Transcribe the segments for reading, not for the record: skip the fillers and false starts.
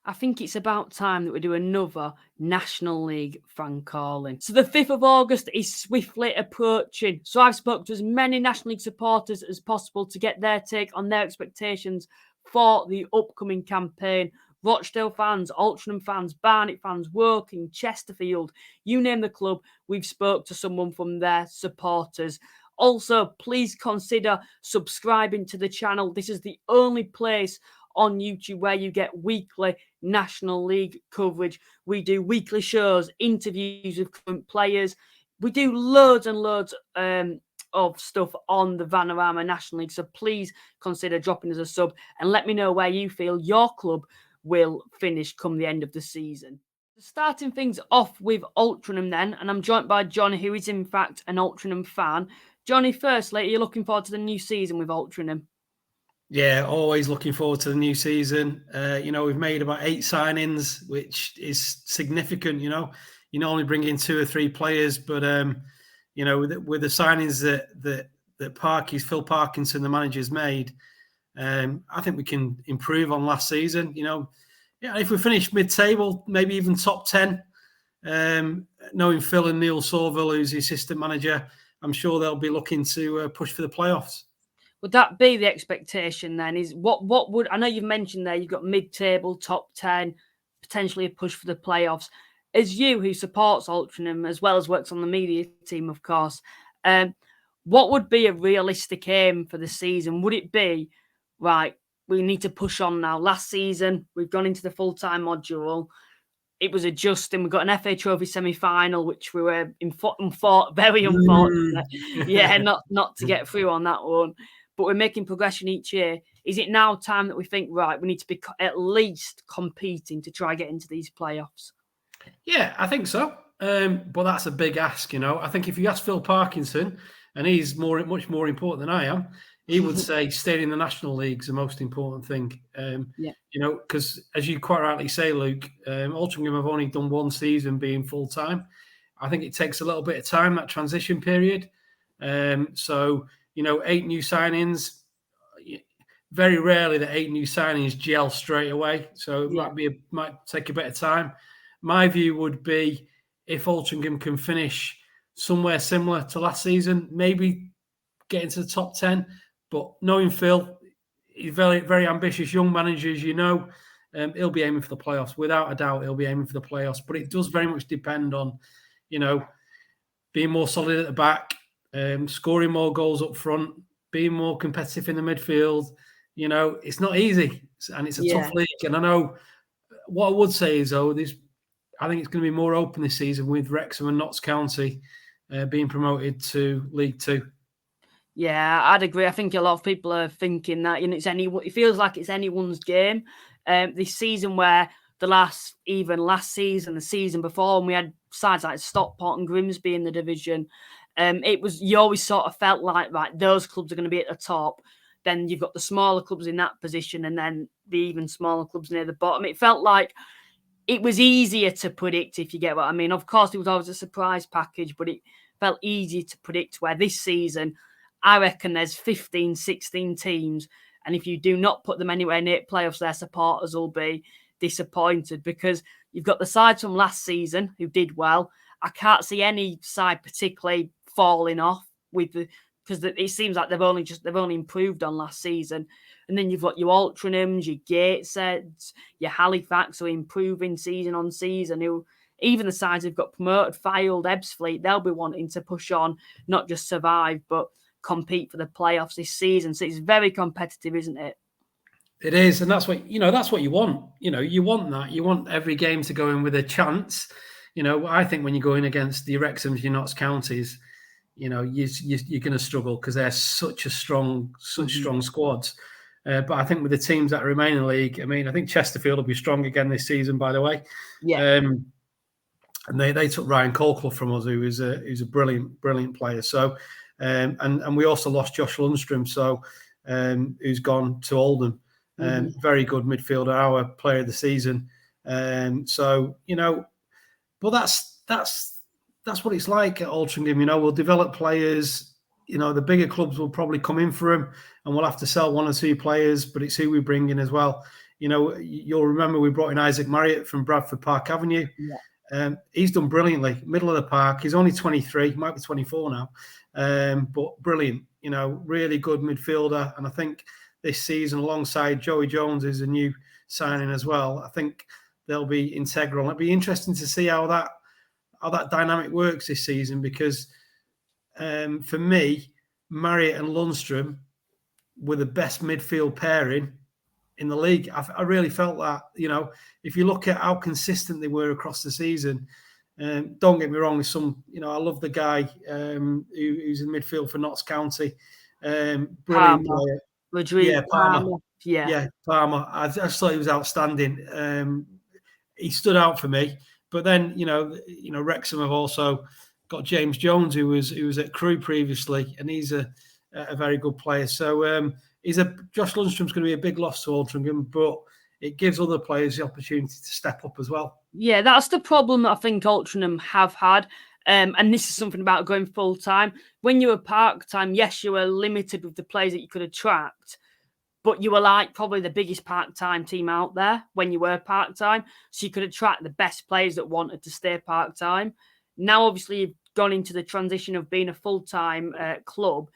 I think it's about time that we do another National League fan calling. So the 5th of August is swiftly approaching. So I've spoken to as many National League supporters as possible to get their take on their expectations for the upcoming campaign. Rochdale fans, Altrincham fans, Barnet fans, Woking, Chesterfield, you name the club, we've spoke to someone from their supporters. Also, please consider subscribing to the channel. This is the only place on YouTube where you get weekly National League coverage. We do weekly shows, interviews with current players. We do loads and loads of stuff on the Vanarama National League. So please consider dropping us a sub and let me know where you feel your club will finish come the end of the season. Starting things off with Altrincham then, and I'm joined by Johnny, who is in fact an Altrincham fan. Johnny, firstly, are you looking forward to the new season with Altrincham? Yeah, always looking forward to the new season. We've made about 8 signings, which is significant. You normally bring in 2 or 3 players, but with the signings that Phil Parkinson, the manager's made, I think we can improve on last season. If we finish mid-table, maybe even top 10, knowing Phil and Neil Sauville, who's the assistant manager, I'm sure they'll be looking to push for the playoffs. Would that be the expectation then? Is what would, I know you've mentioned there, you've got mid-table, top 10, potentially a push for the playoffs. As you, who supports Altrincham as well as works on the media team, of course, what would be a realistic aim for the season? Would it be, right, we need to push on now? Last season, we've gone into the full-time module. It was adjusting. We got an FA Trophy semi-final, which we were very unfortunate. Yeah, not to get through on that one. But we're making progression each year. Is it now time that we think, right, we need to be at least competing to try get into these playoffs? Yeah, I think so. But that's a big ask, I think if you ask Phil Parkinson, and he's much more important than I am, he would say staying in the National League is the most important thing. Because as you quite rightly say, Luke, Altrincham have only done 1 season being full-time. I think it takes a little bit of time, that transition period. 8 new signings, very rarely the 8 new signings gel straight away. So it might take a bit of time. My view would be if Altrincham can finish somewhere similar to last season, maybe get into the top 10. But knowing Phil, he's very, very ambitious young manager, as you know. He'll be aiming for the playoffs. Without a doubt, he'll be aiming for the playoffs. But it does very much depend on, being more solid at the back, scoring more goals up front, being more competitive in the midfield. It's not easy, and it's a tough league. And I know what I would say is, though, I think it's going to be more open this season with Wrexham and Notts County being promoted to League 2. Yeah, I'd agree. I think a lot of people are thinking that it feels like it's anyone's game. This season, where last season, the season before, and we had sides like Stockport and Grimsby in the division. You always sort of felt like, right, those clubs are going to be at the top. Then you've got the smaller clubs in that position, and then the even smaller clubs near the bottom. It felt like it was easier to predict, if you get what I mean. Of course, it was always a surprise package, but it felt easier to predict, where this season, I reckon there's 15, 16 teams, and if you do not put them anywhere near playoffs, their supporters will be disappointed, because you've got the sides from last season who did well. I can't see any side particularly falling off because it seems like they've only improved on last season. And then you've got your Altrinchams, your Gatesheads, your Halifax, who are improving season on season, who even the sides who've got promoted, Fylde, Ebbsfleet, they'll be wanting to push on, not just survive, but compete for the playoffs this season. So it's very competitive, isn't it? It is, and that's what you want. You want that. You want every game to go in with a chance. I think when you go in against the Wrexhams, your Notts Counties, you're going to struggle because they're such strong squads. But I think with the teams that remain in the league, I think Chesterfield will be strong again this season, by the way. Yeah. And they took Ryan Colclough from us, who's a brilliant player. So, and we also lost Josh Lundstrom, who's gone to Oldham. Very good midfielder, our player of the season. But that's what it's like at Altrincham. We'll develop players. The bigger clubs will probably come in for them, and we'll have to sell 1 or 2 players. But it's who we bring in as well. You'll remember we brought in Isaac Marriott from Bradford Park Avenue. Yeah. He's done brilliantly, middle of the park. He's only 23, might be 24 now, but brilliant. Really good midfielder. And I think this season, alongside Joey Jones, is a new signing as well. I think they'll be integral. It'll be interesting to see how that dynamic works this season, because for me, Marriott and Lundstrom were the best midfield pairing in the league. I really felt that, if you look at how consistent they were across the season, don't get me wrong, there's some, I love the guy who's in midfield for Notts County. Brilliant player. Rodrigo, Palmer. Yeah, Palmer. I just thought he was outstanding. He stood out for me. But then, Wrexham have also got James Jones, who was at Crewe previously, and he's a very good player. So Josh Lundstrom's going to be a big loss to Altrincham, but it gives other players the opportunity to step up as well. Yeah, that's the problem that I think Altrincham have had. And this is something about going full-time. When you were part-time, yes, you were limited with the players that you could attract, but you were like probably the biggest part-time team out there when you were part-time. So you could attract the best players that wanted to stay part-time. Now, obviously, you've gone into the transition of being a full-time club.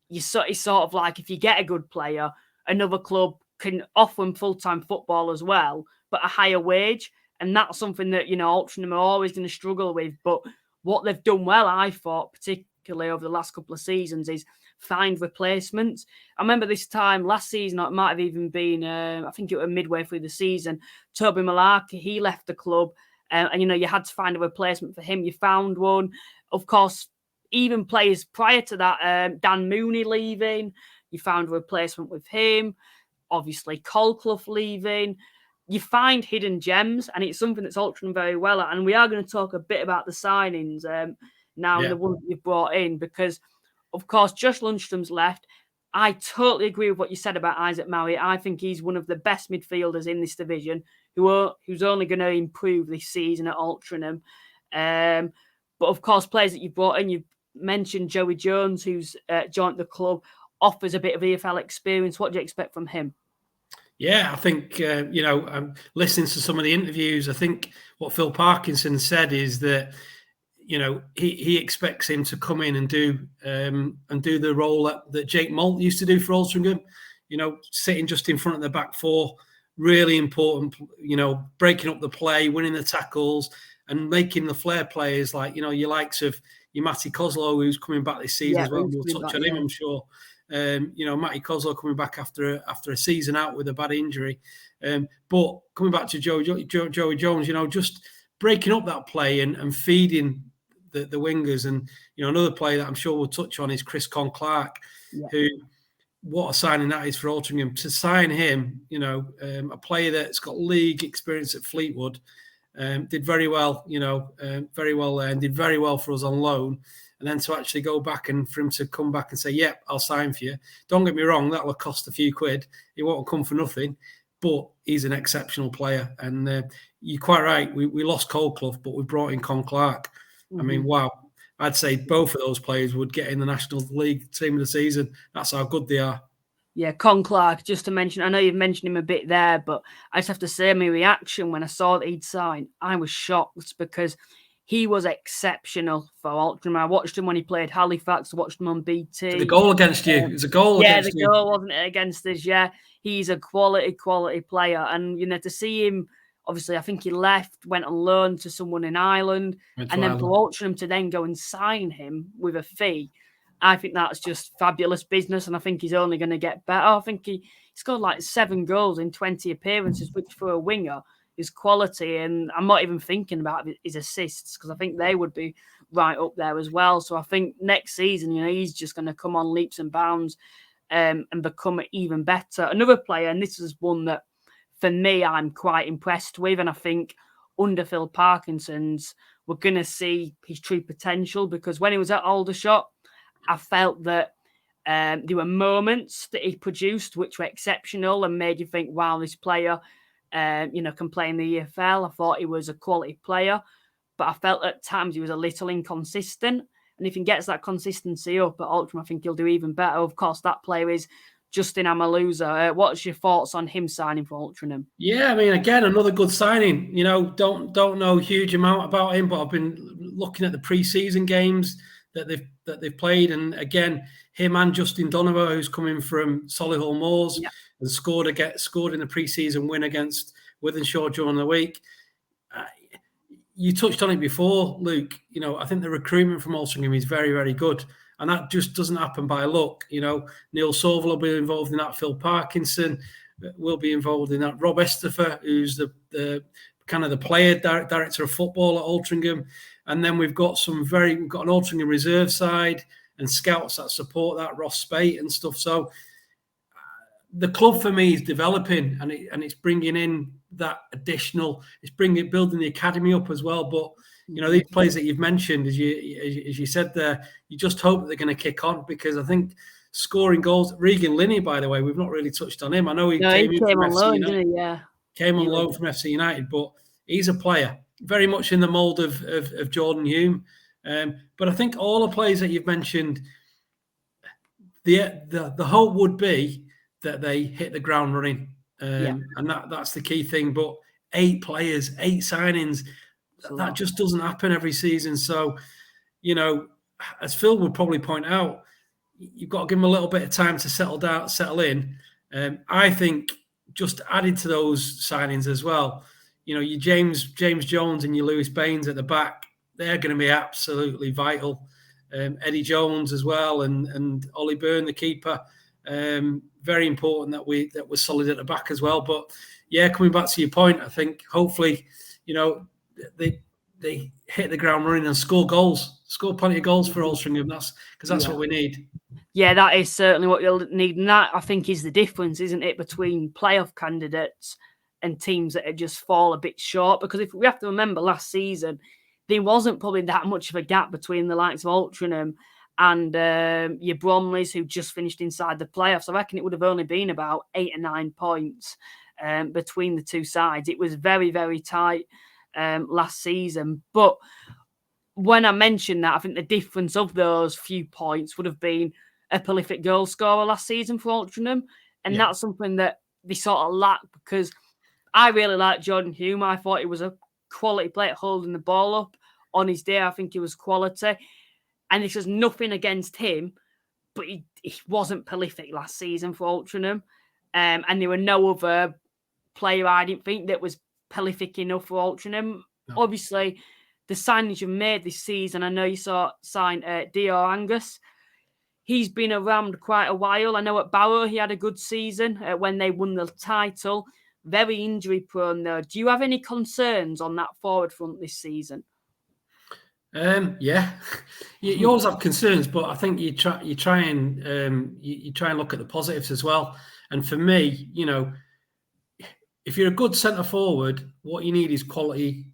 It's sort of like, if you get a good player, another club can offer them full-time football as well, but a higher wage. And that's something that, Altrincham are always going to struggle with. But what they've done well, I thought, particularly over the last couple of seasons, is find replacements. I remember this time last season, it might have even been, I think it was midway through the season, Toby Malarkey, he left the club. And, you had to find a replacement for him. You found one. Of course, even players prior to that, Dan Mooney leaving, you found a replacement with him. Obviously, Colclough leaving. You find hidden gems, and it's something that's Altrincham very well at. And we are going to talk a bit about the signings now, and the ones that you've brought in, because, of course, Josh Lundstrom's left. I totally agree with what you said about Isaac Marriott. I think he's one of the best midfielders in this division, who's only going to improve this season at Altrincham. But, of course, players that you've brought in, you've mentioned Joey Jones, who's joined the club, offers a bit of EFL experience. What do you expect from him? Yeah, I think, I'm listening to some of the interviews. I think what Phil Parkinson said is that, he expects him to come in and do the role that Jake Malt used to do for Altrincham, sitting just in front of the back four, really important, breaking up the play, winning the tackles, and making the flair players like, your likes of your Matty Coslow, who's coming back this season as well. We'll touch on him, I'm sure. Matty Coslow coming back after a season out with a bad injury. But coming back to Joey Jones, just breaking up that play and feeding the wingers. And, another player that I'm sure we'll touch on is Chris Clark, who, what a signing that is for Altrincham. To sign him, a player that's got league experience at Fleetwood, did very well, very well there, and did very well for us on loan. And then to actually go back and for him to come back and say, yep, I'll sign for you. Don't get me wrong, that'll cost a few quid. He won't come for nothing, but he's an exceptional player. And you're quite right. We lost Colclough, but we brought in Clark. Mm-hmm. I mean, wow. I'd say both of those players would get in the National League team of the season. That's how good they are. Yeah, Clark, just to mention, I know you've mentioned him a bit there, but I just have to say my reaction when I saw that he'd signed, I was shocked because he was exceptional for Altrincham. I watched him when he played Halifax. I watched him on BT. The goal against you. It was a goal against you. Yeah, the goal, wasn't it, against us? Yeah, he's a quality player. And, to see him, obviously, I think he left, went on loan to someone in Ireland, and then for Altrincham to then go and sign him with a fee, I think that's just fabulous business, and I think he's only going to get better. I think he scored like 7 goals in 20 appearances, which for a winger is quality. And I'm not even thinking about his assists because I think they would be right up there as well. So I think next season, he's just going to come on leaps and bounds and become even better. Another player, and this is one that for me I'm quite impressed with, and I think under Phil Parkinson's we're going to see his true potential, because when he was at Aldershot, I felt that there were moments that he produced which were exceptional and made you think, wow, this player, can play in the EFL. I thought he was a quality player, but I felt at times he was a little inconsistent. And if he gets that consistency up at Altrincham, I think he'll do even better. Of course, that player is Justin Amaluza. What's your thoughts on him signing for Altrincham? Yeah, I mean, again, another good signing. Don't know a huge amount about him, but I've been looking at the pre-season games that they've played, and again, him and Justin Donovan, who's coming from Solihull Moors, and scored in the pre-season win against Wythenshawe during the week. You touched on it before, Luke. I think the recruitment from Altrincham is very, very good. And that just doesn't happen by luck. Neil Soval will be involved in that. Phil Parkinson will be involved in that. Rob Estafer, who's the kind of the player director of football at Altrincham. And then we've got an Altrincham reserve side and scouts that support that, Ross Spate and stuff. So the club for me is developing, and it's bringing in that additional. It's building the academy up as well. But these players that you've mentioned, as you said there, you just hope that they're going to kick on, because I think scoring goals. Regan Linney, by the way, we've not really touched on him. I know he came on loan, didn't he? Yeah, came on loan from FC United, but he's a player very much in the mould of Jordan Hume. But I think all the players that you've mentioned, the hope would be that they hit the ground running, and that's the key thing. But 8 players, 8 signings. That just doesn't happen every season. So, as Phil would probably point out, you've got to give them a little bit of time to settle in. I think just added to those signings as well, your James Jones and your Lewis Baines at the back, they're going to be absolutely vital. Eddie Jones as well, and Ollie Byrne, the keeper. Very important that we're solid at the back as well. But yeah, coming back to your point, I think hopefully, they hit the ground running and score plenty of goals for Altrincham. That's what we need. Yeah, that is certainly what you'll need. And that, I think, is the difference, isn't it, between playoff candidates and teams that just fall a bit short. Because if we have to remember last season, there wasn't probably that much of a gap between the likes of Altrincham and your Bromleys, who just finished inside the playoffs. I reckon it would have only been about 8 or 9 points between the two sides. It was very, very tight last season. But when I mentioned that, I think the difference of those few points would have been a prolific goal scorer last season for Altrincham. And that's something that they sort of lack, because I really liked Jordan Hume. I thought he was a quality player holding the ball up on his day. I think he was quality. And this was nothing against him, but he wasn't prolific last season for Altrincham. And there were no other player, I didn't think, that was prolific enough for Altrincham. No. Obviously, the signings you've made this season, I know you saw sign Dior Angus. He's been around quite a while. I know at Barrow he had a good season when they won the title. Very injury prone though. Do you have any concerns on that forward front this season? Yeah, you always have concerns, but I think you try and look at the positives as well. And for me, if you're a good centre forward, what you need is quality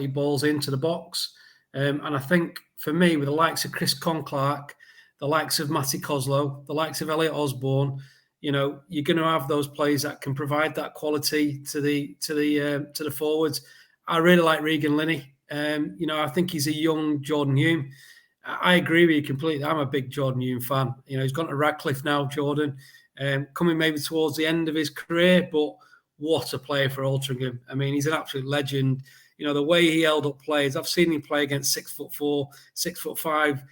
balls into the box. And I think for me, with the likes of Chris Conclark, the likes of Matty Coslow, the likes of Elliot Osborne, you're going to have those players that can provide that quality to the forwards. I really like Regan Linney. I think he's a young Jordan Hume. I agree with you completely. I'm a big Jordan Hume fan. He's gone to Radcliffe now, Jordan, coming maybe towards the end of his career, but what a player for Altrincham. I mean, he's an absolute legend. The way he held up players. I've seen him play against 6'4", 6'5"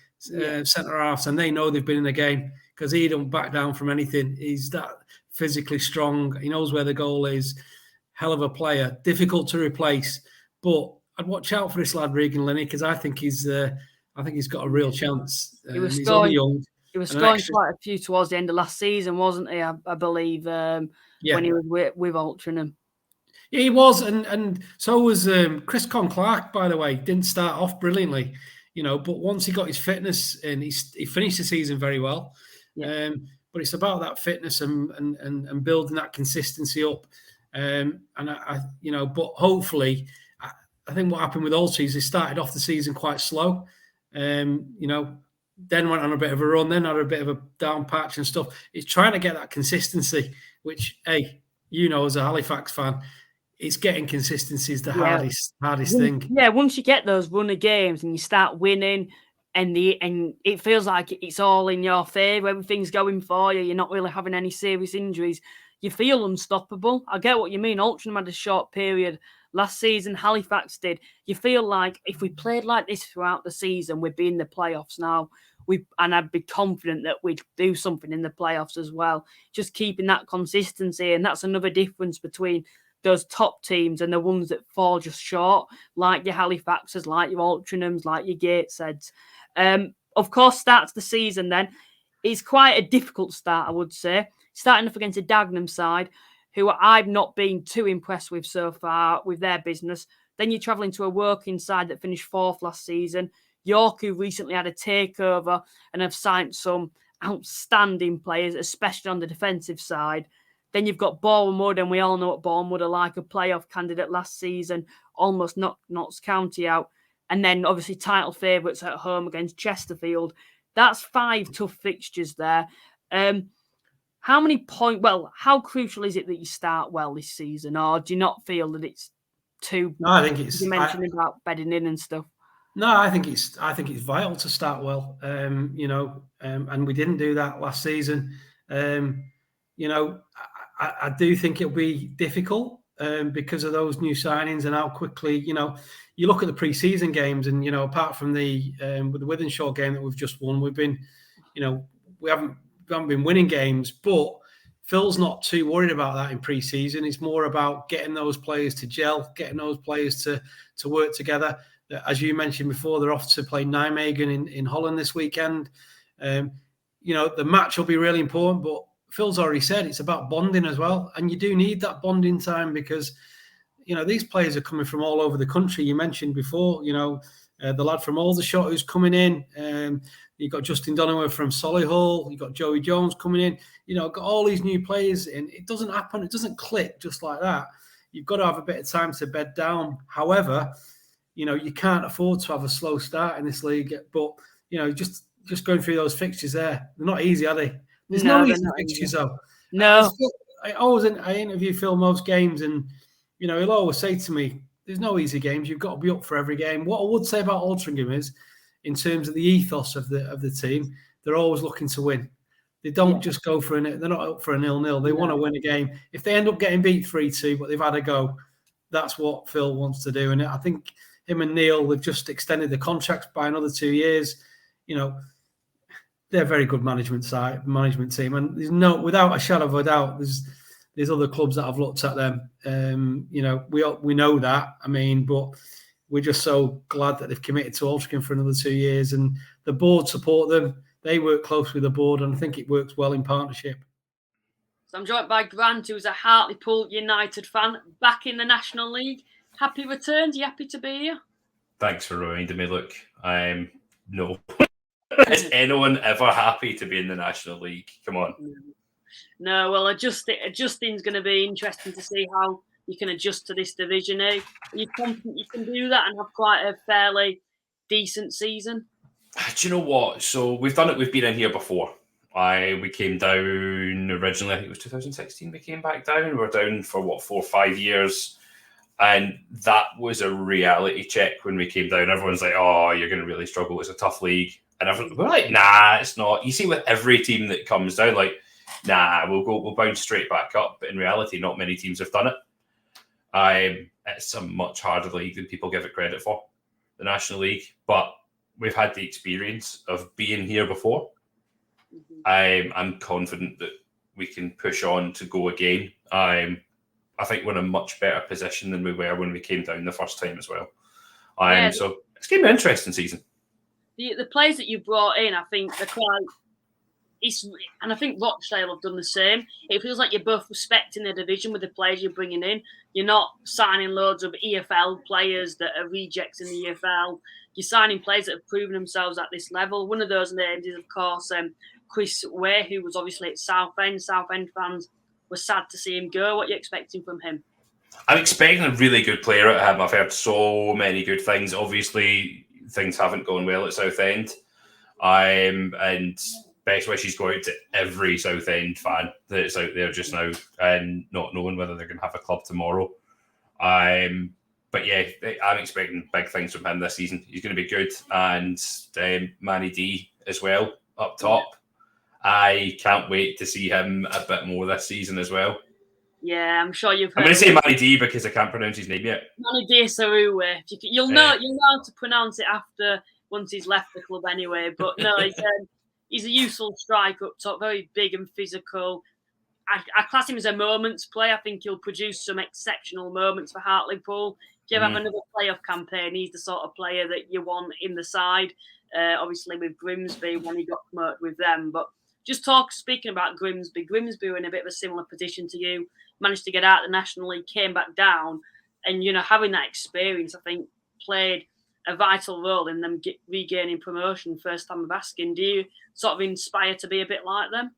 centre halves, and they know they've been in the game because he don't back down from anything. He's that physically strong. He knows where the goal is. Hell of a player. Difficult to replace, but I'd watch out for this lad Regan Linney, because I think he's got a real chance. He's only young. He was scoring quite a few towards the end of last season, wasn't he? I believe when he was with Altrincham. Yeah, he was, and so was Chris Conclark. By the way, didn't start off brilliantly, but once he got his fitness and he finished the season very well. Yeah. But it's about that fitness and building that consistency up. But hopefully. I think what happened with Alty is they started off the season quite slow, then went on a bit of a run, then had a bit of a down patch and stuff. It's trying to get that consistency, which, hey, as a Halifax fan, it's getting consistency is the hardest thing. Yeah, once you get those run of games and you start winning and it feels like it's all in your favour. Everything's going for you. You're not really having any serious injuries. You feel unstoppable. I get what you mean. Altrincham had a short period last season. Halifax did. You feel like if we played like this throughout the season, we'd be in the playoffs now. And I'd be confident that we'd do something in the playoffs as well. Just keeping that consistency, and that's another difference between those top teams and the ones that fall just short, like your Halifaxes, like your Altrinchams, like your Gatesheads. Of course, starts the season then. It's quite a difficult start, I would say. Starting off against a Dagenham side, who I've not been too impressed with so far with their business. Then you're travelling to a working side that finished 4th last season. York, who recently had a takeover and have signed some outstanding players, especially on the defensive side. Then you've got Bournemouth, and we all know what Bournemouth are like, a playoff candidate last season, almost knocked Notts County out. And then obviously title favourites at home against Chesterfield. That's 5 tough fixtures there. How crucial is it that you start well this season, or do you not feel that it's too? No, I think it's. You mentioned about bedding in and stuff. No, I think it's vital to start well. And we didn't do that last season. I do think it'll be difficult because of those new signings and how quickly. You look at the pre-season games, and apart from the with the Wythenshawe game that we've just won, we've been, we haven't been winning games, but Phil's not too worried about that in pre-season. It's more about getting those players to gel, getting those players to work together. As you mentioned before, they're off to play Nijmegen in Holland this weekend. The match will be really important, but Phil's already said it's about bonding as well. And you do need that bonding time because, these players are coming from all over the country. You mentioned before, the lad from Aldershot who's coming in. You've got Justin Donovan from Solihull. You've got Joey Jones coming in. Got all these new players in. It doesn't happen. It doesn't click just like that. You've got to have a bit of time to bed down. However, you can't afford to have a slow start in this league. But, just going through those fixtures there, they're not easy, are they? There's no easy fixtures, though. No. I interview Phil most games, and, he'll always say to me, there's no easy games. You've got to be up for every game. What I would say about Altrincham is, in terms of the ethos of the team, they're always looking to win. They don't just go for they're not up for a 0-0. They want to win a game. If they end up getting beat 3-2, but they've had a go, that's what Phil wants to do. And I think him and Neil have just extended the contracts by another 2 years. They're a very good management team, and there's without a shadow of a doubt, there's other clubs that have looked at them. We know that. But we're just so glad that they've committed to Altrincham for another 2 years, and the board support them. They work close with the board, and I think it works well in partnership. So I'm joined by Grant, who's a Hartlepool United fan, back in the National League. Happy returns. You happy to be here? Thanks for reminding me. Look, no. Is anyone ever happy to be in the National League? Come on. No, well, adjusting's going to be interesting to see how you can adjust to this division. Are you confident you can do that and have quite a fairly decent season? Do you know what? So we've done it. We've been in here before. We came down originally. I think it was 2016. We came back down. We were down for 4 or 5 years, and that was a reality check when we came down. Everyone's like, "Oh, you're going to really struggle. It's a tough league." And we're like, "Nah, it's not." You see, with every team that comes down, like, "Nah, we'll bounce straight back up." But in reality, not many teams have done it. It's a much harder league than people give it credit for, the National League. But we've had the experience of being here before. I'm confident that we can push on to go again. I think we're in a much better position than we were when we came down the first time as well. So it's going to be an interesting season. The players that you brought in, I think they're quite. And I think Rochdale have done the same. It feels like you're both respecting the division with the players you're bringing in. You're not signing loads of EFL players that are rejects in the EFL. You're signing players that have proven themselves at this level. One of those names is, of course, Chris Way, who was obviously at Southend. Southend fans were sad to see him go. What are you expecting from him? I'm expecting a really good player at him. I've heard so many good things. Obviously, things haven't gone well at Southend. And best wishes go out to every Southend fan that's out there just now and not knowing whether they're going to have a club tomorrow. But But yeah, I'm expecting big things from him this season. He's going to be good. And Manny D as well, up top. I can't wait to see him a bit more this season as well. Yeah, I'm sure you've heard. I'm going to say Manny D because I can't pronounce his name yet. Manny D Saruwe. You'll know how to pronounce it after once he's left the club anyway. But no, he's a useful striker up top, very big and physical. I class him as a moments player. I think he'll produce some exceptional moments for Hartlepool. If you ever have another playoff campaign, he's the sort of player that you want in the side. Obviously with Grimsby when he got promoted with them. But speaking about Grimsby were in a bit of a similar position to you. Managed to get out of the National League, came back down. And, having that experience, I think, played a vital role in them regaining promotion. First time of asking, do you sort of inspire to be a bit like them?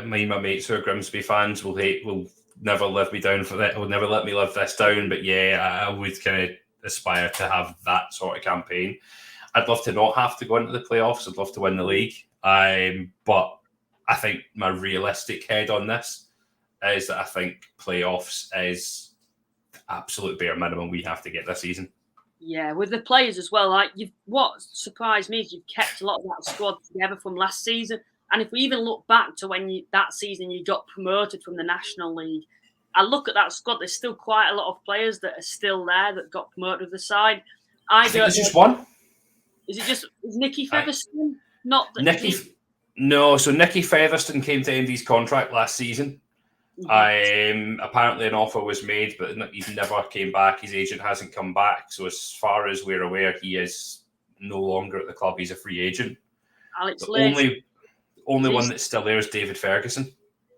Me and my mates who are Grimsby fans will never let me down for that. Will never let me live this down. But yeah, I would kind of aspire to have that sort of campaign. I'd love to not have to go into the playoffs. I'd love to win the league. But I think my realistic head on this is that I think playoffs is the absolute bare minimum we have to get this season. Yeah, with the players as well. What surprised me is you've kept a lot of that squad together from last season. And if we even look back to when that season you got promoted from the National League, I look at that squad, there's still quite a lot of players that are still there that got promoted with the side. I think there's just one. Is Nicky Featherstone? No, so Nicky Featherstone came to end his contract last season. Apparently an offer was made, but he's never came back. His agent hasn't come back. So as far as we're aware, he is no longer at the club. He's a free agent. Alex Lacey. Only one that's still there is David Ferguson.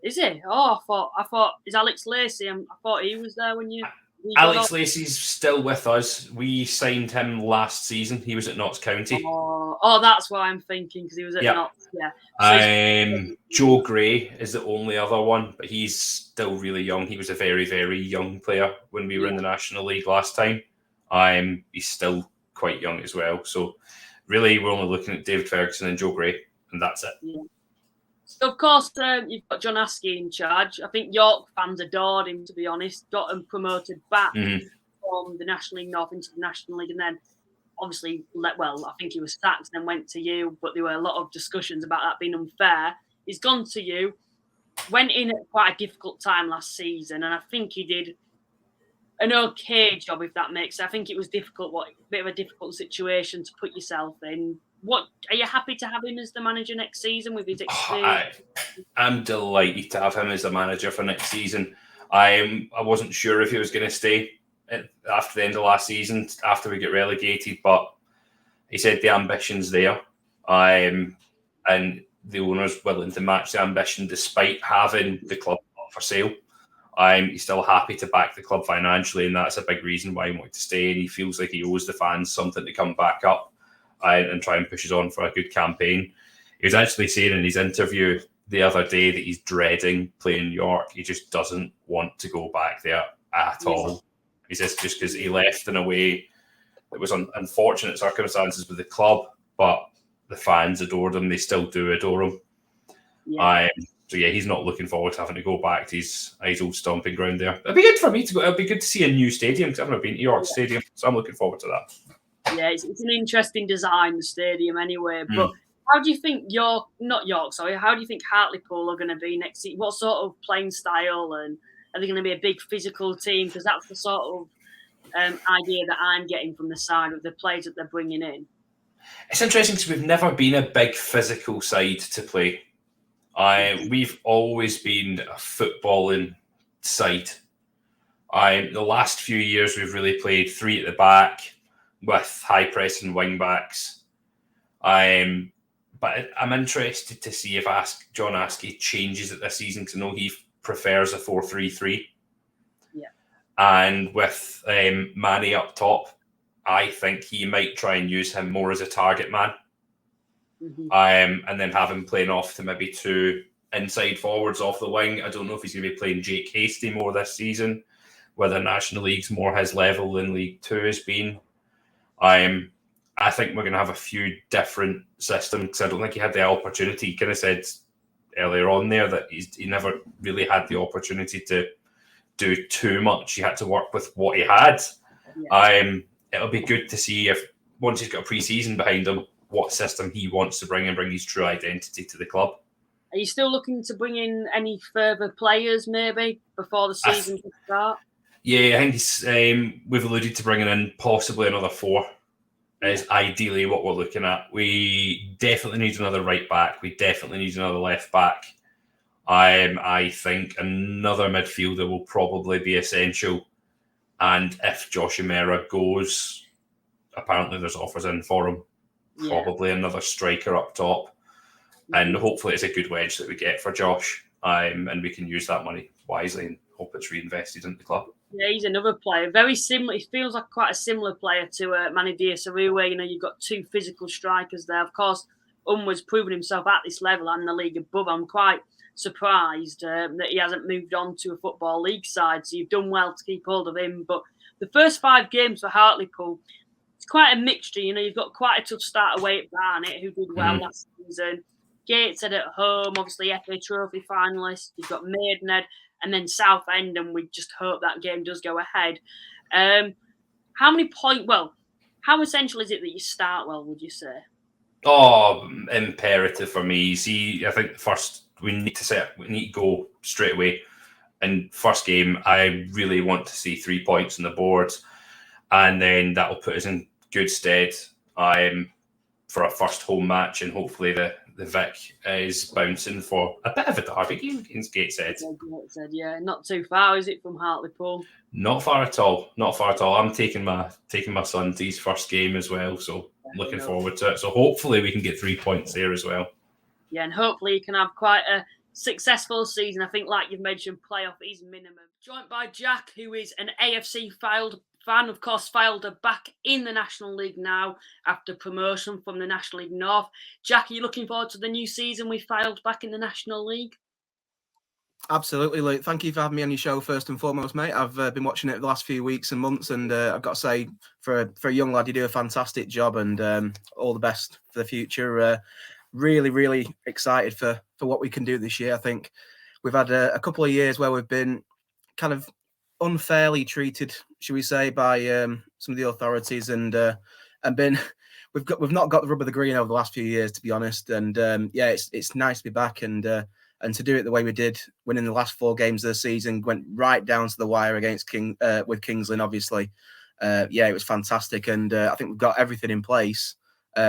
Is he? Oh, I thought is Alex Lacey. I thought he was there when you. Alex Lacey's still with us. We signed him last season. He was at Notts County. Oh, that's what I'm thinking because he was at Notts. Yeah. Joe Gray is the only other one, but he's still really young. He was a very, very young player when we were in the National League last time. He's still quite young as well. So really, we're only looking at David Ferguson and Joe Gray, and that's it. Yeah. So, of course, you've got John Askey in charge. I think York fans adored him, to be honest. Got him promoted back from the National League North into the National League. And then, obviously, I think he was sacked and then went to you. But there were a lot of discussions about that being unfair. He's gone to you. Went in at quite a difficult time last season. And I think he did an okay job, if that makes sense. I think it was difficult, a bit of a difficult situation to put yourself in. What are you happy to have him as the manager next season with his experience? I'm delighted to have him as the manager for next season. I wasn't sure if he was going to stay after the end of last season, after we get relegated, but he said the ambition's there, and the owner's willing to match the ambition despite having the club up for sale. He's still happy to back the club financially, and that's a big reason why he wanted to stay. And he feels like he owes the fans something to come back up and try and push us on for a good campaign. He was actually saying in his interview the other day that he's dreading playing York. He just doesn't want to go back there at all. He says just because he left in a way that was unfortunate circumstances with the club, but the fans adored him. They still do adore him. Yeah. So yeah, he's not looking forward to having to go back to his old stomping ground there. It'd be good for me to go. It'd be good to see a new stadium because I've never been to York Stadium, so I'm looking forward to that. Yeah, it's an interesting design, the stadium anyway. But how do you think how do you think Hartlepool are going to be next season? What sort of playing style, and are they going to be a big physical team? Because that's the sort of idea that I'm getting from the side of the players that they're bringing in. It's interesting because we've never been a big physical side to play. We've always been a footballing side. The last few years we've really played three at the back with high pressing wing backs. But I'm interested to see if John Askey changes it this season because I know he prefers a 4-3-3. Yeah. And with Manny up top, I think he might try and use him more as a target man. And then have him playing off to maybe two inside forwards off the wing. I don't know if he's going to be playing Jake Hasty more this season, whether National League's more his level than League Two has been. I think we're going to have a few different systems because I don't think he had the opportunity. He kind of said earlier on there that he never really had the opportunity to do too much. He had to work with what he had. Yeah. It'll be good to see if, once he's got a pre-season behind him, what system he wants to bring and bring his true identity to the club. Are you still looking to bring in any further players maybe before the season can start? Yeah, I think we've alluded to bringing in possibly another 4 is ideally what we're looking at. We definitely need another right back. We definitely need another left back. I think another midfielder will probably be essential. And if Josh O'Meara goes, apparently there's offers in for him. Probably another striker up top. And hopefully it's a good wedge that we get for Josh. And we can use that money wisely and hope it's reinvested into the club. Yeah, he's another player. Very similar. He feels like quite a similar player to Mani Diasaru. You know, you've got 2 physical strikers there. Of course, Unwar's proven himself at this level and the league above. I'm quite surprised that he hasn't moved on to a Football League side. So you've done well to keep hold of him. But the first 5 games for Hartlepool, it's quite a mixture. You know, you've got quite a tough start away at Barnet, who did well last season. Gateshead at home, obviously FA Trophy finalist. You've got Maidenhead and then Southend, and we just hope that game does go ahead. How essential is it that you start well, would you say? Oh, imperative for me. See, I think first we need to go straight away. And first game, I really want to see 3 points on the board, and then that will put us in good stead for a first home match, and hopefully the Vic is bouncing for a bit of a derby game against Gateshead. Yeah, not too far, is it, from Hartlepool? Not far at all. Not far at all. I'm taking my son to his first game as well, so looking forward to it. So hopefully we can get 3 points there as well. Yeah, and hopefully you can have quite a successful season. I think, like you've mentioned, playoff is minimum. Joined by Jack, who is an AFC Fylde fan. Of course, Fylde are back in the National League now after promotion from the National League North. Jack, are you looking forward to the new season with Fylde back in the National League? Absolutely, Luke. Thank you for having me on your show first and foremost, mate. I've been watching it the last few weeks and months, and I've got to say, for a young lad, you do a fantastic job, and all the best for the future. Really, really excited for what we can do this year. I think we've had a couple of years where we've been kind of unfairly treated, should we say, by some of the authorities, and we've not got the rub of the green over the last few years, to be honest. And it's nice to be back and to do it the way we did, winning the last 4 games of the season, went right down to the wire against with Kings Lynn, obviously. It was fantastic, and I think we've got everything in place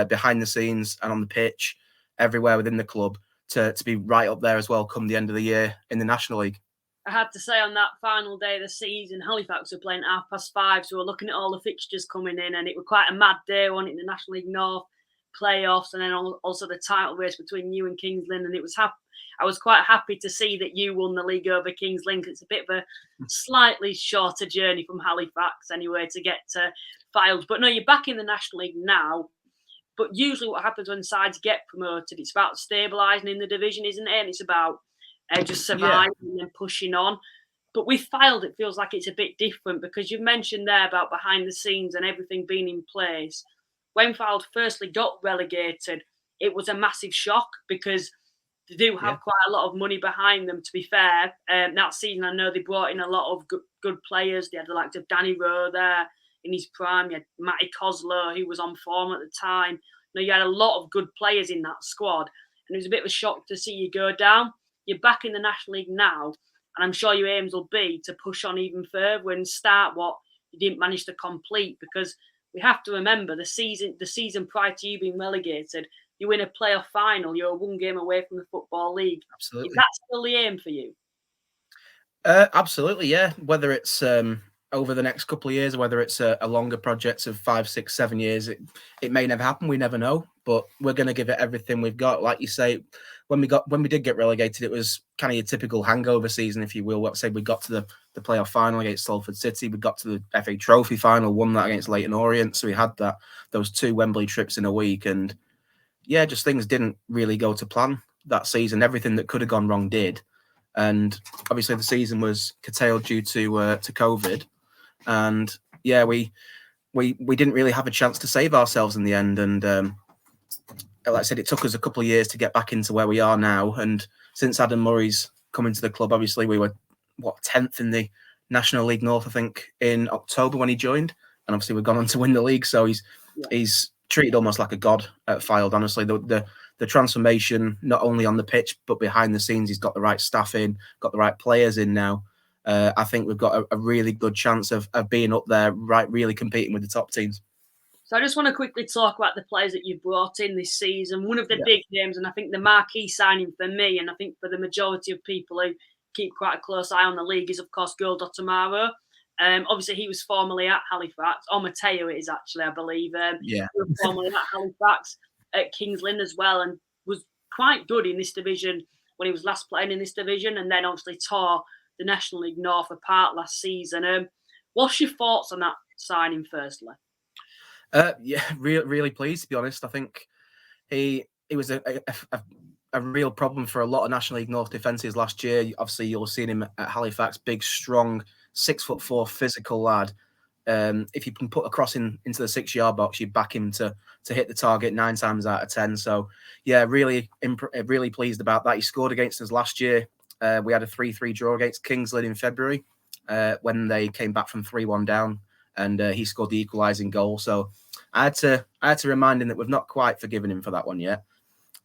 behind the scenes and on the pitch, everywhere within the club, to be right up there as well come the end of the year in the National League. I had to say, on that final day of the season, Halifax were playing 5:30, so we're looking at all the fixtures coming in, and it was quite a mad day, wasn't it? The National League North playoffs, and then also the title race between you and Kings Lynn, and I was quite happy to see that you won the league over Kings Lynn. It's a bit of a slightly shorter journey from Halifax anyway to get to Fylde. But no, you're back in the National League now. But usually what happens when sides get promoted, it's about stabilising in the division, isn't it? And it's about just surviving and then pushing on. But with Fylde, it feels like it's a bit different, because you've mentioned there about behind the scenes and everything being in place. When Fylde firstly got relegated, it was a massive shock, because they do have quite a lot of money behind them, to be fair. That season, I know they brought in a lot of good players. They had the likes of Danny Rowe there in his prime. You had Matty Coslow, who was on form at the time. You had a lot of good players in that squad, and it was a bit of a shock to see you go down. You're back in the National League now, and I'm sure your aims will be to push on even further and start what you didn't manage to complete, because we have to remember the season prior to you being relegated, you win a playoff final, you're 1 game away from the Football League. Absolutely. Is that still the aim for you? Absolutely, yeah. Whether it's over the next couple of years, or whether it's a longer project of 5, 6, 7 years, it may never happen. We never know, but we're going to give it everything we've got. Like you say, when we did get relegated, it was kind of your typical hangover season, if you will. Let's say we got to the playoff final against Salford City, we got to the FA Trophy final, won that against Leyton Orient. So we had those 2 Wembley trips in a week, and just things didn't really go to plan that season. Everything that could have gone wrong did, and obviously the season was curtailed due to COVID. And we didn't really have a chance to save ourselves in the end. And like I said, it took us a couple of years to get back into where we are now. And since Adam Murray's come into the club, obviously we were 10th in the National League North, I think, in October when he joined, and obviously we've gone on to win the league. So he's treated almost like a god at Fylde. Honestly, the transformation not only on the pitch but behind the scenes, he's got the right staff in, got the right players in now. I think we've got a really good chance of being up there, right, really competing with the top teams. So I just want to quickly talk about the players that you've brought in this season. One of the big names, and I think the marquee signing for me, and I think for the majority of people who keep quite a close eye on the league, is of course Gildo Tomaro. Obviously, he was formerly at Halifax. Or Mateo it is actually, I believe. He was formerly at Halifax, at Kings Lynn as well, and was quite good in this division when he was last playing in this division, and then obviously tore the National League North apart last season. What's your thoughts on that signing, firstly? Really pleased, to be honest. I think he was a real problem for a lot of National League North defences last year. Obviously, you'll have seen him at Halifax, big, strong, 6'4" physical lad. If you can put a cross into the 6-yard box, you back him to hit the target 9 times out of 10. So, yeah, really pleased about that. He scored against us last year. We had a 3-3 draw against Kings Lynn in February when they came back from 3-1 down, and he scored the equalising goal. So I had to remind him that we've not quite forgiven him for that one yet.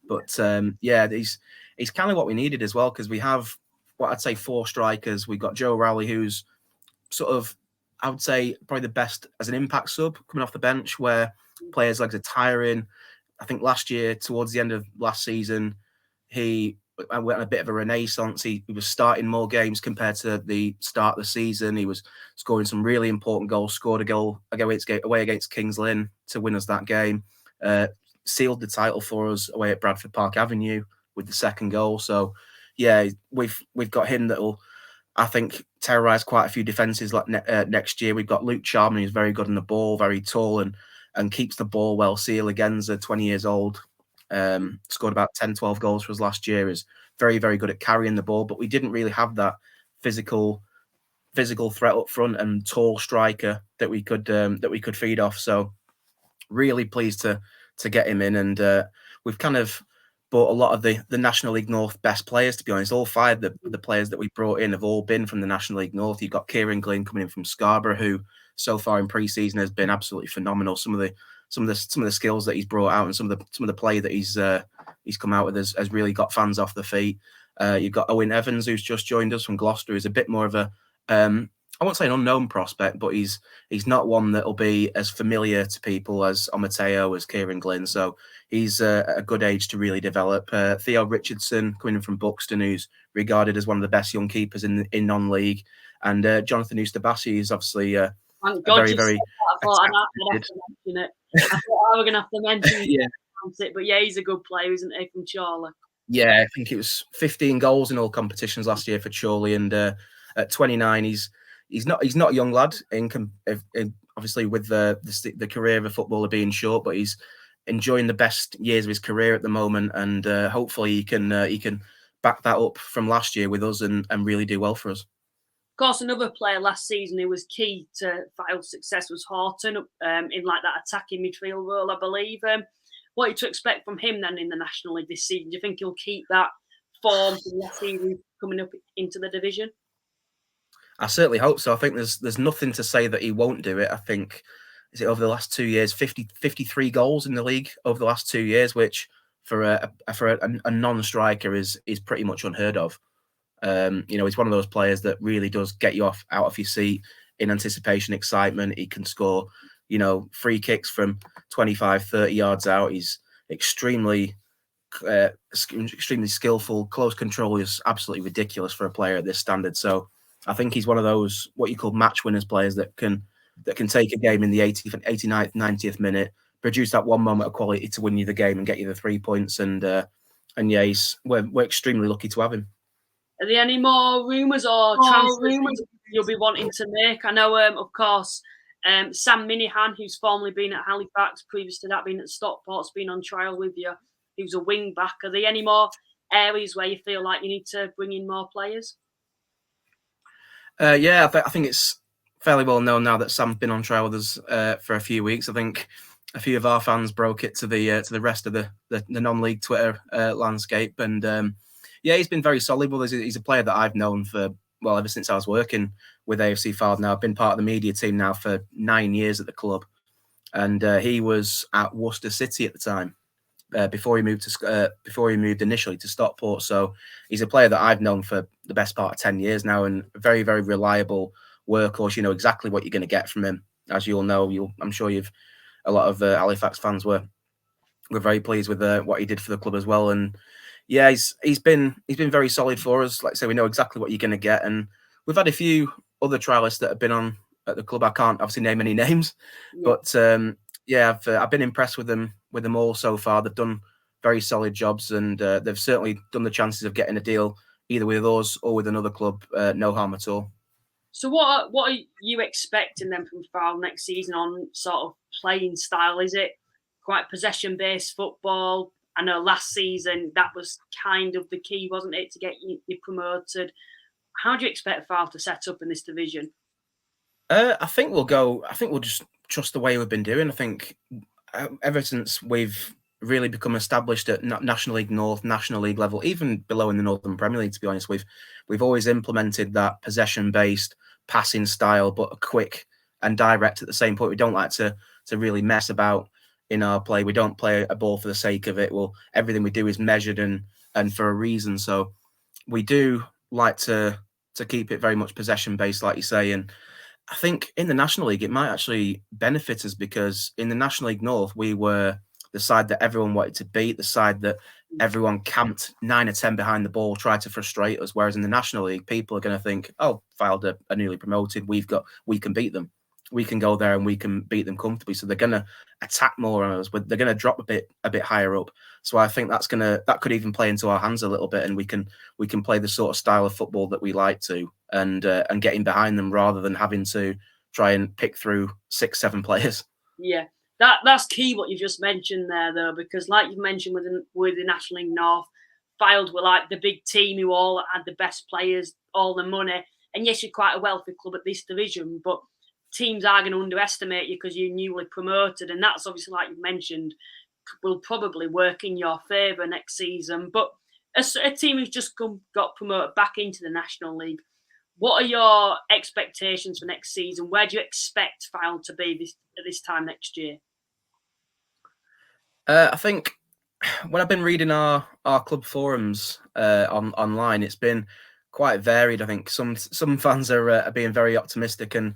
But he's kind of what we needed as well, because we have what I'd say 4 strikers. We've got Joe Rowley, who's sort of, I would say, probably the best as an impact sub coming off the bench, where players' legs are tiring. I think last year, towards the end of last season, he went on a bit of a renaissance. He was starting more games compared to the start of the season. He was scoring some really important goals, scored a goal away against Kings Lynn to win us that game, sealed the title for us away at Bradford Park Avenue with the second goal. So, yeah, we've got him that will, I think, terrorise quite a few defences like next year. We've got Luke Charman, who's very good on the ball, very tall, and keeps the ball well. Seal Agenza, 20 years old, scored about 10, 12 goals for us last year, is very, very good at carrying the ball. But we didn't really have that physical threat up front and tall striker that we could feed off. So really pleased to get him in, and we've kind of brought a lot of the National League North best players, to be honest. All 5 of the players that we brought in have all been from the National League North. You've got Kieran Glynn coming in from Scarborough, who so far in pre-season has been absolutely phenomenal. Some of the skills that he's brought out and some of the play that he's come out with has really got fans off the feet. You've got Owen Evans, who's just joined us from Gloucester, who's a bit more of a I won't say an unknown prospect, but he's not one that will be as familiar to people as Mateo, as Kieran Glynn. So he's a good age to really develop. Theo Richardson coming in from Buxton, who's regarded as one of the best young keepers in non-league, and Jonathan Ustabasi is obviously very, very. I thought I'd have to mention it. I thought I was going to have to mention it, but yeah, he's a good player, isn't he, from Chorley? Yeah, I think it was 15 goals in all competitions last year for Chorley, and at 29, he's not a young lad. Obviously, with the career of a footballer being short, but he's enjoying the best years of his career at the moment, and hopefully he can back that up from last year with us and really do well for us. Of course, another player last season who was key to Fylde's success was Horton in like that attacking midfield role, I believe. What are you to expect from him then in the National League this season? Do you think he'll keep that form from last season coming up into the division? I certainly hope so. I think there's nothing to say that he won't do it. I think, is it over the last 2 years, 53 goals in the league over the last 2 years, which for a non-striker is pretty much unheard of. He's one of those players that really does get you out of your seat in anticipation, excitement. He can score, free kicks from 25, 30 yards out. He's extremely skillful. Close control is absolutely ridiculous for a player at this standard. So I think he's one of those what you call match winners players that can take a game in the 80th, 89th, 90th minute, produce that one moment of quality to win you the game and get you the 3 points. And we're extremely lucky to have him. Are there any more rumours or transfers you'll be wanting to make? I know, of course, Sam Minihan, who's formerly been at Halifax, previous to that being at Stockport's been on trial with you. He was a wing back. Are there any more areas where you feel like you need to bring in more players? I think it's fairly well known now that Sam's been on trial with us for a few weeks. I think a few of our fans broke it to the rest of the non-league Twitter landscape, and he's been very solid. Well, he's a player that I've known for ever since I was working with AFC Fylde. Now I've been part of the media team now for 9 years at the club, and he was at Worcester City at the time before he moved initially to Stockport. So he's a player that I've known for the best part of 10 years now, and a very, very reliable workhorse. You know exactly what you're going to get from him, as you'll know. I'm sure a lot of Halifax fans were very pleased with what he did for the club as well. And yeah, he's been very solid for us. Like I say, we know exactly what you're going to get, and we've had a few other trialists that have been on at the club. I can't obviously name any names, but I've been impressed with them all so far. They've done very solid jobs, and they've certainly done the chances of getting a deal either with us or with another club no harm at all. So what are you expecting then from Fylde next season on sort of playing style? Is it quite possession-based football? I know last season that was kind of the key, wasn't it, to get you promoted? How do you expect Fylde to set up in this division? I think we'll just trust the way we've been doing. I think ever since we've really become established at National League North, National League level, even below in the Northern Premier League, to be honest, we've always implemented that possession-based passing style, but quick and direct at the same point. We don't like to really mess about in our play. We don't play a ball for the sake of it. Well, everything we do is measured and for a reason. So we do like to keep it very much possession-based, like you say. And I think in the National League, it might actually benefit us, because in the National League North, we were the side that everyone wanted to beat, the side that everyone camped 9 or 10 behind the ball, tried to frustrate us. Whereas in the National League, people are going to think, oh, Fylde are newly promoted. We can beat them. We can go there and we can beat them comfortably. So they're going to attack more on us. But they're going to drop a bit higher up. So I think that could even play into our hands a little bit, and we can play the sort of style of football that we like to, and getting behind them rather than having to try and pick through 6-7 players. Yeah. That's key what you just mentioned there, though, because like you mentioned with the National League North, Fylde were like the big team who all had the best players, all the money. And yes, you're quite a wealthy club at this division, but teams are going to underestimate you because you're newly promoted. And that's obviously, like you mentioned, will probably work in your favour next season. But a team who's just got promoted back into the National League, what are your expectations for next season? Where do you expect Fylde to be at this time next year? I think when I've been reading our club forums online, it's been quite varied. I think some fans are being very optimistic and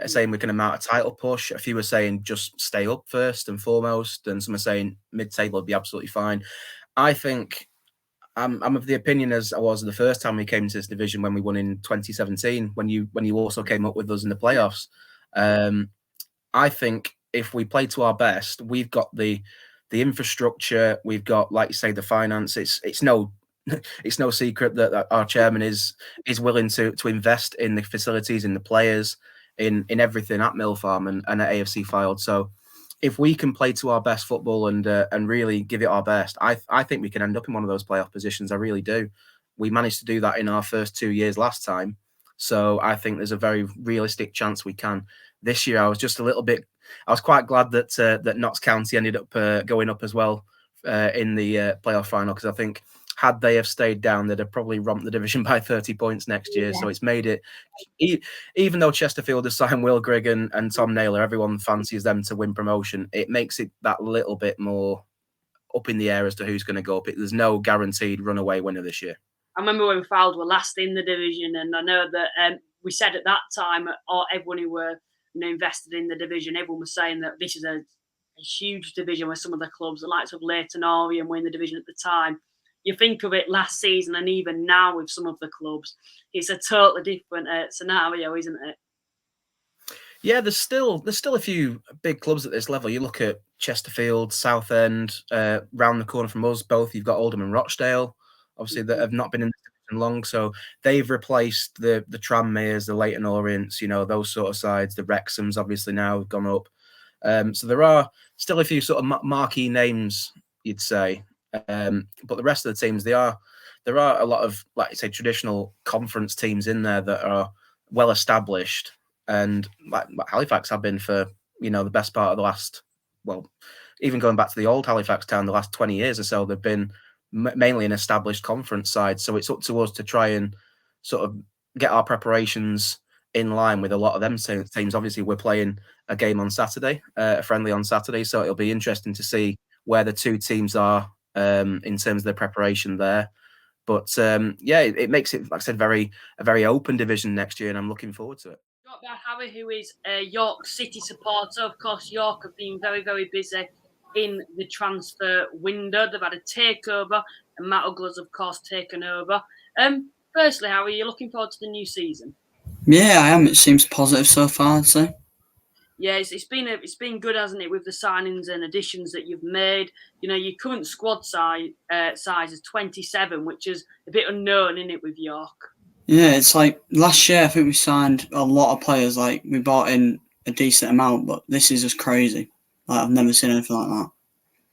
saying we can mount a title push. A few are saying just stay up first and foremost, and some are saying mid-table would be absolutely fine. I think I'm of the opinion, as I was the first time we came into this division when we won in 2017, when you also came up with us in the playoffs. I think if we play to our best, we've got the infrastructure, we've got, like you say, the finance. It's no secret that our chairman is willing to invest in the facilities, in the players, in everything at Mill Farm and at AFC Fylde. So if we can play to our best football and really give it our best, I think we can end up in one of those playoff positions. I really do. We managed to do that in our first 2 years last time. So I think there's a very realistic chance we can. This year, I was quite glad that Notts County ended up going up as well in the playoff final, because I think had they have stayed down, they'd have probably romped the division by 30 points next year. Yeah. So it's made it, even though Chesterfield has signed Will Grigg and Tom Naylor, everyone fancies them to win promotion. It makes it that little bit more up in the air as to who's going to go up. There's no guaranteed runaway winner this year. I remember when Fylde were last in the division, and I know that we said at that time, everyone who were invested in the division, everyone was saying that this is a huge division with some of the clubs, the likes of Leyton Orient were in the division at the time. You think of it last season, and even now with some of the clubs, it's a totally different scenario, isn't it? Yeah, there's still a few big clubs at this level. You look at Chesterfield, Southend, round the corner from us both. You've got Oldham and Rochdale, obviously, that have not been in the division long. So they've replaced the Tranmeres, the Leyton Orients, those sort of sides. The Wrexhams obviously now have gone up. So there are still a few sort of marquee names, you'd say. But the rest of the teams, there are a lot of, like you say, traditional conference teams in there that are well established, and like Halifax have been for the best part of the last, even going back to the old Halifax town, the last 20 years or so, they've been mainly an established conference side. So it's up to us to try and sort of get our preparations in line with a lot of them teams. Obviously, we're playing a game on Saturday, a friendly on Saturday, so it'll be interesting to see where the two teams are in terms of their preparation there. But it makes it, like I said, a very open division next year, and I'm looking forward to it. Got by Harry, who is a York City supporter. Of course, York have been very, very busy in the transfer window. They've had a takeover, and Matt Ugler's, of course, taken over. Firstly, Harry, are you looking forward to the new season? Yeah, I am. It seems positive so far, I'd say. Yeah, it's been good, hasn't it, with the signings and additions that you've made. You know, your current squad size is 27, which is a bit unknown, isn't it, with York? Yeah, it's like last year I think we signed a lot of players. Like we bought in a decent amount, but this is just crazy. Like I've never seen anything like that.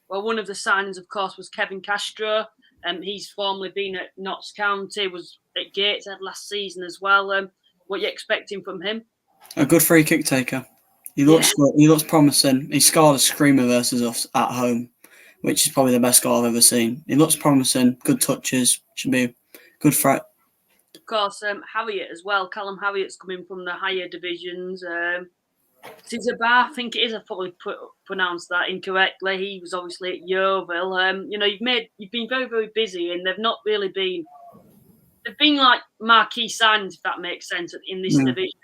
Well, one of the signings, of course, was Kevin Castro. He's formerly been at Notts County, was at Gateshead last season as well. What are you expecting from him? A good free kick taker. He looks good. He looks promising. He scored a screamer versus us at home, which is probably the best goal I've ever seen. He looks promising. Good touches. Should be a good threat. Of course, Harriet as well. Callum Harriet's coming from the higher divisions. Caesar Bar, I think it is. I probably pronounced that incorrectly. He was obviously at Yeovil. You've been very, very busy, and they've not really been. They've been like marquee signings, if that makes sense, in this division,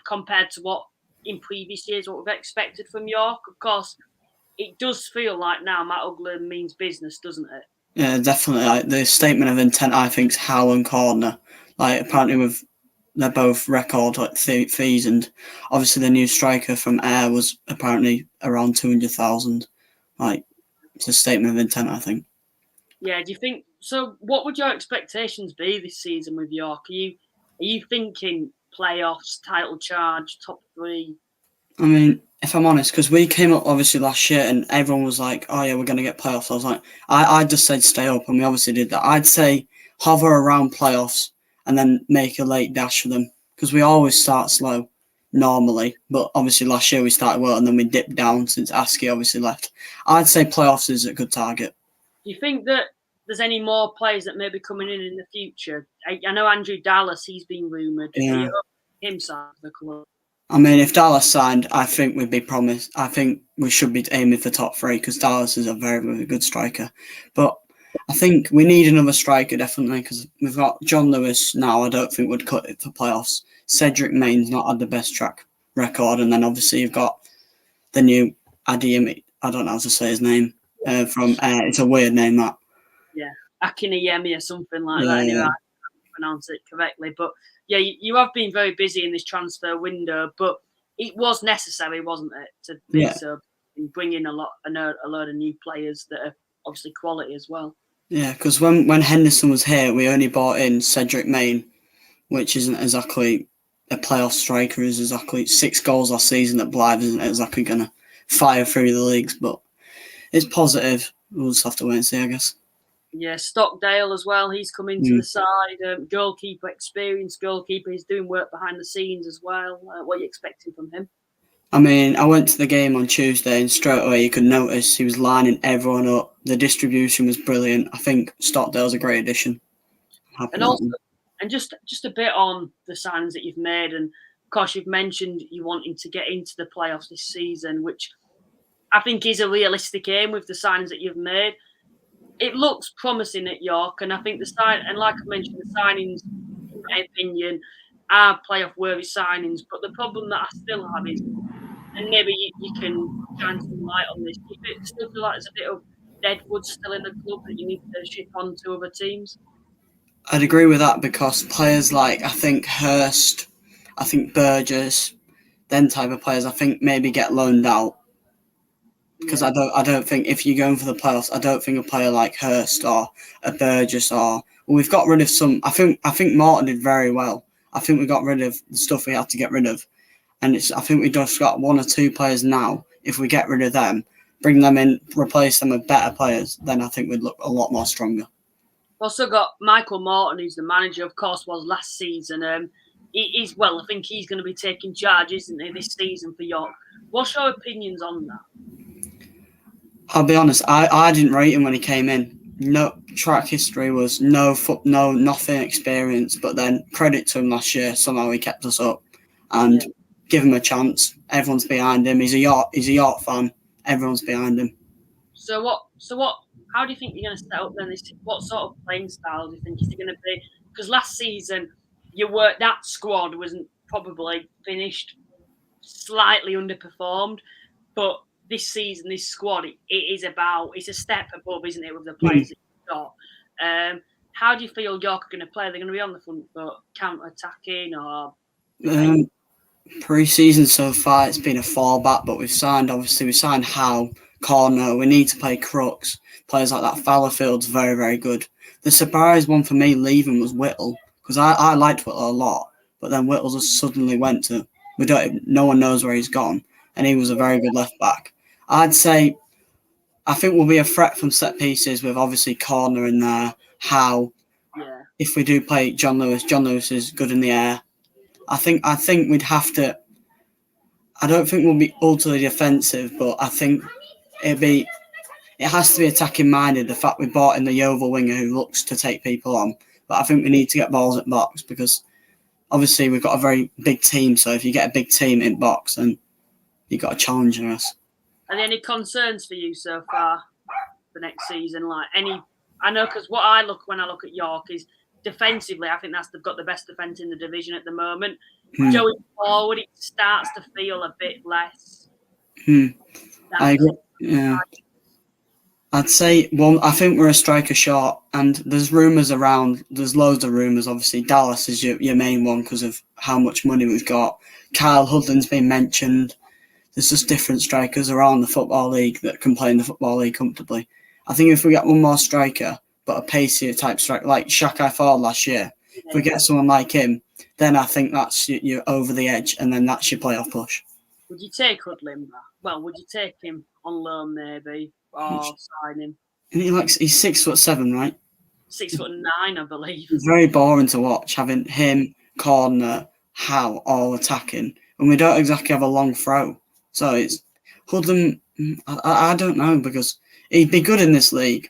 compared to what in previous years what we've expected from York. Of course, it does feel like now Matt Ugler means business, doesn't it? Yeah, definitely. Like the statement of intent, I think, is Howe and Cordner. Like apparently, they're both record fees, and obviously the new striker from Ayr was apparently around 200,000. Like it's a statement of intent, I think. Yeah. Do you think so? What would your expectations be this season with York? Are you thinking playoffs, title charge, top 3? I mean, if I'm honest, because we came up obviously last year and everyone was like, oh yeah, we're going to get playoffs. I was like, I just said stay up, and we obviously did that. I'd say hover around playoffs and then make a late dash for them, because we always start slow normally. But obviously last year we started well and then we dipped down since Askey obviously left. I'd say playoffs is a good target. Do you think that there's any more players that may be coming in the future? I know Andrew Dallas, he's been rumoured. Yeah. Him signed for the club. I mean, if Dallas signed, I think we'd be promised. I think we should be aiming for top 3, because Dallas is a very, very good striker. But I think we need another striker, definitely, because we've got John Lewis now. I don't think would cut it for playoffs. Cedric Main's not had the best track record. And then obviously you've got the new Adeyemi. I don't know how to say his name. It's a weird name, that. Yeah, Akiniyemi or something like that. Anyway, I can't pronounce it correctly. But yeah, you have been very busy in this transfer window, but it was necessary, wasn't it, to be so bring in a load of new players that are obviously quality as well. Yeah, because when Henderson was here, we only bought in Cedric Main, which isn't exactly a playoff striker. Is exactly 6 goals last season at Blythe, isn't exactly going to fire through the leagues, but it's positive. We'll just have to wait and see, I guess. Yeah, Stockdale as well. He's come into the side. Experienced goalkeeper. He's doing work behind the scenes as well. What are you expecting from him? I mean, I went to the game on Tuesday and straight away you could notice he was lining everyone up. The distribution was brilliant. I think Stockdale's a great addition. And also, and just a bit on the signings that you've made, and of course you've mentioned you wanting to get into the playoffs this season, which I think is a realistic aim with the signings that you've made. It looks promising at York, and I think and like I mentioned, the signings, in my opinion, are playoff worthy signings. But the problem that I still have is, and maybe you can shine some light on this, do you still feel like there's a bit of deadwood still in the club that you need to ship on to other teams? I'd agree with that, because players like, I think Hurst, I think Burgess, them type of players, I think maybe get loaned out. Because I don't think if you're going for the playoffs, I don't think a player like Hurst or a Burgess we've got rid of some. I think Morton did very well. I think we got rid of the stuff we had to get rid of, and I think we just got 1 or 2 players now. If we get rid of them, bring them in, replace them with better players, then I think we'd look a lot more stronger. Also got Michael Morton, who's the manager, of course, was last season. I think he's going to be taking charge, isn't he, this season for York? What's your opinions on that? I'll be honest, I didn't rate him when he came in. no track history, was nothing experience. But then credit to him last year, somehow he kept us up, and give him a chance. Everyone's behind him. He's a York fan. Everyone's behind him. So what? How do you think you're going to set up then? What sort of playing style do you think is it going to be? Because last season, that squad wasn't probably finished, slightly underperformed, but this season, this squad, it's a step above, isn't it, with the players that you've got? How do you feel York are going to play? They're going to be on the front foot, counter-attacking, or? Pre-season so far, it's been a fallback, but we've signed Howe, Corner. We need to play Crooks. Players like that. Fallowfield's very, very good. The surprise one for me leaving was Whittle, because I liked Whittle a lot, but then Whittle just suddenly went to, no one knows where he's gone, and he was a very good left back. I'd say, I think we'll be a threat from set pieces with obviously Corner in there, Howe. Yeah. If we do play John Lewis is good in the air. I think we'd have to. I don't think we'll be ultimately defensive, but I think it has to be attacking minded. The fact we bought in the Yeovil winger who looks to take people on, but I think we need to get balls at box, because obviously we've got a very big team. So if you get a big team in box, then you've got a challenge on us. Are there any concerns for you so far for next season? I know, because when I look at York is defensively, I think they've got the best defence in the division at the moment. Going forward, it starts to feel a bit less. I agree. Yeah. I'd say, I think we're a striker short, and there's rumours around. There's loads of rumours. Obviously, Dallas is your main one because of how much money we've got. Kyle Hudlin's been mentioned. There's just different strikers around the Football League that can play in the Football League comfortably. I think if we get one more striker, but a pacier type striker, like Shakai Ford last year, if we get someone like him, then I think that's you're over the edge, and then that's your playoff push. Would you take Hudlin? Well, would you take him on loan maybe, or sign him? He's 6'7", right? 6'9", I believe. It's very boring to watch, having him, Corner, Howe all attacking, and we don't exactly have a long throw. So it's Hudlin. I don't know, because he'd be good in this league,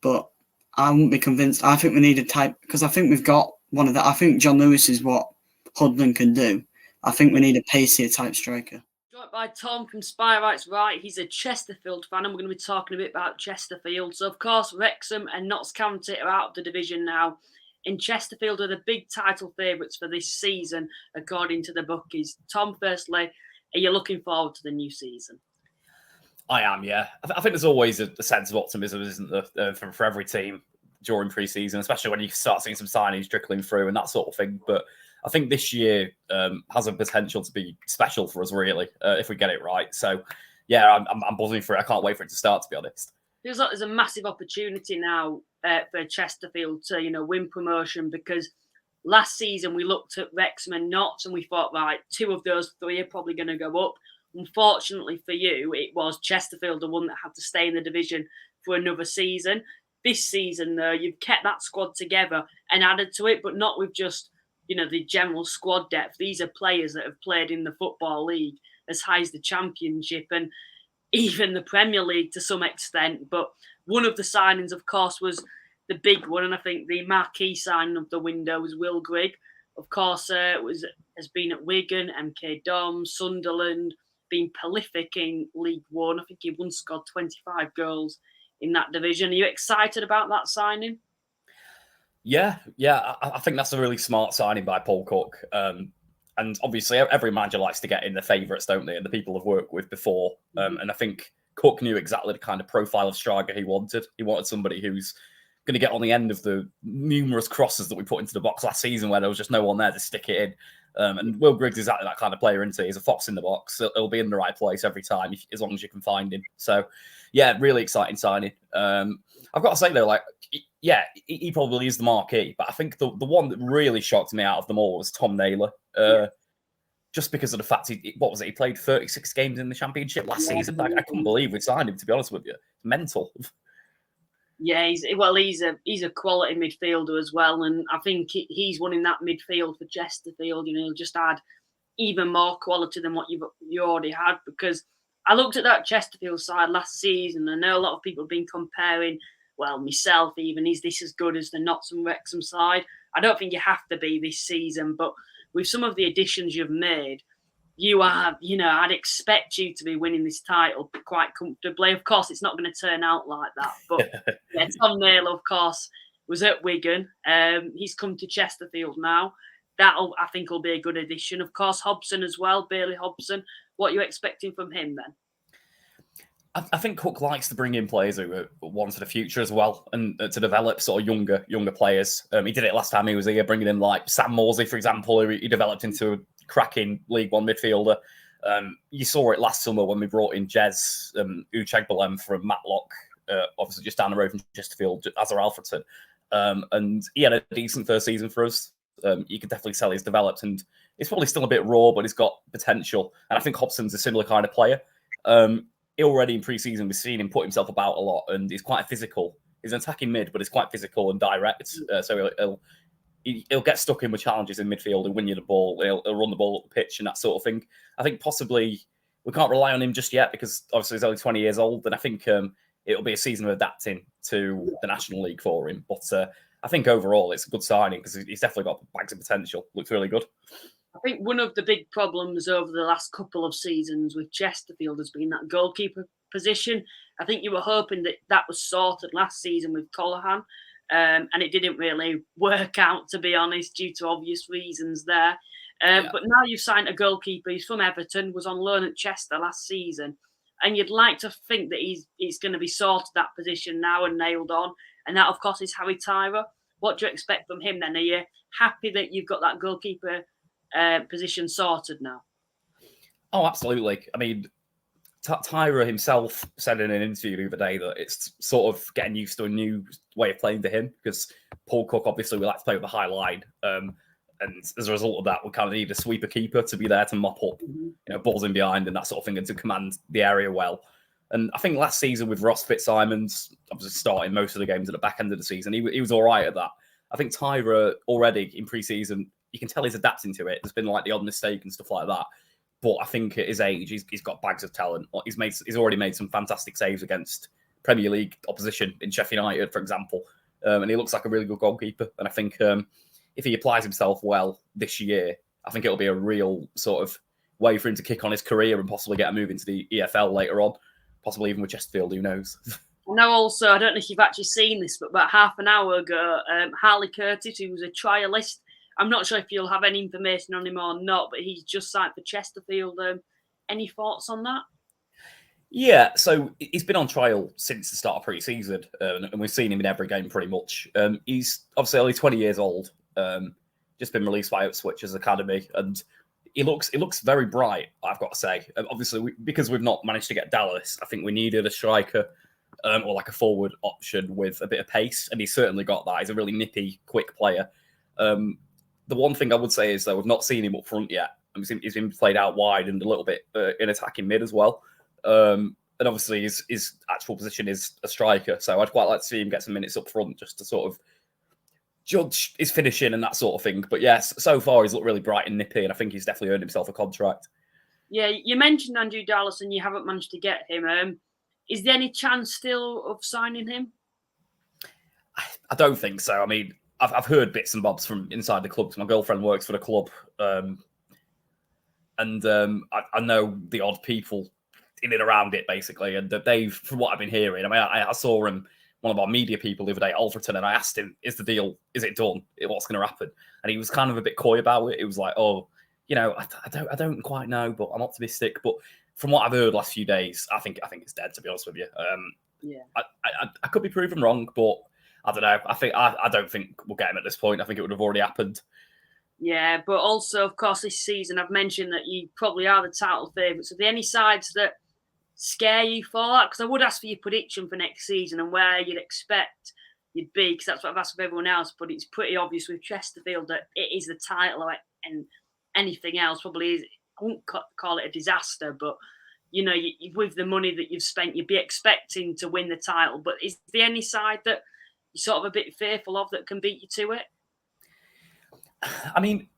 but I wouldn't be convinced. I think we need a type, because I think we've got one of that. I think John Lewis is what Hudlin can do. I think we need a pacier type striker. Joined by Tom from Spy Rights Right. He's a Chesterfield fan, and we're going to be talking a bit about Chesterfield. So, of course, Wrexham and Notts County are out of the division now. And Chesterfield are the big title favourites for this season, according to the bookies. Tom, firstly, are you looking forward to the new season? I am, yeah. I think there's always a sense of optimism, isn't there, for every team during pre-season, especially when you start seeing some signings trickling through and that sort of thing. But I think this year has a potential to be special for us, really, if we get it right. So, yeah, I'm buzzing for it. I can't wait for it to start, to be honest. Feels like there's a massive opportunity now for Chesterfield to, win promotion, because last season we looked at Wrexham and Notts and we thought, right, two of those three are probably going to go up. Unfortunately for you, it was Chesterfield, the one that had to stay in the division for another season. This season, though, you've kept that squad together and added to it, but not with just, the general squad depth. These are players that have played in the Football League as high as the Championship and even the Premier League to some extent. But one of the signings, of course, was the big one, and I think the marquee signing of the window was Will Grigg. Of course, has been at Wigan, MK Dons, Sunderland, been prolific in League One. I think he once scored 25 goals in that division. Are you excited about that signing? Yeah. I think that's a really smart signing by Paul Cook. And obviously, every manager likes to get in the favourites, don't they? And the people I've worked with before. And I think Cook knew exactly the kind of profile of striker he wanted. He wanted somebody who's going to get on the end of the numerous crosses that we put into the box last season where there was just no one there to stick it in. And Will Griggs is exactly that kind of player, isn't he? He's a fox in the box. He'll be in the right place every time, as long as you can find him. So, yeah, really exciting signing. I've got to say, though, he probably is the marquee. But I think the one that really shocked me out of them all was Tom Naylor. Just because of the fact he played 36 games in the Championship last season. I couldn't believe we signed him, to be honest with you. It's mental. Yeah, he's a quality midfielder as well, and I think he's one in that midfield for Chesterfield. He'll just add even more quality than what you already had. Because I looked at that Chesterfield side last season. I know a lot of people have been comparing well, myself even, is this as good as the Notts and Wrexham side? I don't think you have to be this season, but with some of the additions you've made, you are, I'd expect you to be winning this title quite comfortably. Of course, it's not going to turn out like that, but Tom Naylor, of course, was at Wigan. He's come to Chesterfield now. I think, will be a good addition. Of course, Hobson as well, Bailey Hobson. What are you expecting from him then? I think Cook likes to bring in players who are one for the future as well, and to develop sort of younger players. He did it last time he was here, bringing in like Sam Morsey, for example, who he developed into a cracking League One midfielder. You saw it last summer when we brought in Jez Uchegbalem from Matlock, obviously just down the road from Chesterfield, Azar Alfredson. And he had a decent first season for us. You could definitely tell he's developed, and he's probably still a bit raw, but he's got potential. And I think Hobson's a similar kind of player. Already in pre-season, we've seen him put himself about a lot, and he's quite physical. He's an attacking mid, but he's quite physical and direct. So he'll get stuck in with challenges in midfield and win you the ball. He'll run the ball up the pitch and that sort of thing. I think possibly we can't rely on him just yet because obviously he's only 20 years old, and I think it'll be a season of adapting to the National League for him. But I think overall it's a good signing because he's definitely got bags of potential. Looks really good. I think one of the big problems over the last couple of seasons with Chesterfield has been that goalkeeper position. I think you were hoping that was sorted last season with Colohan, and it didn't really work out, to be honest, due to obvious reasons there. But now you've signed a goalkeeper. He's from Everton, was on loan at Chester last season, and you'd like to think that he's going to be sorted that position now and nailed on. And that, of course, is Harry Tyra. What do you expect from him then? Are you happy that you've got that goalkeeper position sorted now? Oh, absolutely. I mean, Tyra himself said in an interview the other day that it's sort of getting used to a new way of playing to him because Paul Cook, obviously, we like to play with a high line. And as a result of that, we kind of need a sweeper keeper to be there to mop up, balls in behind and that sort of thing, and to command the area well. And I think last season with Ross Fitzsimons, obviously starting most of the games at the back end of the season, he was all right at that. I think Tyra already in pre-season, you can tell he's adapting to it. There's been like the odd mistake and stuff like that. But I think at his age, he's got bags of talent. He's already made some fantastic saves against Premier League opposition in Sheffield United, for example. And he looks like a really good goalkeeper. And I think if he applies himself well this year, I think it'll be a real sort of way for him to kick on his career and possibly get a move into the EFL later on. Possibly even with Chesterfield, who knows? I know also, I don't know if you've actually seen this, but about half an hour ago, Harley Curtis, who was a trialist, I'm not sure if you'll have any information on him or not, but he's just signed for Chesterfield. Any thoughts on that? Yeah, so he's been on trial since the start of pre-season, and we've seen him in every game pretty much. He's obviously only 20 years old, just been released by Ipswich's academy, and he looks very bright, I've got to say. Obviously, because we've not managed to get Dallas, I think we needed a striker or like a forward option with a bit of pace, and he's certainly got that. He's a really nippy, quick player. The one thing I would say is, though, we've not seen him up front yet. He's been played out wide and a little bit in attacking mid as well. And obviously, his actual position is a striker, so I'd quite like to see him get some minutes up front just to sort of judge his finishing and that sort of thing. But yes, so far he's looked really bright and nippy, and I think he's definitely earned himself a contract. Yeah, you mentioned Andrew Dallas and you haven't managed to get him. Is there any chance still of signing him? I don't think so. I mean, I've heard bits and bobs from inside the club because my girlfriend works for the club. And I know the odd people in and around it, basically. And they've, from what I've been hearing, I mean, I saw him, one of our media people the other day, Altrincham, and I asked him, is it done? What's going to happen? And he was kind of a bit coy about it. It was like, I don't quite know, but I'm optimistic. But from what I've heard last few days, I think it's dead, to be honest with you. I could be proven wrong, but I don't know. I don't think we'll get him at this point. I think it would have already happened. Yeah, but also, of course, this season, I've mentioned that you probably are the title favourites. Are there any sides that scare you for that? Because I would ask for your prediction for next season and where you'd expect you'd be, because that's what I've asked of everyone else. But it's pretty obvious with Chesterfield that it is the title, and anything else probably is. I won't call it a disaster, but with the money that you've spent, you'd be expecting to win the title. But is there any side that you're sort of a bit fearful of that can beat you to it? I mean,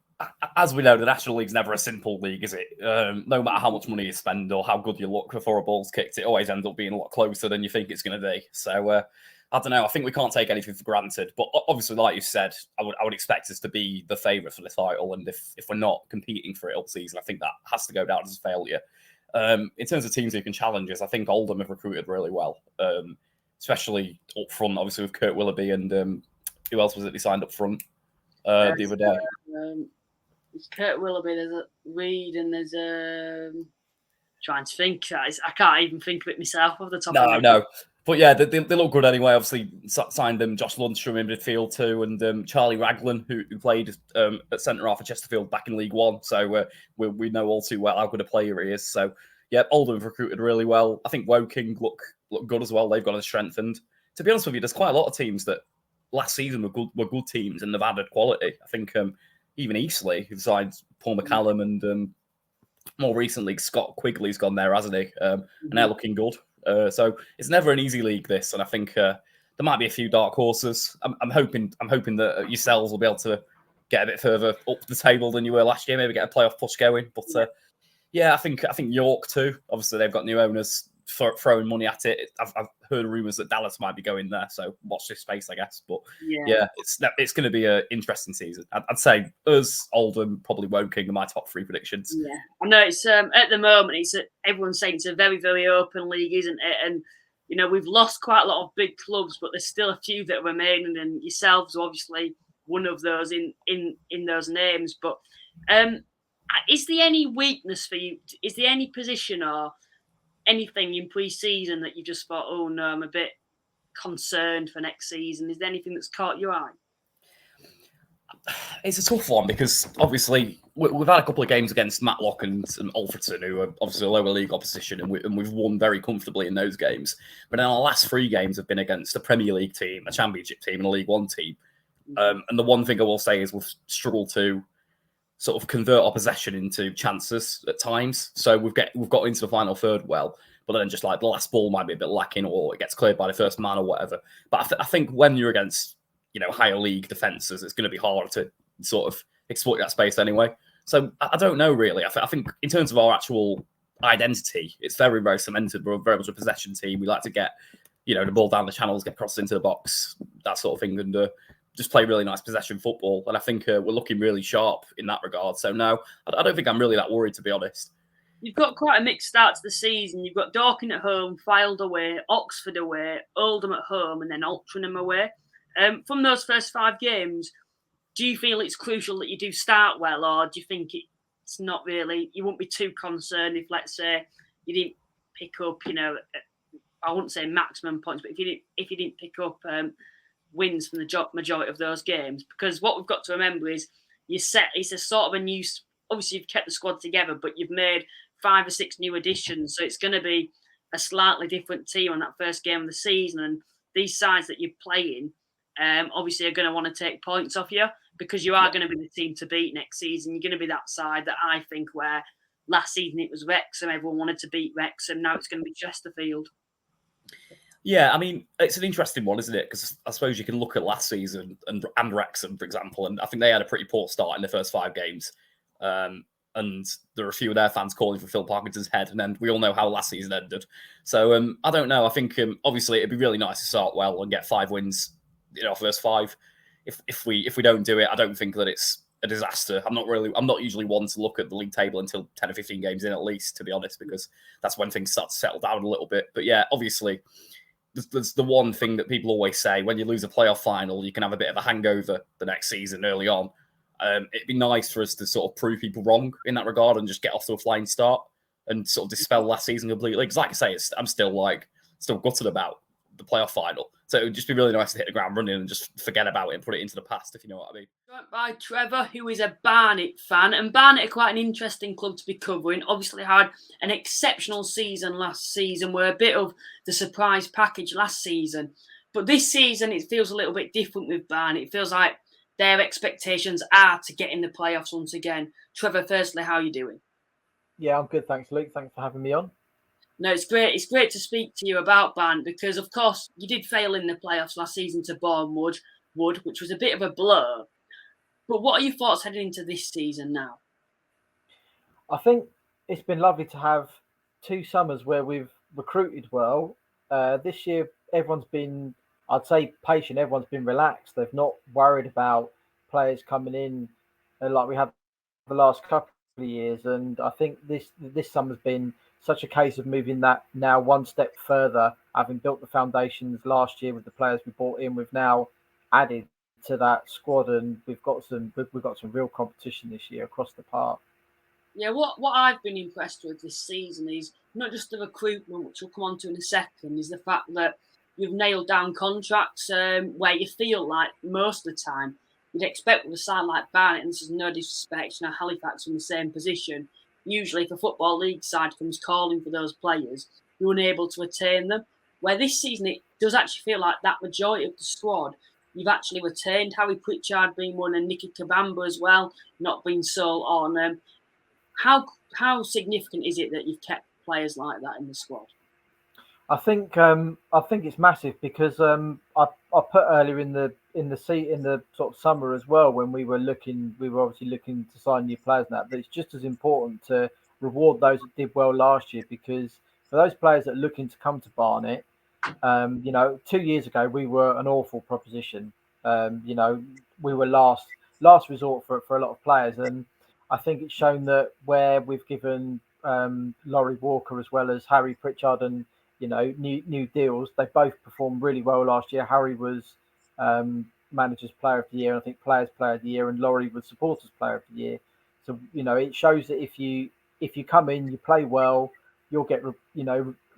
as we know, the National League's never a simple league, is it? No matter how much money you spend or how good you look before a ball's kicked, it always ends up being a lot closer than you think it's going to be. So I don't know. I think we can't take anything for granted. But obviously, like you said, I would expect us to be the favourite for the title. And if we're not competing for it all season, I think that has to go down as a failure. In terms of teams who can challenge us, I think Oldham have recruited really well, especially up front, obviously with Kurt Willoughby and who else was it they signed up front the other day? It's Kurt Willoughby, there's a Reed, and there's trying to think. I can't even think of it myself off the top of my head. No. But yeah, they look good anyway. Obviously, signed them Josh Lundstrom in midfield too, and Charlie Raglan, who played at centre half for Chesterfield back in League One. So we know all too well how good a player he is. So yeah, Oldham have recruited really well. I think Woking look good as well. They've got us strengthened. To be honest with you, there's quite a lot of teams that last season were good teams and they've added quality. I think even Eastleigh, who signed Paul McCallum, and more recently Scott Quigley's gone there, hasn't he? And they're looking good. So it's never an easy league, this, and I think there might be a few dark horses. I'm hoping that yourselves will be able to get a bit further up the table than you were last year. Maybe get a playoff push going. But yeah, I think York too. Obviously, they've got new owners throwing money at it. I've heard rumours that Dallas might be going there, so watch this space, I guess. But yeah it's going to be an interesting season. I'd say us, Oldham, probably Woking are my top three predictions. Yeah, I know it's at the moment everyone's saying it's a very, very open league, isn't it? And you know, we've lost quite a lot of big clubs, but there's still a few that are remaining, and yourselves are obviously one of those in those names. But is there any weakness for you? Is there any position or anything in pre-season that you just thought, oh no, I'm a bit concerned for next season? Is there anything that's caught your eye? It's a tough one because obviously we've had a couple of games against Matlock and Alfreton, who are obviously a lower league opposition, and we've won very comfortably in those games. But then our last three games have been against a Premier League team, a Championship team, and a League One team. And the one thing I will say is we've struggled to sort of convert our possession into chances at times. So we've got into the final third well, but then just like the last ball might be a bit lacking, or it gets cleared by the first man or whatever. But I think when you're against, you know, higher league defences, it's going to be hard to sort of exploit that space anyway. So I don't know really. I think in terms of our actual identity, it's very, very cemented. We're very much a possession team. We like to get, you know, the ball down the channels, get crossed into the box, that sort of thing, and just play really nice possession football. And I think we're looking really sharp in that regard. So no, I don't think I'm really that worried, to be honest. You've got quite a mixed start to the season. You've got Dorking at home, Fylde away, Oxford away, Oldham at home, and then Altrincham away. From those first 5 games, do you feel it's crucial that you do start well, or do you think it's not really? You won't be too concerned if, let's say, you didn't pick up, you know, I wouldn't say maximum points, but if you didn't pick up wins from the majority of those games, because what we've got to remember is it's a sort of a new. Obviously, you've kept the squad together, but you've made 5 or 6 new additions, so it's going to be a slightly different team on that first game of the season. And these sides that you're playing, obviously, are going to want to take points off you, because you are going to be the team to beat next season. You're going to be that side that I think where last season it was Wrexham, everyone wanted to beat Wrexham. Now it's going to be Chesterfield. Yeah, I mean, it's an interesting one, isn't it? Because I suppose you can look at last season and Wrexham, for example, and I think they had a pretty poor start in the first 5 games. And there are a few of their fans calling for Phil Parkinson's head, and then we all know how last season ended. So I don't know. I think obviously it'd be really nice to start well and get 5 wins, you know, first 5. If we don't do it, I don't think that it's a disaster. I'm not usually one to look at the league table until 10 or 15 games in at least, to be honest, because that's when things start to settle down a little bit. But yeah, obviously, there's the one thing that people always say: when you lose a playoff final, you can have a bit of a hangover the next season early on. It'd be nice for us to sort of prove people wrong in that regard and just get off to a flying start and sort of dispel last season completely. Because like I say, I'm still gutted about the playoff final. So it would just be really nice to hit the ground running and just forget about it and put it into the past, if you know what I mean. Joined by Trevor, who is a Barnet fan. And Barnet are quite an interesting club to be covering. Obviously had an exceptional season last season. We're a bit of the surprise package last season. But this season, it feels a little bit different with Barnet. It feels like their expectations are to get in the playoffs once again. Trevor, firstly, how are you doing? Yeah, I'm good. Thanks, Luke. Thanks for having me on. No, it's great. It's great to speak to you about Barnet because, of course, you did fail in the playoffs last season to Bournemouth, which was a bit of a blow. But what are your thoughts heading into this season now? I think it's been lovely to have 2 summers where we've recruited well. This year, everyone's been, I'd say, patient. Everyone's been relaxed. They've not worried about players coming in like we have the last couple of years. And I think this summer's been such a case of moving that now one step further. Having built the foundations last year with the players we brought in, we've now added to that squad, and we've got some real competition this year across the park. Yeah, what I've been impressed with this season is not just the recruitment, which we'll come on to in a second, is the fact that you've nailed down contracts where you feel like most of the time you'd expect with a side like Barnet, and this is no disrespect, Halifax in the same position. Usually, if a Football League side comes calling for those players, you're unable to attain them. Where this season it does actually feel like that majority of the squad you've actually retained. Harry Pritchard being one, and Nicky Kabamba as well, not being sold on. How significant is it that you've kept players like that in the squad? I think it's massive because I put earlier in the sort of summer as well, when we were obviously looking to sign new players and that, but it's just as important to reward those that did well last year, because for those players that are looking to come to Barnet, 2 years ago we were an awful proposition. We were last resort for a lot of players, and I think it's shown that where we've given Laurie Walker as well as Harry Pritchard and new deals, they both performed really well last year. Harry was Manager's Player of the Year, and I think Players Player of the Year, and Laurie was Supporters Player of the Year. So it shows that if you come in, you play well, you'll get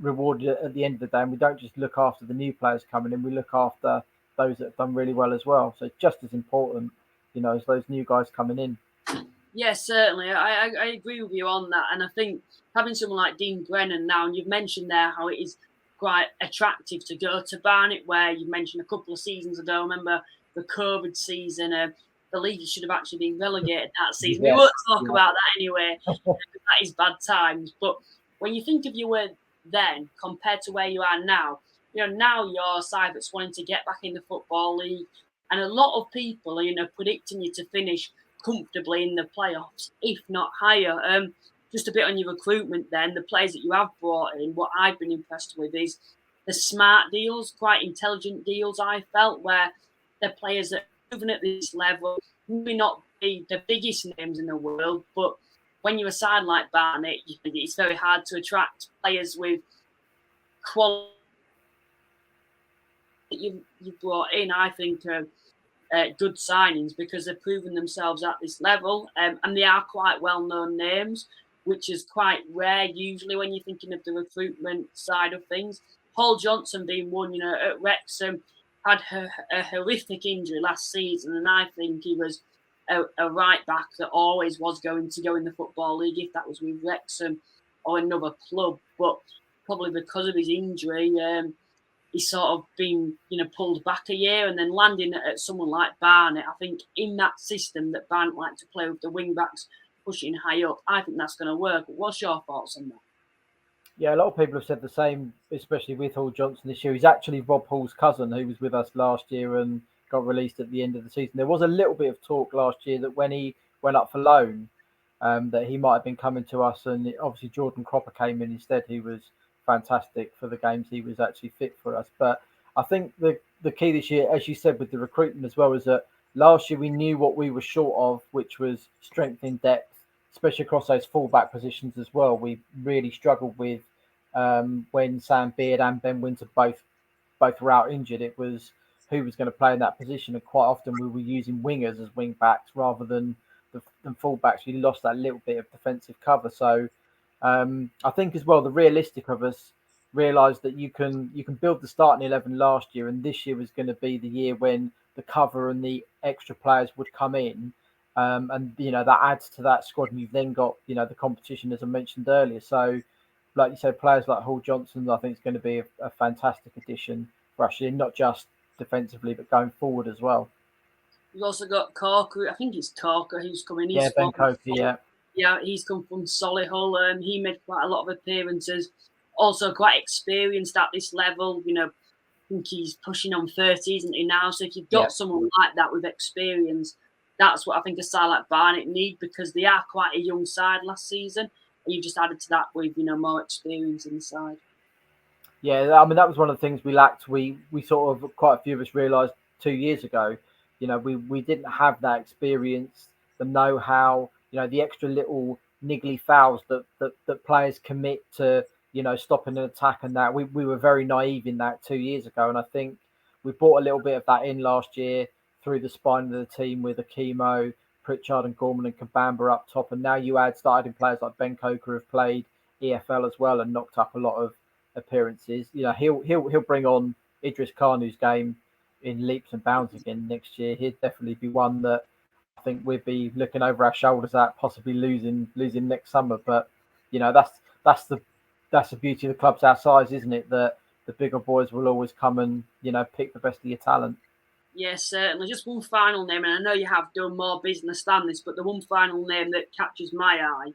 rewarded at the end of the day. And we don't just look after the new players coming in; we look after those that have done really well as well. So it's just as important, as those new guys coming in. Yeah, certainly. I agree with you on that. And I think having someone like Dean Brennan now, and you've mentioned there how it is quite attractive to go to Barnet, where you mentioned a couple of seasons ago, I remember the COVID season, the league should have actually been relegated that season. Yes, we won't talk about that anyway, because that is bad times. But when you think of you were then compared to where you are now, now you're a side that's wanting to get back in the Football League. And a lot of people are, predicting you to finish comfortably in the playoffs, if not higher. Just a bit on your recruitment then, the players that you have brought in, what I've been impressed with is the smart deals, quite intelligent deals, I felt, where they're players that are moving at this level, maybe not be the biggest names in the world, but when you're a side like Barnet, it's very hard to attract players with quality that you've brought in, I think, good signings, because they've proven themselves at this level, and they are quite well-known names, which is quite rare usually when you're thinking of the recruitment side of things. Paul Johnson being one, at Wrexham, had a horrific injury last season, and I think he was a right back that always was going to go in the Football League if that was with Wrexham or another club, but probably because of his injury, he's sort of been, pulled back a year, and then landing at someone like Barnet. I think in that system that Barnet like to play with the wing backs pushing high up, I think that's going to work. But what's your thoughts on that? Yeah, a lot of people have said the same, especially with Hall Johnson this year. He's actually Rob Hall's cousin, who was with us last year and got released at the end of the season. There was a little bit of talk last year that when he went up for loan, that he might have been coming to us, and obviously Jordan Cropper came in instead, who was fantastic for the games he was actually fit for us. But I think the key this year, as you said, with the recruitment as well, is that last year we knew what we were short of, which was strength in depth, especially across those fullback positions as well. We really struggled with when Sam Beard and Ben Winter both were out injured. It was who was going to play in that position, and quite often we were using wingers as wing backs rather than fullbacks. We lost that little bit of defensive cover. So I think as well, the realistic of us realised that you can build the starting 11 last year, and this year was going to be the year when the cover and the extra players would come in, and that adds to that squad, and you've then got the competition, as I mentioned earlier. So, like you said, players like Hall Johnson, I think is going to be a fantastic addition for us, not just defensively but going forward as well. We've also got Corker. I think it's Corker who's coming. Yeah, Ben Coker. Yeah. Yeah, he's come from Solihull. He made quite a lot of appearances. Also quite experienced at this level. I think he's pushing on 30, isn't he now? So if you've got someone like that with experience, that's what I think a side like Barnet need, because they are quite a young side last season. And you just added to that with, more experience in the side. Yeah, I mean, that was one of the things we lacked. We sort of, quite a few of us realised 2 years ago, we didn't have that experience, the know-how, the extra little niggly fouls that players commit to, stopping an attack and that. We were very naive in that 2 years ago. And I think we brought a little bit of that in last year through the spine of the team with Akimo, Pritchard and Gorman and Kabamba up top. And now you starting players like Ben Coker who've played EFL as well and knocked up a lot of appearances. He'll bring on Idris Khan, whose game in leaps and bounds again next year. He'd definitely be one that I think we'd be looking over our shoulders at, possibly losing next summer. But that's the beauty of the clubs our size, isn't it? That the bigger boys will always come and pick the best of your talent. Yes, certainly. Just one final name, and I know you have done more business than this, but the one final name that catches my eye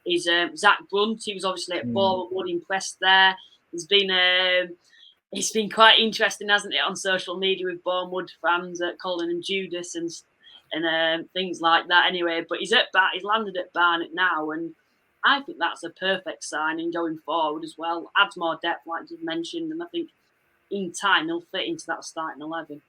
is Zach Brunt. He was obviously at Bournemouth, impressed there. It's been quite interesting, hasn't it, on social media with Bournemouth fans calling him Judas and things like that. Anyway, but he's landed at Barnet now, and I think that's a perfect signing going forward as well. Adds more depth, like you've mentioned, and I think in time he'll fit into that starting 11.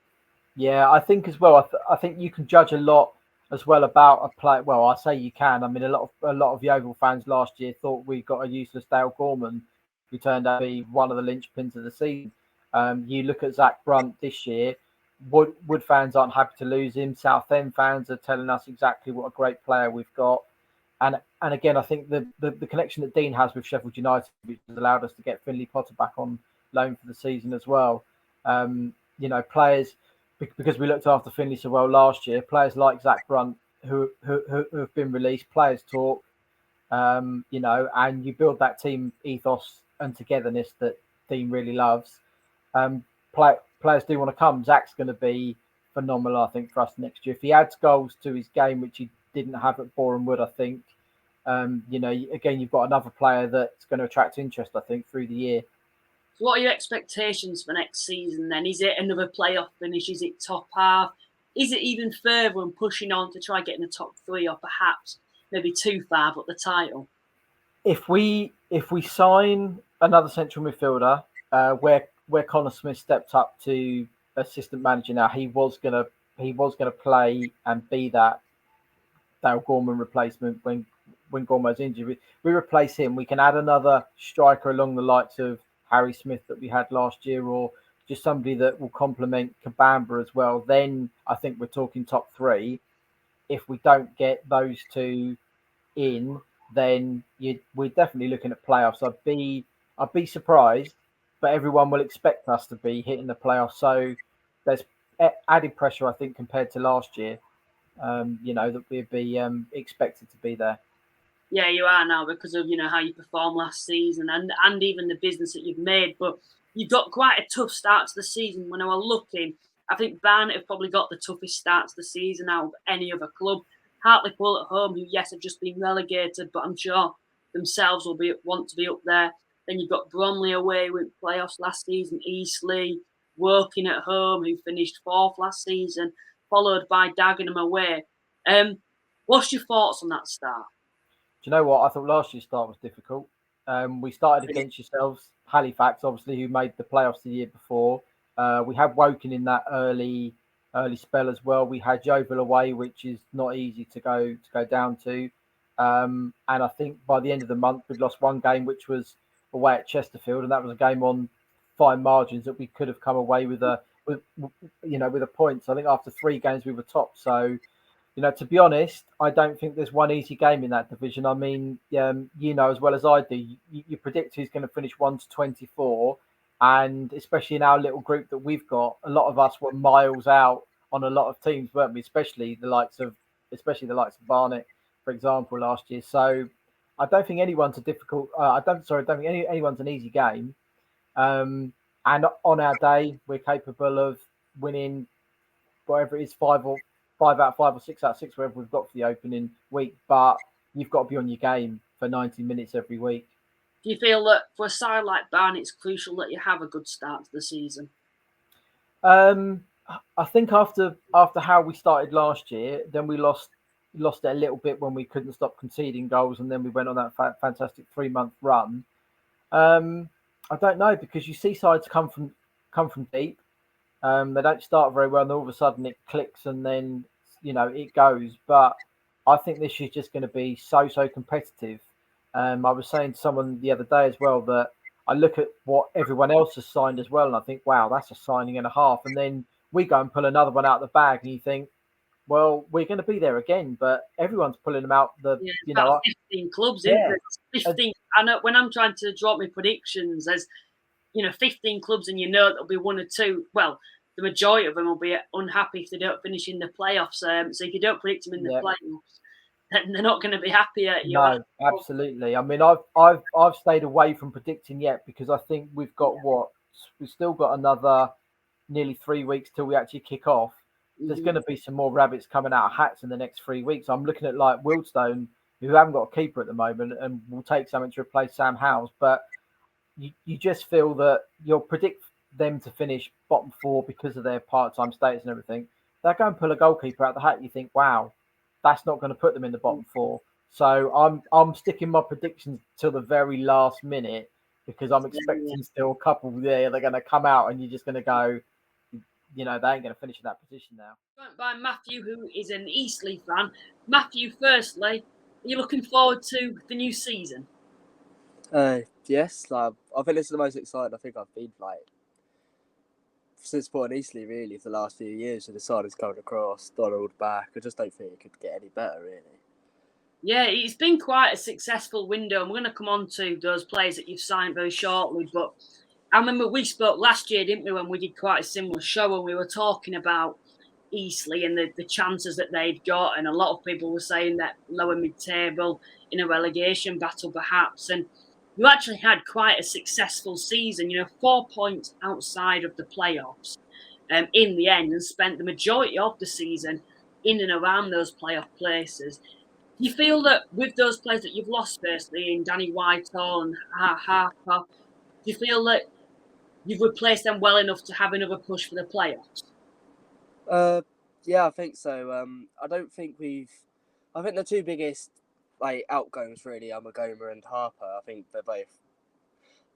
Yeah, I think as well. I think you can judge a lot as well about a player. Well, I say you can. I mean, a lot of Yeovil fans last year thought we got a useless Dale Gorman, who turned out to be one of the linchpins of the season. You look at Zach Brunt this year. Wood fans aren't happy to lose him. Southend fans are telling us exactly what a great player we've got. And again, I think the connection that Dean has with Sheffield United, which has allowed us to get Finley Potter back on loan for the season as well. Players, because we looked after Finley so well last year, players like Zach Brunt who have been released, players talk, and you build that team ethos and togetherness that Dean really loves. Players do want to come. Zach's going to be phenomenal, I think, for us next year. If he adds goals to his game, which he didn't have at Boreham Wood, I think, again, you've got another player that's going to attract interest, I think, through the year. So what are your expectations for next season then? Is it another playoff finish? Is it top half? Is it even further and pushing on to try getting the top three, or perhaps maybe too far but the title? If we sign another central midfielder, where Connor Smith stepped up to assistant manager now, he was gonna play and be that Dale Gorman replacement when Gorman was injured. We replace him. We can add another striker along the likes of Harry Smith that we had last year, or just somebody that will complement Kabamba as well. Then I think we're talking top three. If we don't get those two in, then we're definitely looking at playoffs. I'd be surprised, but everyone will expect us to be hitting the playoffs. So there's added pressure, I think, compared to last year. That we'd be expected to be there. Yeah, you are now because of how you performed last season and even the business that you've made. But you've got quite a tough start to the season. When I was looking, I think Barnet have probably got the toughest start to the season out of any other club. Hartlepool at home, who yes have just been relegated, but I'm sure themselves will want to be up there. Then you've got Bromley away with playoffs last season, Eastleigh, Woking at home, who finished fourth last season, followed by Dagenham away. What's your thoughts on that start? Do you know what? I thought last year's start was difficult. We started against yourselves, Halifax, obviously, who made the playoffs the year before. We had Woking in that early spell as well. We had Yeovil away, which is not easy to go down to. And I think by the end of the month, we'd lost one game, which was away at Chesterfield, and that was a game on fine margins that we could have come away with a point. So I think after 3 games we were top. So, to be honest, I don't think there's one easy game in that division. I mean, as well as I do, you predict who's going to finish 1 to 24, and especially in our little group that we've got, a lot of us were miles out on a lot of teams, weren't we? Especially the likes of Barnet, for example, last year. So I don't think anyone's a difficult. I don't think anyone's an easy game. And on our day, we're capable of winning whatever it is, 5 out of 5 or 6 out of 6, wherever we've got for the opening week. But you've got to be on your game for 90 minutes every week. Do you feel that for a side like Barnet, it's crucial that you have a good start to the season? I think after how we started last year, then we lost it a little bit when we couldn't stop conceding goals, and then we went on that fantastic 3-month run. I don't know, because you see sides come from deep. They don't start very well, and all of a sudden it clicks, and then it goes. But I think this is just going to be so competitive. I was saying to someone the other day as well that I look at what everyone else has signed as well, and I think, wow, that's a signing and a half. And then we go and pull another one out of the bag, and you think, well, we're going to be there again, but everyone's pulling them out. About 15 clubs, isn't there? 15. I know when I'm trying to draw my predictions, there's 15 clubs, and there'll be one or two. Well, the majority of them will be unhappy if they don't finish in the playoffs. So if you don't predict them in the playoffs, then they're not going to be happy at you. No, absolutely. I mean, I've stayed away from predicting yet, because I think we've still got another nearly 3 weeks till we actually kick off. There's going to be some more rabbits coming out of hats in the next 3 weeks. I'm looking at like Wildstone, who haven't got a keeper at the moment, and will take something to replace Sam Howes. But you just feel that you'll predict them to finish bottom 4 because of their part-time status and everything. They'll go and pull a goalkeeper out of the hat. You think, wow, that's not going to put them in the bottom 4. So I'm sticking my predictions till the very last minute, because I'm expecting still a couple there. They're going to come out, and you're just going to go, they ain't going to finish in that position now. By Matthew, who is an Eastleigh fan. Matthew, firstly, are you looking forward to the new season? Yes, I think this is the most excited I think I've been since supporting Eastleigh, really, for the last few years. So the side is coming across, Donald back. I just don't think it could get any better, really. Yeah, it's been quite a successful window, and we're going to come on to those players that you've signed very shortly. But I remember we spoke last year, didn't we, when we did quite a similar show, and we were talking about Eastleigh and the chances that they'd got, and a lot of people were saying that lower mid-table in a relegation battle perhaps, and you actually had quite a successful season, 4 points outside of the playoffs in the end, and spent the majority of the season in and around those playoff places. Do you feel that with those players that you've lost, firstly, in Danny Whitehall and Harper, do you feel that you've replaced them well enough to have another push for the playoffs? Yeah, I think so. I don't think I think the two biggest outgoings really are Magoma and Harper. I think they're both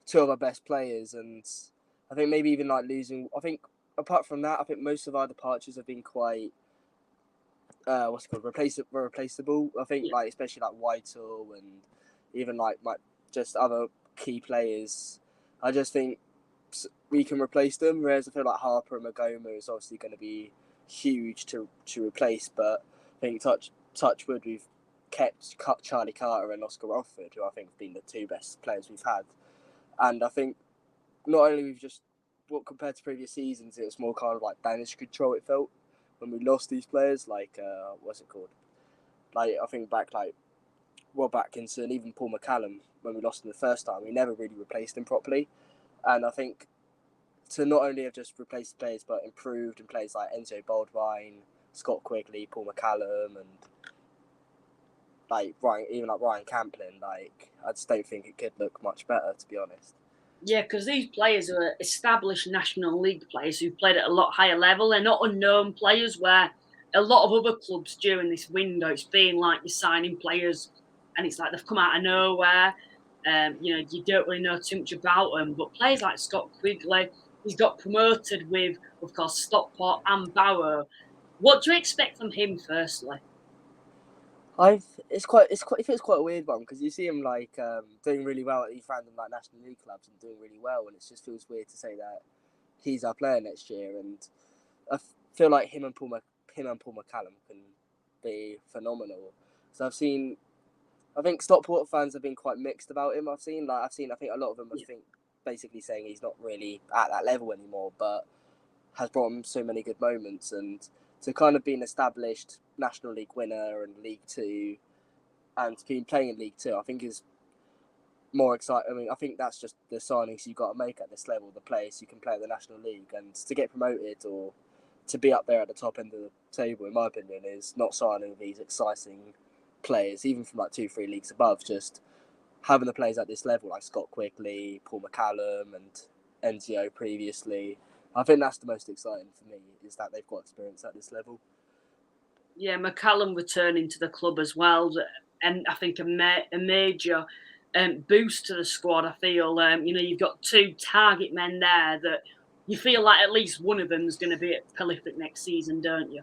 two of our best players, and I think maybe even losing. I think apart from that, I think most of our departures have been quite replaceable. I think especially Whitehall and even just other key players. I just think we can replace them. Whereas I feel like Harper and Magoma is obviously going to be huge to replace. But I think touchwood, we've kept Charlie Carter and Oscar Rothford, who I think have been the two best players we've had. And I think not only we've just, compared to previous seasons, it was more kind of damage control, it felt, when we lost these players, what's it called? I think back Rob Atkinson, even Paul McCallum, when we lost him the first time, we never really replaced him properly. And I think to not only have just replaced players, but improved in players like Enzo Baldwin, Scott Quigley, Paul McCallum, and Ryan Camplin, I just don't think it could look much better, to be honest. Yeah, because these players are established National League players who've played at a lot higher level. They're not unknown players, where a lot of other clubs during this window, it's been like you're signing players and it's like they've come out of nowhere. You don't really know too much about them. But players like Scott Quigley, he's got promoted with, of course, Stockport and Barrow. What do you expect from him, firstly? It's quite a weird one, because you see him doing really well at these random National League clubs and doing really well, and it just feels weird to say that he's our player next year. And I feel like him and Paul McCallum can be phenomenal. So I think Stockport fans have been quite mixed about him. I think a lot of them basically saying he's not really at that level anymore, but has brought him so many good moments. And to kind of be an established National League winner and League Two, and to be playing in League Two, I think is more exciting. I mean, I think that's just the signings you've got to make at this level, the players you can play in the National League, and to get promoted or to be up there at the top end of the table, in my opinion, is not signing these exciting players, even from 2-3 leagues above. Just having the players at this level, like Scott Quigley, Paul McCallum, and Enzio previously, I think that's the most exciting for me, is that they've got experience at this level. Yeah, McCallum returning to the club as well, and I think a major boost to the squad. I feel, you've got 2 target men there that you feel like at least one of them is going to be prolific next season, don't you?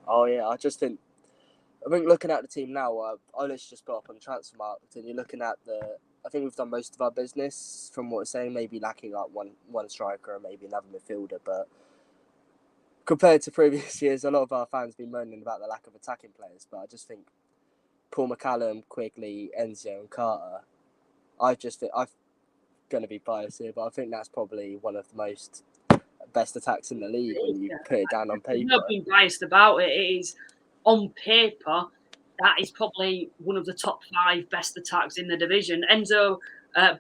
Oh yeah, I think looking at the team now, I literally just got up on transfer market, and you're looking at I think we've done most of our business from what we're saying, maybe lacking like one striker and maybe another midfielder, but compared to previous years, a lot of our fans have been moaning about the lack of attacking players, but I just think Paul McCallum, Quigley, Enzio and Carter, I'm going to be biased here, but I think that's probably one of the best attacks in the league when you put it down on paper. There's not being biased about it. It is, on paper, that is probably one of the top 5 best attacks in the division. Enzo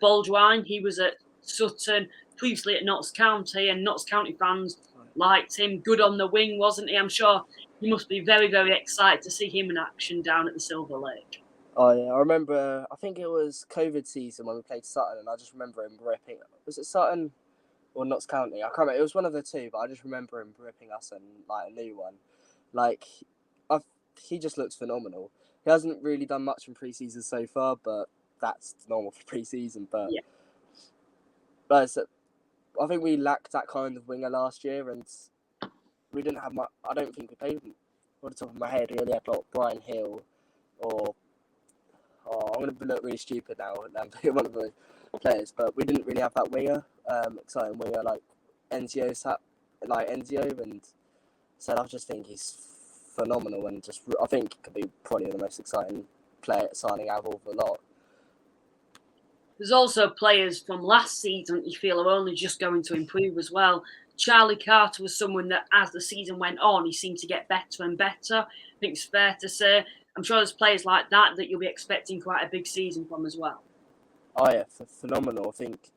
Baldwin, he was at Sutton, previously at Notts County, and Notts County fans liked him. Good on the wing, wasn't he? I'm sure you must be very, very excited to see him in action down at the Silver Lake. Oh yeah, I remember, I think it was COVID season when we played Sutton, and I just remember him ripping. Was it Sutton or Notts County? I can't remember. It was one of the 2, but I just remember him ripping us and like a new one. Like, he just looks phenomenal. He hasn't really done much in pre-season so far, but that's normal for pre-season. But yeah. I think we lacked that kind of winger last year, and we didn't have much. I don't think we played, off the top of my head, we only had like Brian Hill or... I'm going to look really stupid now and be one of the players, but we didn't really have that winger, exciting winger like Enzio, and so I just think he's phenomenal, and I think could be probably the most exciting player signing out of the lot. There's also players from last season that you feel are only just going to improve as well. Charlie Carter was someone that, as the season went on, he seemed to get better and better. I think it's fair to say. I'm sure there's players like that you'll be expecting quite a big season from as well. Oh yeah, phenomenal. I think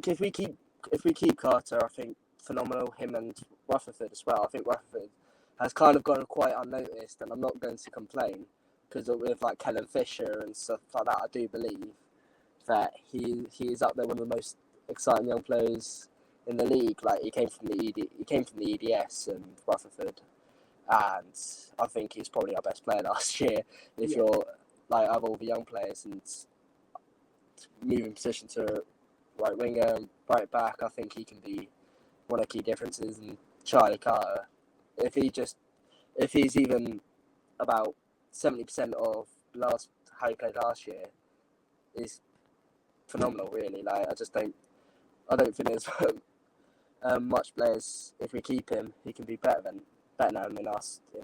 if we keep Carter, I think phenomenal. Him and Rutherford as well. I think Rutherford has kind of gone quite unnoticed, and I'm not going to complain because with like Kellen Fisher and stuff like that, I do believe that he is up there one of the most exciting young players in the league. Like he came from the EDS and Rutherford. And I think he's probably our best player last year. If you're like of all the young players and moving position to right winger and right back, I think he can be one of the key differences. And Charlie Carter, if he's even about 70% of how he played last year, is phenomenal. Really, like I don't think there's much players. If we keep him, he can be better now in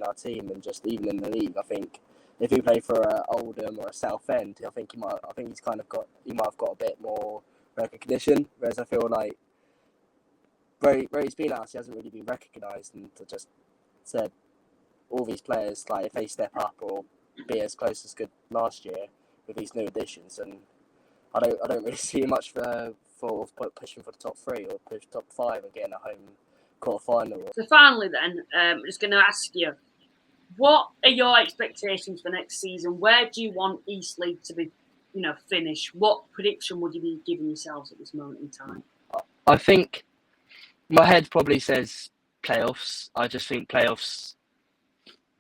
our team, and just even in the league. I think if he played for Oldham or a Southend, I think he might have got a bit more recognition. Whereas I feel like where he's been at, he hasn't really been recognised. And I just said all these players, like if they step up or be as close as good last year with these new additions, and I don't really see much for pushing for the top 3 or push top 5 and getting a home quarter-final. So finally then, I'm just going to ask you, what are your expectations for next season? Where do you want Eastleigh to be, finish? What prediction would you be giving yourselves at this moment in time? I think my head probably says playoffs. I just think playoffs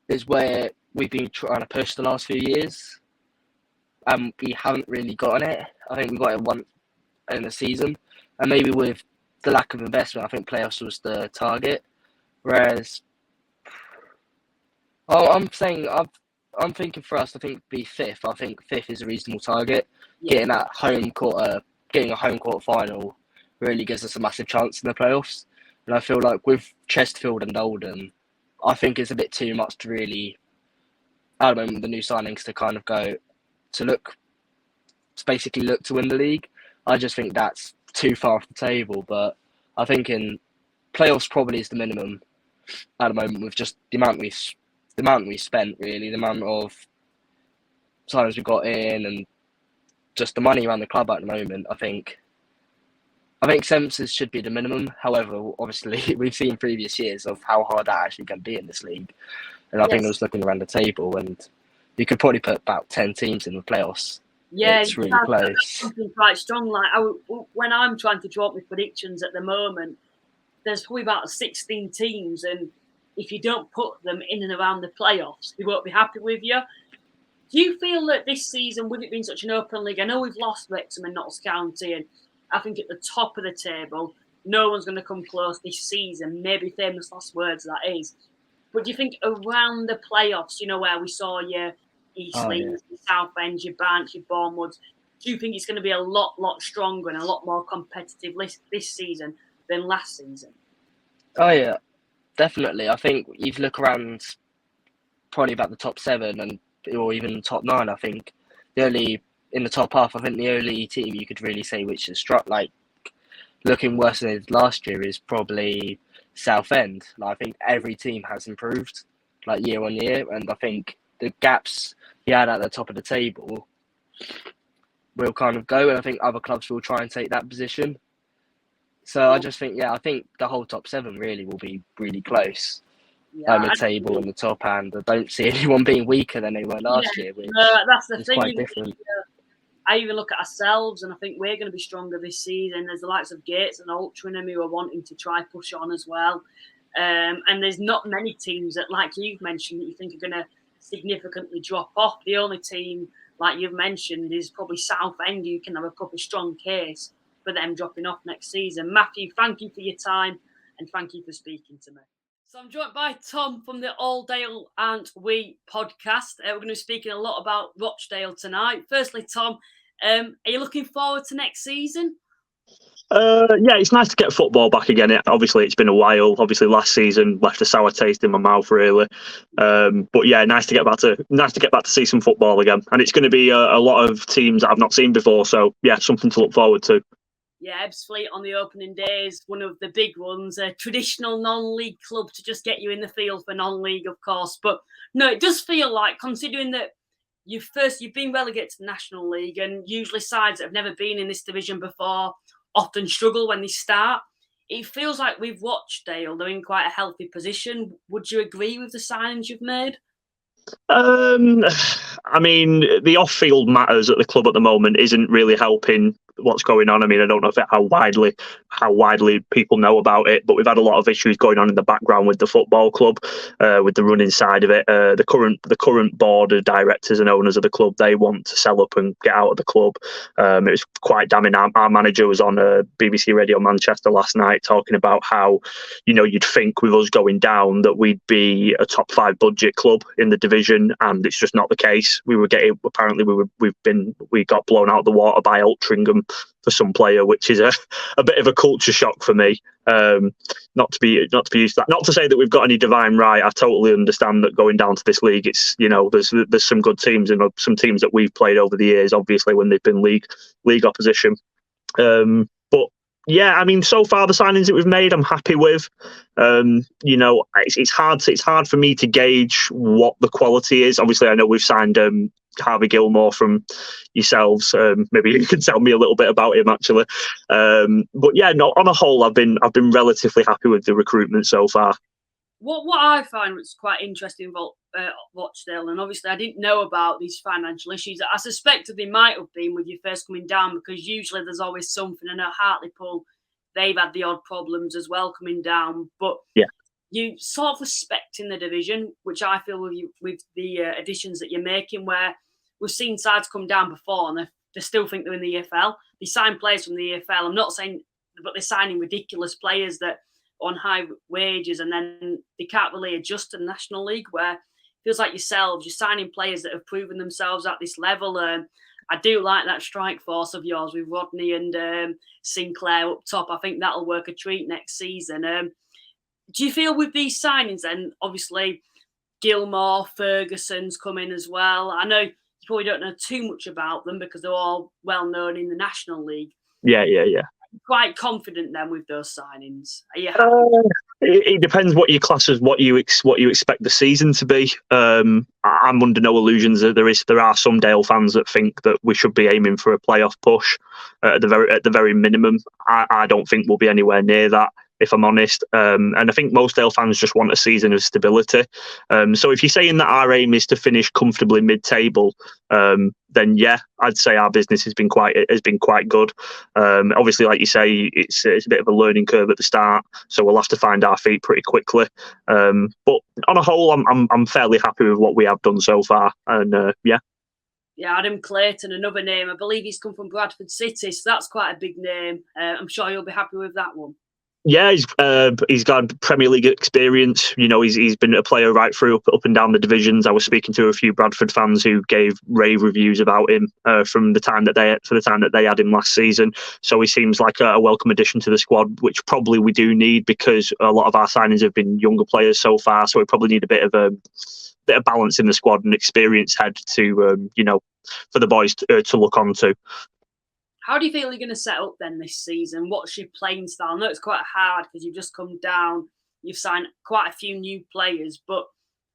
is where we've been trying to push the last few years. We haven't really gotten it. I think we got it once in the season, and maybe with the lack of investment, I think playoffs was the target. Whereas, I'm thinking for us, I think be 5th. I think 5th is a reasonable target. Yeah. Getting a home quarter final really gives us a massive chance in the playoffs. And I feel like with Chesterfield and Oldham, I think it's a bit too much to really, at the moment, the new signings to kind of go to look to win the league. I just think that's too far off the table, but I think in playoffs probably is the minimum at the moment, with just the amount we spent, really, the amount of signings we got in, and just the money around the club at the moment. I think 7th should be the minimum. However, obviously, we've seen previous years of how hard that actually can be in this league, and I think I was looking around the table, and you could probably put about 10 teams in the playoffs Yeah, it's really that's close. something quite strong. Like when I'm trying to draw up my predictions at the moment, there's probably about 16 teams, and if you don't put them in and around the playoffs, they won't be happy with you. Do you feel that this season, with it being such an open league, I know we've lost Wrexham and Notts County, and I think at the top of the table, no one's going to come close this season. Maybe famous last words, that is. But do you think around the playoffs, where we saw your Eastleigh, your Southend, your Barnet, your Bournemouth, do you think it's going to be a lot stronger and a lot more competitive this season than last season? Oh yeah, definitely. I think if you look around, probably about the top 7 or even the top 9. I think in the top half, I think the only team you could really say which has struck like looking worse than it did last year is probably Southend. Like, I think every team has improved like year on year, and I think the gaps he had at the top of the table will kind of go, and I think other clubs will try and take that position. So I just think, I think the whole top 7 really will be really close. The table and the top, and I don't see anyone being weaker than they were last year, which that's the is thing. quite different. I even look at ourselves, and I think we're going to be stronger this season. There's the likes of Gates and Altrincham who are wanting to try push on as well. And there's not many teams that, like you've mentioned, that you think are going to significantly drop off. The only team, like you've mentioned, is probably Southend, who can have a proper strong case for them dropping off next season. Matthew, thank you for your time, and thank you for speaking to me. So I'm joined by Tom from the All Dale Aren't We podcast. We're going to be speaking a lot about Rochdale tonight. Firstly, Tom, are you looking forward to next season? Yeah, it's nice to get football back again. Obviously, it's been a while. Obviously, last season left a sour taste in my mouth, really. But yeah, nice to get back to see some football again. And it's going to be a lot of teams that I've not seen before. So yeah, something to look forward to. Yeah, Ebbsfleet on the opening days, one of the big ones, a traditional non-league club to just get you in the field for non-league, of course. But no, it does feel like, considering that you've been relegated to the National League, and usually sides that have never been in this division before often struggle when they start. It feels like with Rochdale, they're in quite a healthy position. Would you agree with the signings you've made? I mean, the off-field matters at the club at the moment isn't really helping what's going on. I mean, I don't know how widely people know about it, but we've had a lot of issues going on in the background with the football club, with the running side of it. The current board of directors and owners of the club, they want to sell up and get out of the club. It was quite damning. Our manager was on BBC Radio Manchester last night talking about how, you'd think with us going down that we'd be a top 5 budget club in the division, and it's just not the case. We got blown out of the water by Altrincham for some player, which is a bit of a culture shock for me. Not to be used to that. Not to say that we've got any divine right. I totally understand that going down to this league, it's there's some good teams and some teams that we've played over the years, obviously when they've been league opposition. But yeah, I mean, so far the signings that we've made, I'm happy with. It's hard for me to gauge what the quality is. Obviously, I know we've signed Harvey Gilmore from yourselves. Maybe you can tell me a little bit about him, actually. But yeah, no, on a whole, I've been relatively happy with the recruitment so far. What I find was quite interesting about Rochdale, and obviously I didn't know about these financial issues. I suspected they might have been with you first coming down, because usually there's always something. I know Hartlepool, they've had the odd problems as well coming down, but yeah, you sort of respect in the division, which I feel with the additions that you're making, where we've seen sides come down before and they still think they're in the EFL. They sign players from the EFL. I'm not saying, but they're signing ridiculous players that on high wages, and then they can't really adjust to the National League, where it feels like yourselves, you're signing players that have proven themselves at this level. I do like that strike force of yours with Rodney and Sinclair up top. I think that'll work a treat next season. Do you feel with these signings then, obviously Gilmore, Ferguson's coming as well? I know you probably don't know too much about them because they're all well known in the National League. Yeah. Quite confident then with those signings. Are you happy? It depends what you class as what you expect the season to be. I'm under no illusions that there are some Dale fans that think that we should be aiming for a playoff push at the very minimum. I don't think we'll be anywhere near that. if I'm honest. And I think most Dale fans just want a season of stability. So if you're saying that our aim is to finish comfortably mid-table, then yeah, I'd say our business has been quite good. Obviously, like you say, it's a bit of a learning curve at the start, so we'll have to find our feet pretty quickly. But on a whole, I'm fairly happy with what we have done so far, and yeah. Yeah, Adam Clayton, another name. I believe he's come from Bradford City, so that's quite a big name. I'm sure you'll be happy with that one. Yeah, he's got Premier League experience. You know, he's been a player right through up and down the divisions. I was speaking to a few Bradford fans who gave rave reviews about him from the time that they had him last season. So he seems like a welcome addition to the squad, which probably we do need because a lot of our signings have been younger players so far. So we probably need a bit of balance in the squad and experienced head to for the boys to look on to. How do you feel you're going to set up then this season? What's your playing style? I know it's quite hard because you've just come down, you've signed quite a few new players, but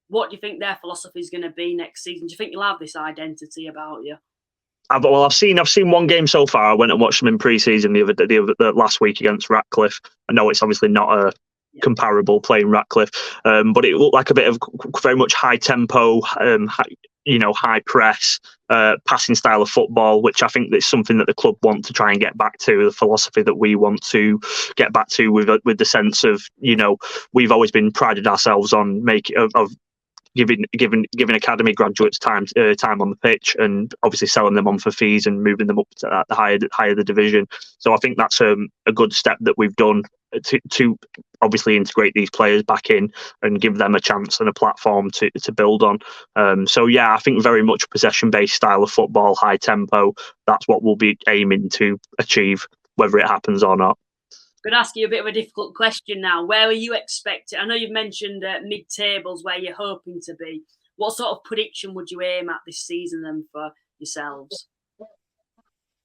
what do you think their philosophy is going to be next season? Do you think you'll have this identity about you? I've seen one game so far. I went and watched them in pre-season the last week against Ratcliffe. I know it's obviously not comparable playing Ratcliffe, but it looked like a bit of very much high tempo, high press, passing style of football, which I think is something that the club want to try and get back to, the philosophy that we want to get back to with the sense of, we've always been prided ourselves on giving academy graduates time on the pitch, and obviously selling them on for fees and moving them up to the higher the division. So I think that's a good step that we've done to obviously integrate these players back in and give them a chance and a platform to build on. So yeah, I think very much possession-based style of football, high tempo. That's what we'll be aiming to achieve, whether it happens or not. I'm going to ask you a bit of a difficult question now. Where are you expecting? I know you've mentioned mid-tables where you're hoping to be. What sort of prediction would you aim at this season then for yourselves?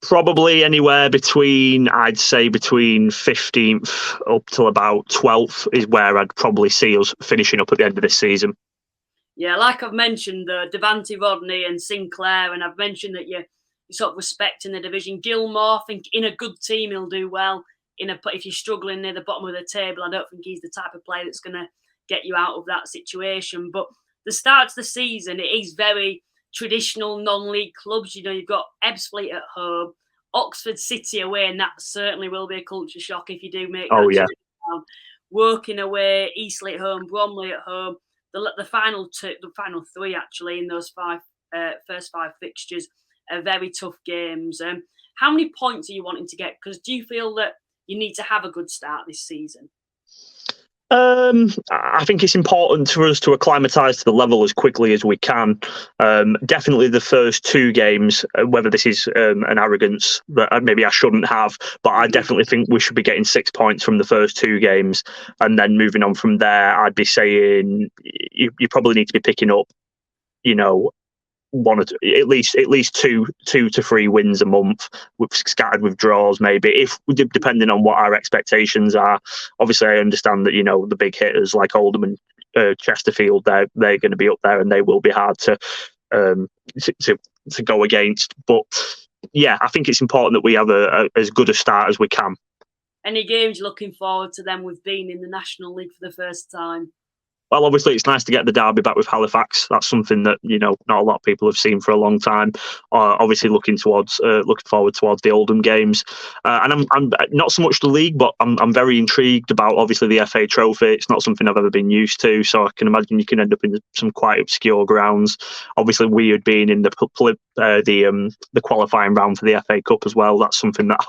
Probably anywhere between 15th up till about 12th is where I'd probably see us finishing up at the end of this season. Yeah, like I've mentioned, Devante Rodney and Sinclair, and I've mentioned that you're sort of respecting the division. Gilmore, I think in a good team he'll do well. If you're struggling near the bottom of the table, I don't think he's the type of player that's going to get you out of that situation. But the start of the season, it is very traditional non-league clubs. You've got Ebbsfleet at home, Oxford City away, and that certainly will be a culture shock if you do make that trip down. Working away, Eastleigh at home, Bromley at home. The final three actually in those first five fixtures are very tough games. How many points are you wanting to get? Because do you feel that you need to have a good start this season? I think it's important for us to acclimatise to the level as quickly as we can. Definitely the first two games, whether this is an arrogance that maybe I shouldn't have, but I definitely think we should be getting 6 points from the first two games. And then moving on from there, I'd be saying you probably need to be picking up, one or two, at least two to three wins a month, scattered with draws maybe, depending on what our expectations are. Obviously, I understand that the big hitters like Oldham and Chesterfield, they're going to be up there and they will be hard to go against. But yeah, I think it's important that we have as good a start as we can. Any games you're looking forward to then with being in the National League for the first time? Well, obviously, it's nice to get the derby back with Halifax. That's something that not a lot of people have seen for a long time. Obviously, looking forward towards the Oldham games, and I'm not so much the league, but I'm very intrigued about obviously the FA Trophy. It's not something I've ever been used to, so I can imagine you can end up in some quite obscure grounds. Obviously, weird being in the qualifying round for the FA Cup as well. That's something that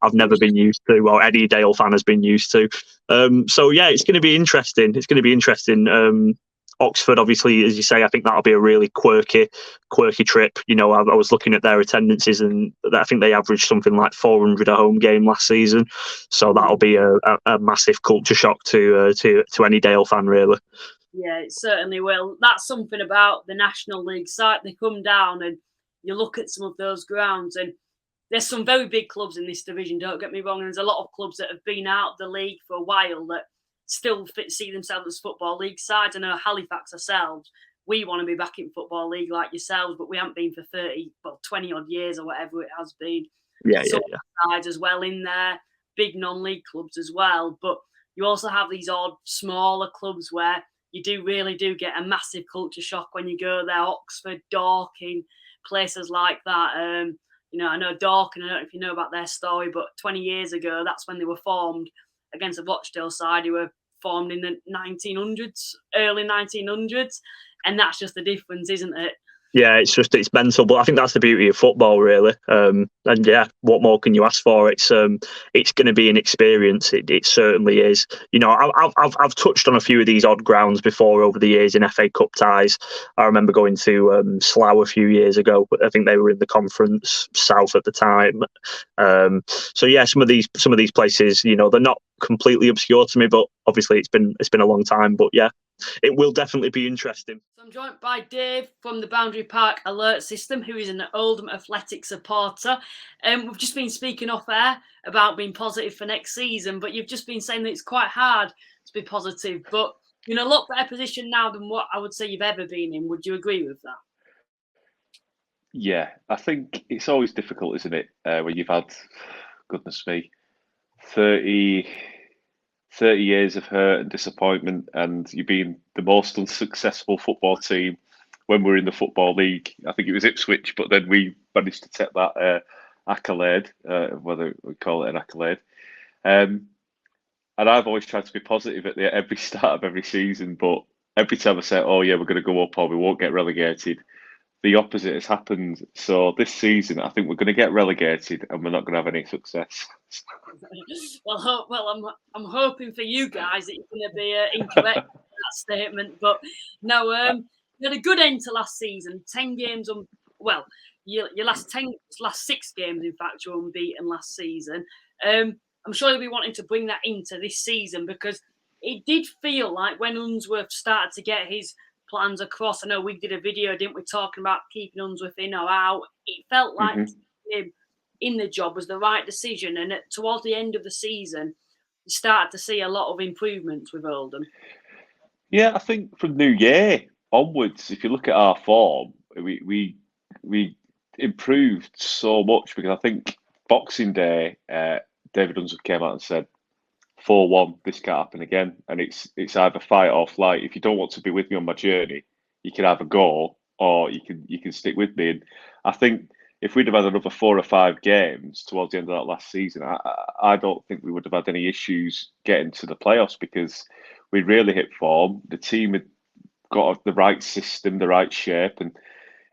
I've never been used to, or any Dale fan has been used to. So yeah, it's going to be interesting. Oxford, obviously, as you say, I think that'll be a really quirky trip. I was looking at their attendances, and I think they averaged something like 400 a home game last season. So that'll be a massive culture shock to any Dale fan, really. Yeah, it certainly will. That's something about the National League side. They come down and you look at some of those grounds, and there's some very big clubs in this division, don't get me wrong. And there's a lot of clubs that have been out of the league for a while that still see themselves as Football League sides. I know Halifax ourselves, we want to be back in Football League like yourselves, but we haven't been for 20 odd years or whatever it has been. Yeah. Sides as well in there, big non-league clubs as well. But you also have these odd smaller clubs where you really do get a massive culture shock when you go there. Oxford, Dorking, places like that. I know Dorking, I don't know if you know about their story, but 20 years ago, that's when they were formed against a Rochdale side who were formed in the 1900s, early 1900s. And that's just the difference, isn't it? Yeah, it's mental, but I think that's the beauty of football, really. And yeah, what more can you ask for? It's going to be an experience. It certainly is. I've touched on a few of these odd grounds before over the years in FA Cup ties. I remember going to Slough a few years ago. I think they were in the Conference South at the time. So yeah, some of these places, they're not completely obscure to me, but obviously it's been a long time. But yeah, it will definitely be interesting. So I'm joined by Dave from the Boundary Park Alert System, who is an Oldham Athletic supporter. We've just been speaking off air about being positive for next season, but you've just been saying that it's quite hard to be positive. But you're in a lot better position now than what I would say you've ever been in. Would you agree with that? Yeah, I think it's always difficult, isn't it? When you've had, goodness me, 30 years of hurt and disappointment, and you've been the most unsuccessful football team when we're in the Football League. I think it was Ipswich, but then we managed to take that accolade, whether we call it an accolade. And I've always tried to be positive at every start of every season, but every time I say, oh yeah, we're going to go up or we won't get relegated, the opposite has happened. So this season, I think we're going to get relegated and we're not going to have any success. Well, I'm hoping for you guys that you're going to be incorrect in that statement. But no, you had a good end to last season. 10 games your last 6 games, in fact, you were unbeaten last season. I'm sure you'll be wanting to bring that into this season, because it did feel like when Unsworth started to get his plans across. I know we did a video, didn't we, talking about keeping Unsworth in or out. It felt like him in the job was the right decision, and towards the end of the season, you started to see a lot of improvements with Oldham. Yeah, I think from New Year onwards, if you look at our form, we improved so much, because I think Boxing Day, David Unsworth came out and said, 4-1, this can't happen again, and it's either fight or flight. If you don't want to be with me on my journey, you can either go or you can stick with me. And I think if we'd have had another 4 or 5 games towards the end of that last season, I don't think we would have had any issues getting to the playoffs, because we really hit form. The team had got the right system, the right shape, and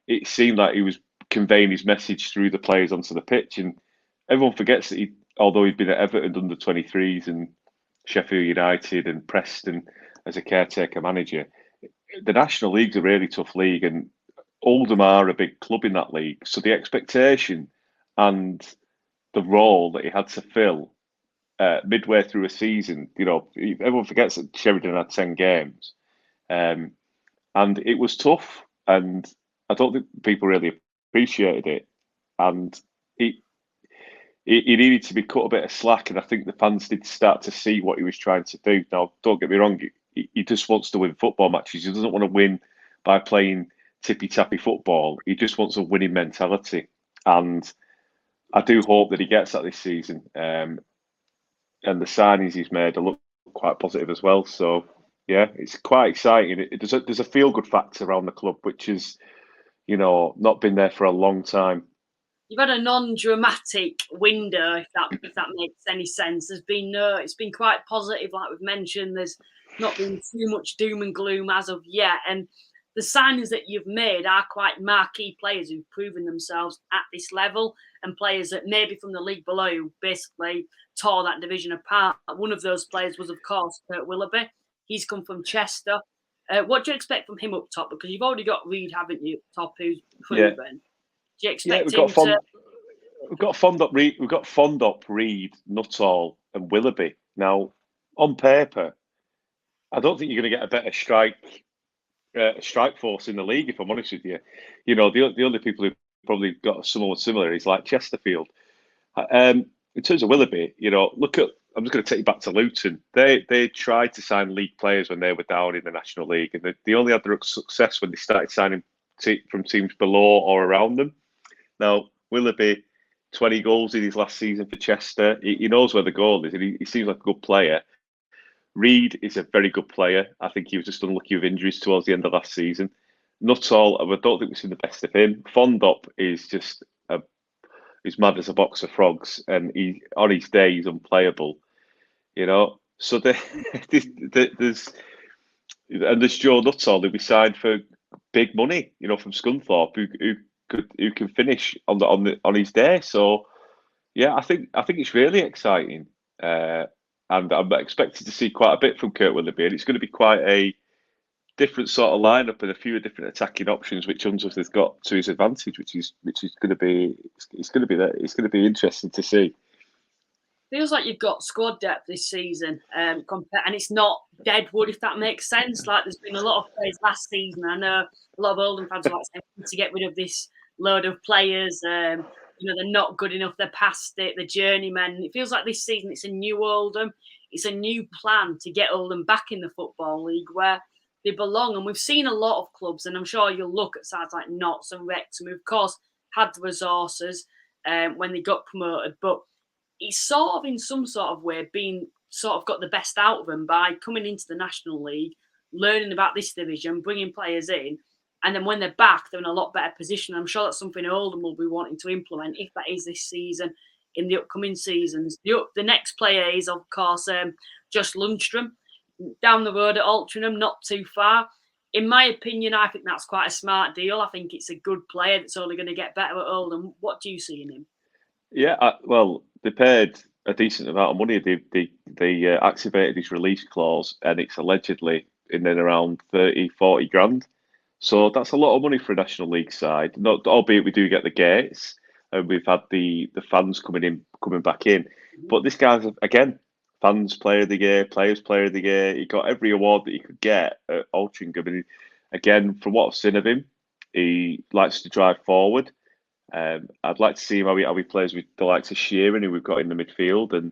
it seemed like he was conveying his message through the players onto the pitch. And everyone forgets that although he'd been at Everton under 23s and Sheffield United and Preston as a caretaker manager, the National League's a really tough league, and Oldham are a big club in that league. So the expectation and the role that he had to fill midway through a season, everyone forgets that Sheridan had 10 games. And it was tough, and I don't think people really appreciated it. And he needed to be cut a bit of slack, and I think the fans did start to see what he was trying to do. Now, don't get me wrong, he just wants to win football matches. He doesn't want to win by playing tippy-tappy football. He just wants a winning mentality. And I do hope that he gets that this season. And the signings he's made look quite positive as well. So, yeah, it's quite exciting. There's a feel-good factor around the club, which is, not been there for a long time. You've had a non-dramatic window, if that makes any sense. It's been quite positive, like we've mentioned. There's not been too much doom and gloom as of yet. And the signings that you've made are quite marquee players who've proven themselves at this level, and players that maybe from the league below who basically tore that division apart. One of those players was, of course, Kurt Willoughby. He's come from Chester. What do you expect from him up top? Because you've already got Reed, haven't you, up top, who's proven. Yeah. Do you expect him to... We've got Fondop, Reed, Nuttall and Willoughby. Now, on paper, I don't think you're going to get a better strike force in the league, if I'm honest with you. The only people who probably got someone similar is like Chesterfield. In terms of Willoughby, I'm just going to take you back to Luton. They tried to sign league players when they were down in the National League, and they only had their success when they started signing from teams below or around them. Now, Willoughby, 20 goals in his last season for Chester. He knows where the goal is, and he seems like a good player. Reid is a very good player. I think he was just unlucky with injuries towards the end of last season. Nuttall, I don't think we've seen the best of him. Fondop is just he's mad as a box of frogs, and he on his day he's unplayable. So there's Joe Nuttall who we signed for big money, from Scunthorpe, who can finish on his day. So yeah, I think it's really exciting, and I'm expected to see quite a bit from Kurt Willoughby, and it's going to be quite a different sort of lineup and a few different attacking options which Unsworth has got to his advantage, which is going to be interesting to see. Feels like you've got squad depth this season, and it's not deadwood, if that makes sense. Like there's been a lot of players last season. I know a lot of Oldham fans are like saying to get rid of this load of players. They're not good enough. They're past it. The journeymen. It feels like this season it's a new Oldham. It's a new plan to get Oldham back in the Football League where they belong. And we've seen a lot of clubs, and I'm sure you'll look at sides like Notts and Wrexham, who of course had the resources when they got promoted, but it's sort of in some sort of way got the best out of them by coming into the National League, learning about this division, bringing players in, and then when they're back, they're in a lot better position. I'm sure that's something Oldham will be wanting to implement if that is this season, in the upcoming seasons. The next player is, of course, Josh Lundstrom, down the road at Altrincham, not too far. In my opinion, I think that's quite a smart deal. I think it's a good player that's only going to get better at Oldham. What do you see in him? Yeah, well, they paid a decent amount of money. They activated his release clause, and it's allegedly in and around 30-40 grand. So that's a lot of money for a National League side. Not, albeit we do get the gates, and we've had the fans coming back in. But this guy's, again, fans player of the year, players player of the year. He got every award that he could get at Altrincham. And again, from what I've seen of him, he likes to drive forward. I'd like to see him how he plays with the likes of Sheeran, who we've got in the midfield, and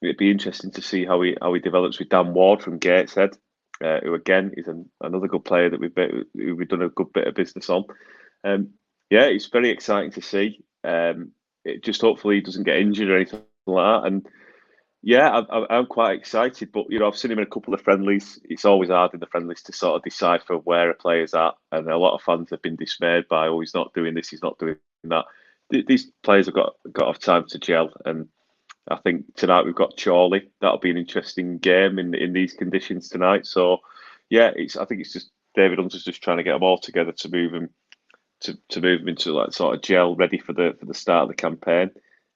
it'd be interesting to see how he develops with Dan Ward from Gateshead, who again is another good player that we've done a good bit of business on. Yeah, it's very exciting to see. It just hopefully he doesn't get injured or anything like that. And yeah, I'm quite excited. But I've seen him in a couple of friendlies. It's always hard in the friendlies to sort of decipher where a player's at, and a lot of fans have been dismayed by, he's not doing this, he's not doing that. These players have got to have time to gel, and I think tonight we've got Chorley. That'll be an interesting game in these conditions tonight. So yeah, I think it's just David Hunter's just trying to get them all together to move them into like sort of gel, ready for the start of the campaign.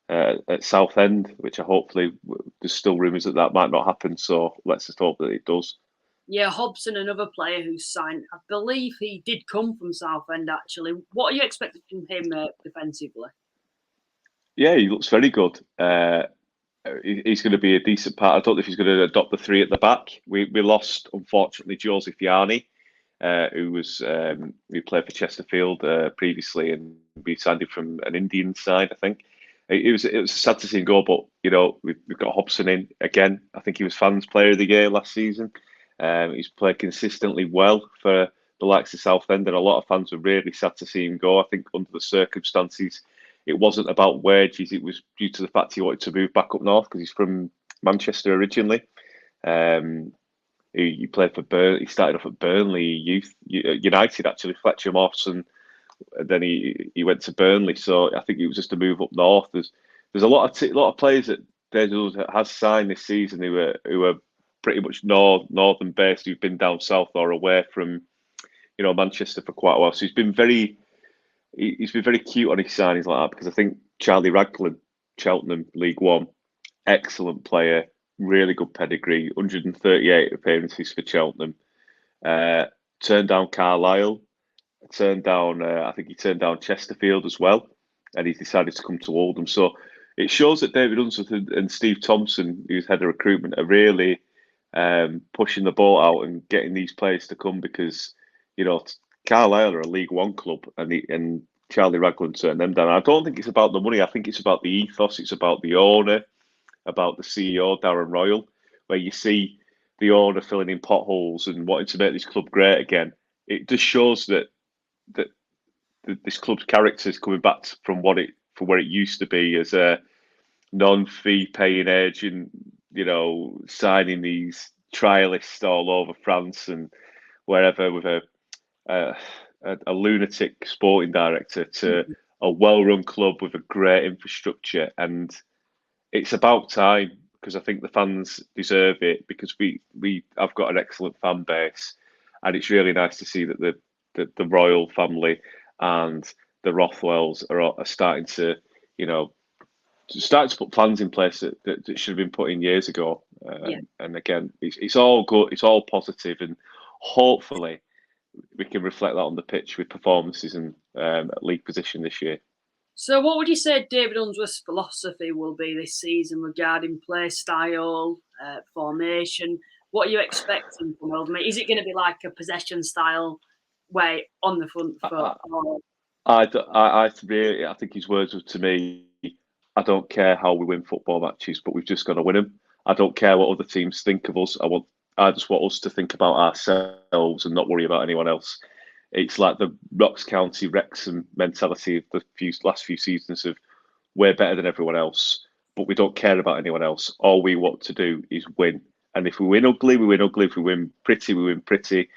At Southend, which hopefully there's still rumours that might not happen. So let's just hope that it does. Yeah, Hobson, another player who's signed. I believe he did come from Southend, actually. What are you expecting from him defensively? Yeah, he looks very good. He's going to be a decent part. I don't know if he's going to adopt the three at the back. We lost, unfortunately, Joseph Yarni, who played for Chesterfield previously, and we signed him from an Indian side, I think. It was sad to see him go, but we've got Hobson in again. I think he was fans player of the year last season. He's played consistently well for the likes of Southend, and a lot of fans were really sad to see him go. I think under the circumstances, it wasn't about wages; it was due to the fact he wanted to move back up north because he's from Manchester originally. He played for Burnley. He started off at Burnley Youth United, actually, Fletcher Moss, and then he went to Burnley. So I think it was just a move up north. There's a lot of players that David has signed this season who are pretty much northern based, who've been down south or away from Manchester for quite a while. So he's been very cute on his signings like that, because I think Charlie Raglan, Cheltenham League One, excellent player, really good pedigree, 138 appearances for Cheltenham. Turned down Carlisle. I think he turned down Chesterfield as well, and he's decided to come to Oldham. So it shows that David Unsworth and Steve Thompson, who's head of recruitment, are really pushing the boat out and getting these players to come, because Carlisle are a League One club, and Charlie Raglan turned them down. I don't think it's about the money. I think it's about the ethos. It's about the owner, about the CEO, Darren Royal, where you see the owner filling in potholes and wanting to make this club great again. It just shows that this club's character is coming back from where it used to be as a non-fee paying agent signing these trialists all over France and wherever with a lunatic sporting director to a well-run club with a great infrastructure. And it's about time, because I think the fans deserve it, because I've got an excellent fan base, and it's really nice to see that the royal family and the Rothwells are starting to, put plans in place that should have been put in years ago. And again, it's all good, it's all positive, and hopefully we can reflect that on the pitch with performances and league position this year. So what would you say David Unsworth's philosophy will be this season regarding play style, formation? What are you expecting from Oldham? Is it going to be like a possession style way on the front foot? I think his words were to me, I don't care how we win football matches, but we've just got to win them. I don't care what other teams think of us. I just want us to think about ourselves and not worry about anyone else. It's like the Rox County Wrexham mentality of the last few seasons of we're better than everyone else, but we don't care about anyone else. All we want to do is win. And if we win ugly, we win ugly. If we win pretty, we win pretty.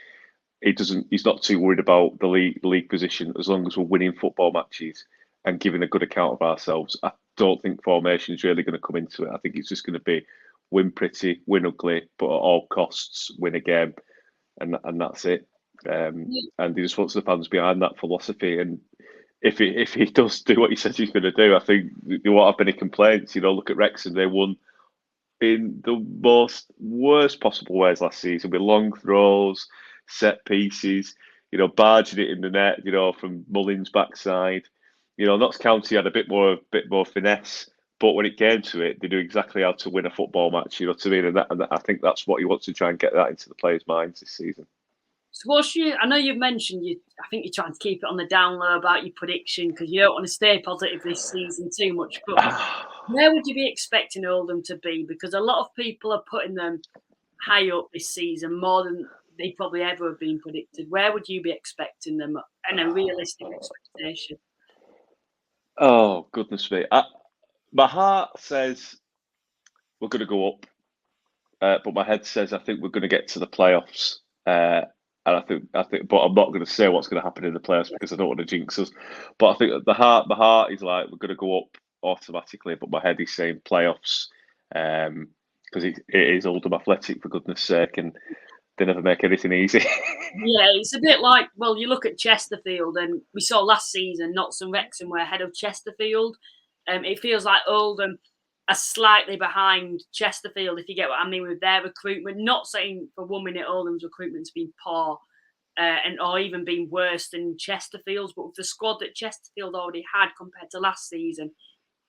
He's not too worried about the league position as long as we're winning football matches and giving a good account of ourselves. I don't think formation is really going to come into it. I think it's just going to be win pretty, win ugly, but at all costs, win a game, and that's it. And he just wants the fans behind that philosophy. And if he does do what he says he's going to do, I think there won't have any complaints. Look at Wrexham; they won in the worst possible ways last season with long throws, set pieces, barging it in the net, from Mullins' backside. Notts County had a bit more finesse, but when it came to it, they knew exactly how to win a football match. You know what I mean? And I think that's what he wants to try and get that into the players' minds this season. So I know you've mentioned I think you're trying to keep it on the down low about your prediction because you don't want to stay positive this season too much. But where would you be expecting Oldham to be? Because a lot of people are putting them high up this season, more than they probably ever have been predicted. Where would you be expecting them and a realistic expectation? Oh, goodness me. My heart says we're going to go up, but my head says I think we're going to get to the playoffs. And I think, but I'm not going to say what's going to happen in the playoffs because I don't want to jinx us. But I think my heart is like we're going to go up automatically, but my head is saying playoffs because it is Oldham Athletic, for goodness sake, and they never make anything easy. Yeah, it's a bit like, well, you look at Chesterfield, and we saw last season Notts and Wrexham were ahead of Chesterfield. It feels like Oldham are slightly behind Chesterfield, if you get what I mean, with their recruitment. Not saying for 1 minute Oldham's recruitment's been poor or even been worse than Chesterfield's, but with the squad that Chesterfield already had compared to last season,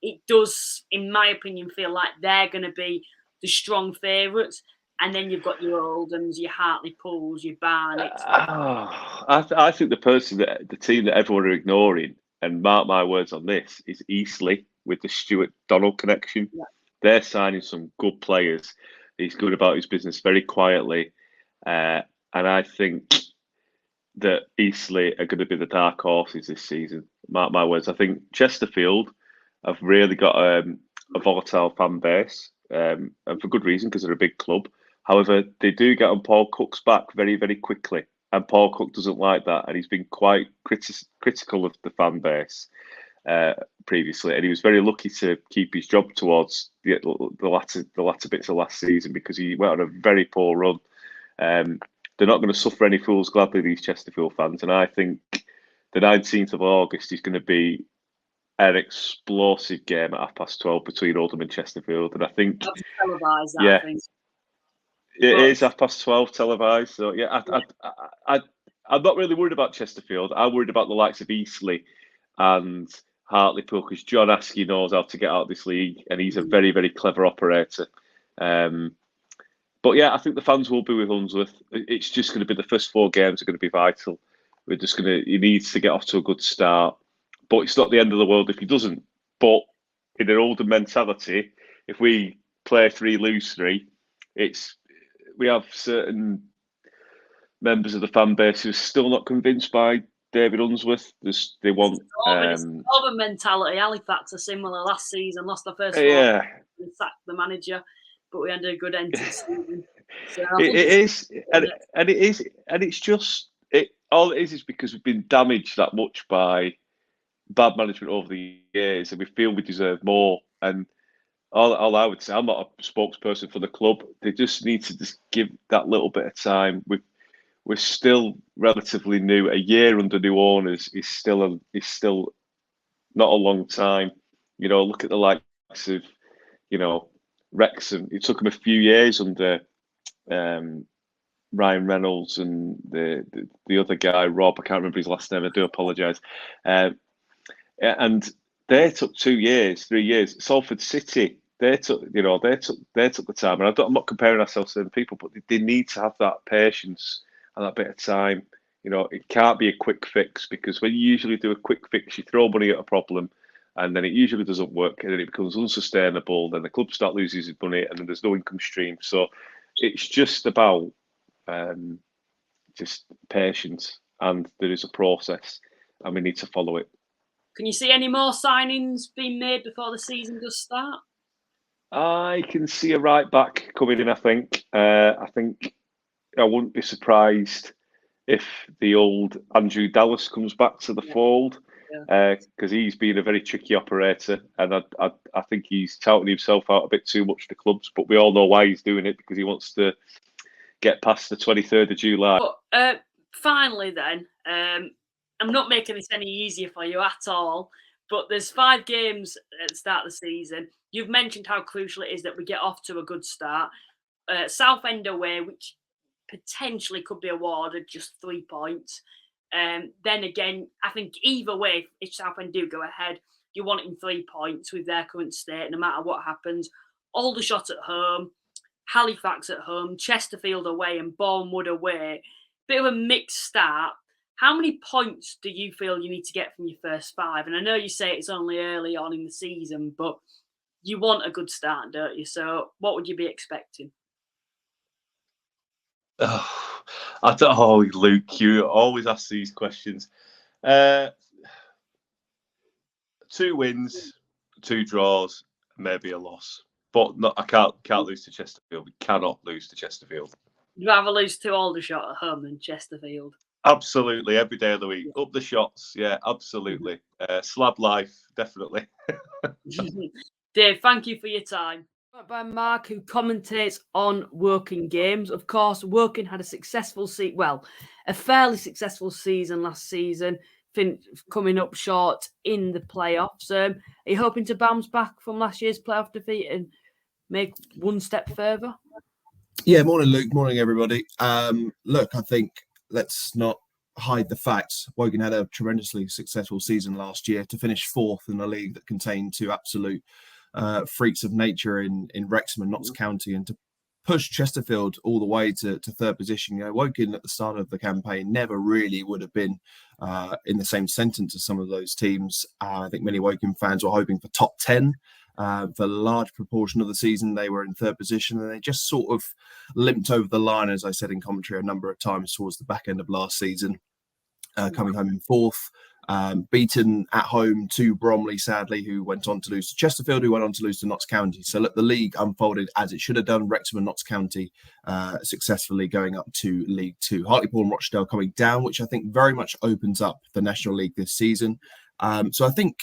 it does, in my opinion, feel like they're going to be the strong favourites. And then you've got your Oldhams, your Hartlepools, your Barnets. I think the team that everyone are ignoring, and mark my words on this, is Eastleigh with the Stuart Donald connection. Yeah. They're signing some good players. He's good about his business very quietly. And I think that Eastleigh are going to be the dark horses this season. Mark my words. I think Chesterfield have really got a volatile fan base, and for good reason, because they're a big club. However, they do get on Paul Cook's back very, very quickly. And Paul Cook doesn't like that. And he's been quite critical of the fan base previously. And he was very lucky to keep his job towards the latter bits of last season because he went on a very poor run. They're not going to suffer any fools gladly, these Chesterfield fans. And I think the 19th of August is going to be an explosive game at 12:30 between Oldham and Chesterfield. And I think... That's televised, yeah, I think. It is 12:30 televised. So, yeah, I'm not really worried about Chesterfield. I'm worried about the likes of Eastleigh and Hartlepool because John Askey knows how to get out of this league and he's a very, very clever operator. But, yeah, I think the fans will be with Unsworth. It's just going to be the first 4 games are going to be vital. He needs to get off to a good start. But it's not the end of the world if he doesn't. But in an older mentality, if we play 3, lose 3, we have certain members of the fan base who are still not convinced by David Unsworth. They want over mentality. Halifax are similar last season, lost their first 4 and sacked the manager. but we had a good end to the season. So it's just all it is because we've been damaged that much by bad management over the years, and we feel we deserve more. And all I would say, I'm not a spokesperson for the club. They just need to just give that little bit of time. We're still relatively new. A year under new owners is still not a long time. You know, look at the likes of, you know, Wrexham. It took them a few years under Ryan Reynolds and the other guy, Rob. I can't remember his last name. I do apologise. And they took 2 years, 3 years. Salford City, they took the time. And I'm not comparing ourselves to them people, but they need to have that patience and that bit of time. You know, it can't be a quick fix, because when you usually do a quick fix, you throw money at a problem, and then it usually doesn't work, and then it becomes unsustainable. Then the club start losing his money, and then there's no income stream. So it's just about just patience, and there is a process, and we need to follow it. Can you see any more signings being made before the season does start? I can see a right back coming in. I think I wouldn't be surprised if the old Andrew Dallas comes back to the fold, because he's been a very tricky operator, and I think he's touting himself out a bit too much to clubs, but we all know why he's doing it, because he wants to get past the 23rd of July. But finally then, I'm not making this any easier for you at all, but there's 5 games at the start of the season. You've mentioned how crucial it is that we get off to a good start. Southend away, which potentially could be awarded just 3 points. Then again, I think either way, if Southend do go ahead, you're wanting 3 points with their current state, no matter what happens. Aldershot at home, Halifax at home, Chesterfield away, and Bournemouth away. Bit of a mixed start. How many points do you feel you need to get from your first 5? And I know you say it's only early on in the season, but you want a good start, don't you? So what would you be expecting? Oh, I don't know, Luke, you always ask these questions. 2 wins, 2 draws, maybe a loss. But I can't lose to Chesterfield. We cannot lose to Chesterfield. You'd rather lose to Aldershot at home than Chesterfield? Absolutely, every day of the week. Up the shots, yeah, absolutely. Slab life, definitely. Dave, thank you for your time. By Mark, who commentates on Woking games. Of course, Woking had a fairly successful season last season, coming up short in the playoffs. Are you hoping to bounce back from last year's playoff defeat and make one step further? Yeah, morning, Luke. Morning, everybody. Look, I think let's not hide the facts. Woking had a tremendously successful season last year to finish 4th in a league that contained 2 absolute freaks of nature in Wrexham and Notts County, and to push Chesterfield all the way to 3rd position. You know, Woking at the start of the campaign never really would have been in the same sentence as some of those teams. I think many Woking fans were hoping for top 10. For a large proportion of the season, they were in 3rd position, and they just sort of limped over the line, as I said in commentary a number of times towards the back end of last season, coming home in 4th. Beaten at home to Bromley, sadly, who went on to lose to Chesterfield, who went on to lose to Notts County. So look, the league unfolded as it should have done. Wrexham and Notts County successfully going up to League 2. Hartlepool and Rochdale coming down, which I think very much opens up the National League this season. So I think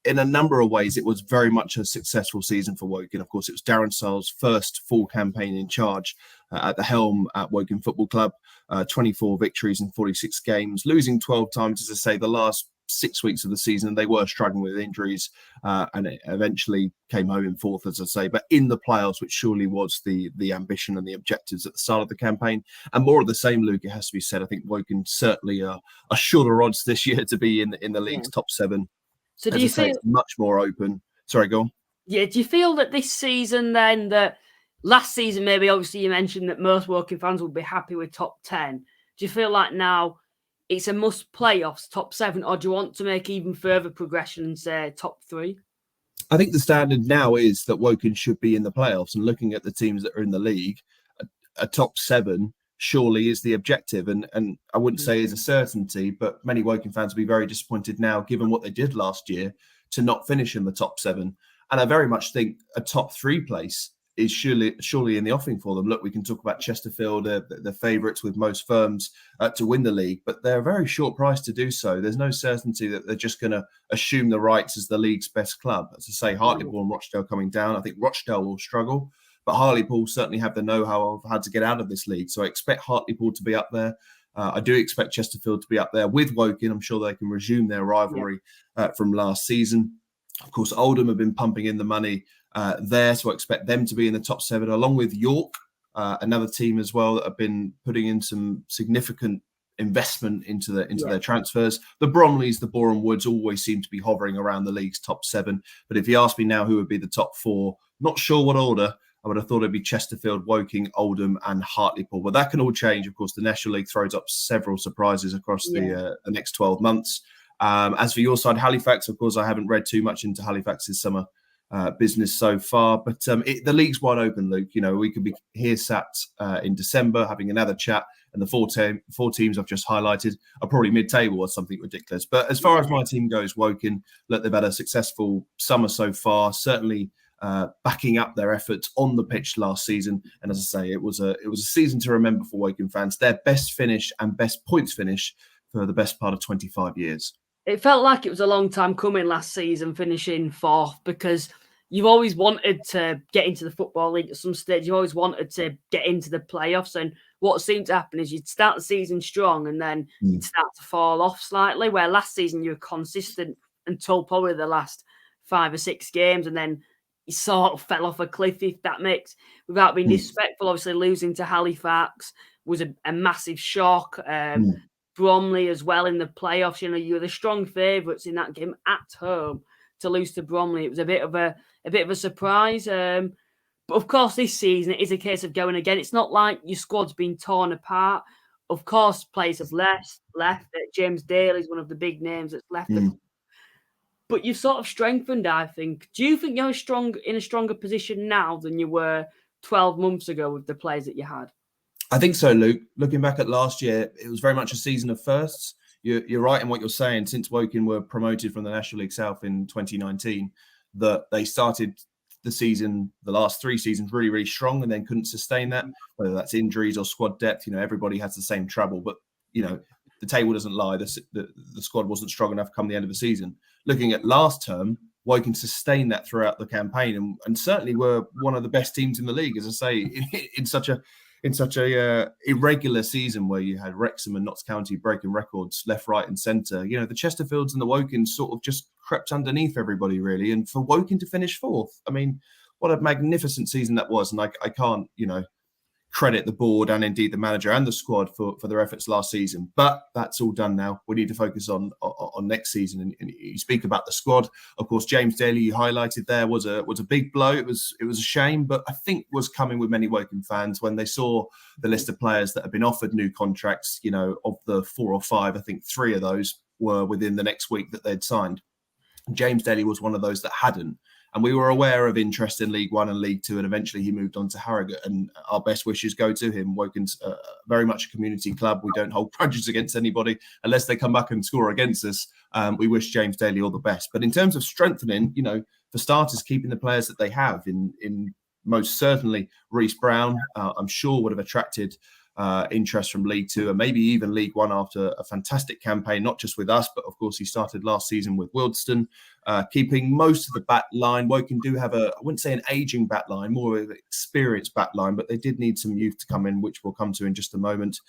in a number of ways, it was very much a successful season for Woking. Of course, it was Darren Stiles' first full campaign in charge at the helm at Woking Football Club. 24 victories in 46 games, losing 12 times, as I say, the last 6 weeks of the season. They were struggling with injuries, and it eventually came home in 4th, as I say, but in the playoffs, which surely was the ambition and the objectives at the start of the campaign. And more of the same, Luke, it has to be said. I think Woking certainly are shorter odds this year to be in the league's top 7. So do you feel it's much more open? Sorry, go on. Yeah, do you feel that this season then, that last season maybe obviously you mentioned that most Woking fans would be happy with top 10. Do you feel like now it's a must playoffs, top 7, or do you want to make even further progression and say top 3? I think the standard now is that Woking should be in the playoffs, and looking at the teams that are in the league, a top 7 surely is the objective, and I wouldn't say is a certainty, but many Woking fans will be very disappointed now, given what they did last year, to not finish in the top 7. And I very much think a top 3 place is surely in the offing for them. Look, we can talk about Chesterfield, the favourites with most firms to win the league, but they're a very short price to do so. There's no certainty that they're just going to assume the rights as the league's best club. As I say, Hartlepool and Rochdale coming down. I think Rochdale will struggle, but Hartlepool certainly have the know-how of how to get out of this league. So I expect Hartlepool to be up there. I do expect Chesterfield to be up there with Woking. I'm sure they can resume their rivalry from last season. Of course, Oldham have been pumping in the money there, so I expect them to be in the top 7, along with York, another team as well that have been putting in some significant investment into their transfers. The Bromleys, the Boreham Woods always seem to be hovering around the league's top 7. But if you ask me now who would be the top 4, not sure what order, I would have thought it'd be Chesterfield, Woking, Oldham, and Hartlepool. But that can all change. Of course, the National League throws up several surprises across the next 12 months. As for your side, Halifax, of course, I haven't read too much into Halifax's summer business so far, but the league's wide open, Luke. You know, we could be here sat in December having another chat, and the four teams I've just highlighted are probably mid-table or something ridiculous. But as far as my team goes, Woking, look, they've had a successful summer so far, certainly backing up their efforts on the pitch last season. And as I say, it was a season to remember for Woking fans. Their best finish and best points finish for the best part of 25 years. It felt like it was a long time coming last season, finishing 4th, because you've always wanted to get into the Football League at some stage. You always wanted to get into the playoffs. And what seemed to happen is you'd start the season strong and then you'd start to fall off slightly, where last season you were consistent until probably the last 5 or 6 games. And then you sort of fell off a cliff, if that makes, without being disrespectful. Obviously, losing to Halifax was a massive shock. Bromley as well in the playoffs. You know, you were the strong favourites in that game at home. To lose to Bromley, it was a bit of a surprise. But of course, this season it is a case of going again. It's not like your squad's been torn apart. Of course, players have left. James Daly is one of the big names that's left. But you've sort of strengthened, I think. Do you think you're in a stronger position now than you were 12 months ago with the players that you had? I think so, Luke. Looking back at last year, it was very much a season of firsts. You're right in what you're saying. Since Woking were promoted from the National League South in 2019, that they started the season, the last 3 seasons, really, really strong, and then couldn't sustain that, whether that's injuries or squad depth. You know, everybody has the same trouble, but, you know, the table doesn't lie. The squad wasn't strong enough come the end of the season. Looking at last term, Woking sustained that throughout the campaign and certainly were one of the best teams in the league, as I say, in such a irregular season where you had Wrexham and Notts County breaking records left, right, and centre. You know, the Chesterfields and the Wokens sort of just crept underneath everybody, really. And for Woking to finish 4th, I mean, what a magnificent season that was. And I can't, you know, credit the board and indeed the manager and the squad for their efforts last season. But that's all done now. We need to focus on next season. And you speak about the squad. Of course, James Daly, you highlighted there, was a big blow. It was a shame, but I think was coming with many Woking fans when they saw the list of players that have been offered new contracts. You know, of the 4 or 5, I think 3 of those were within the next week that they'd signed. James Daly was one of those that hadn't. And we were aware of interest in League One and League Two, and eventually he moved on to Harrogate. And our best wishes go to him. Woken's very much a community club. We don't hold grudges against anybody unless they come back and score against us. We wish James Daly all the best. But in terms of strengthening, you know, for starters, keeping the players that they have in most certainly Reece Brown, I'm sure would have attracted interest from League Two and maybe even League One after a fantastic campaign, not just with us, but of course he started last season with Wildston, keeping most of the back line. Woking do have I wouldn't say an aging back line, more of an experienced back line, but they did need some youth to come in, which we'll come to in just a moment.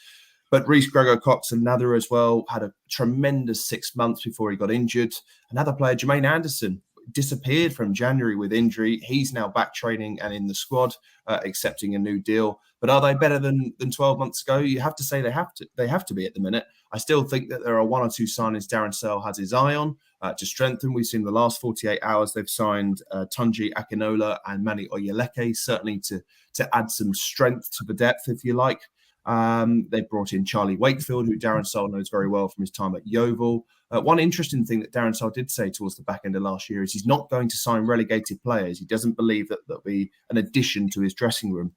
But Rhys Gregor-Cox, another as well, had a tremendous 6 months before he got injured. Another player, Jermaine Anderson, disappeared from January with injury. He's now back training and in the squad, accepting a new deal. But are they better than 12 months ago? You have to say they have to be at the minute. I still think that there are 1 or 2 signings Darren Searle has his eye on to strengthen. We've seen the last 48 hours they've signed Tunji Akinola and Manny Oyeleke, certainly to add some strength to the depth, if you like. They brought in Charlie Wakefield, who Darren Searle knows very well from his time at Yeovil. One interesting thing that Darren Searle did say towards the back end of last year is he's not going to sign relegated players. He doesn't believe that there'll be an addition to his dressing room.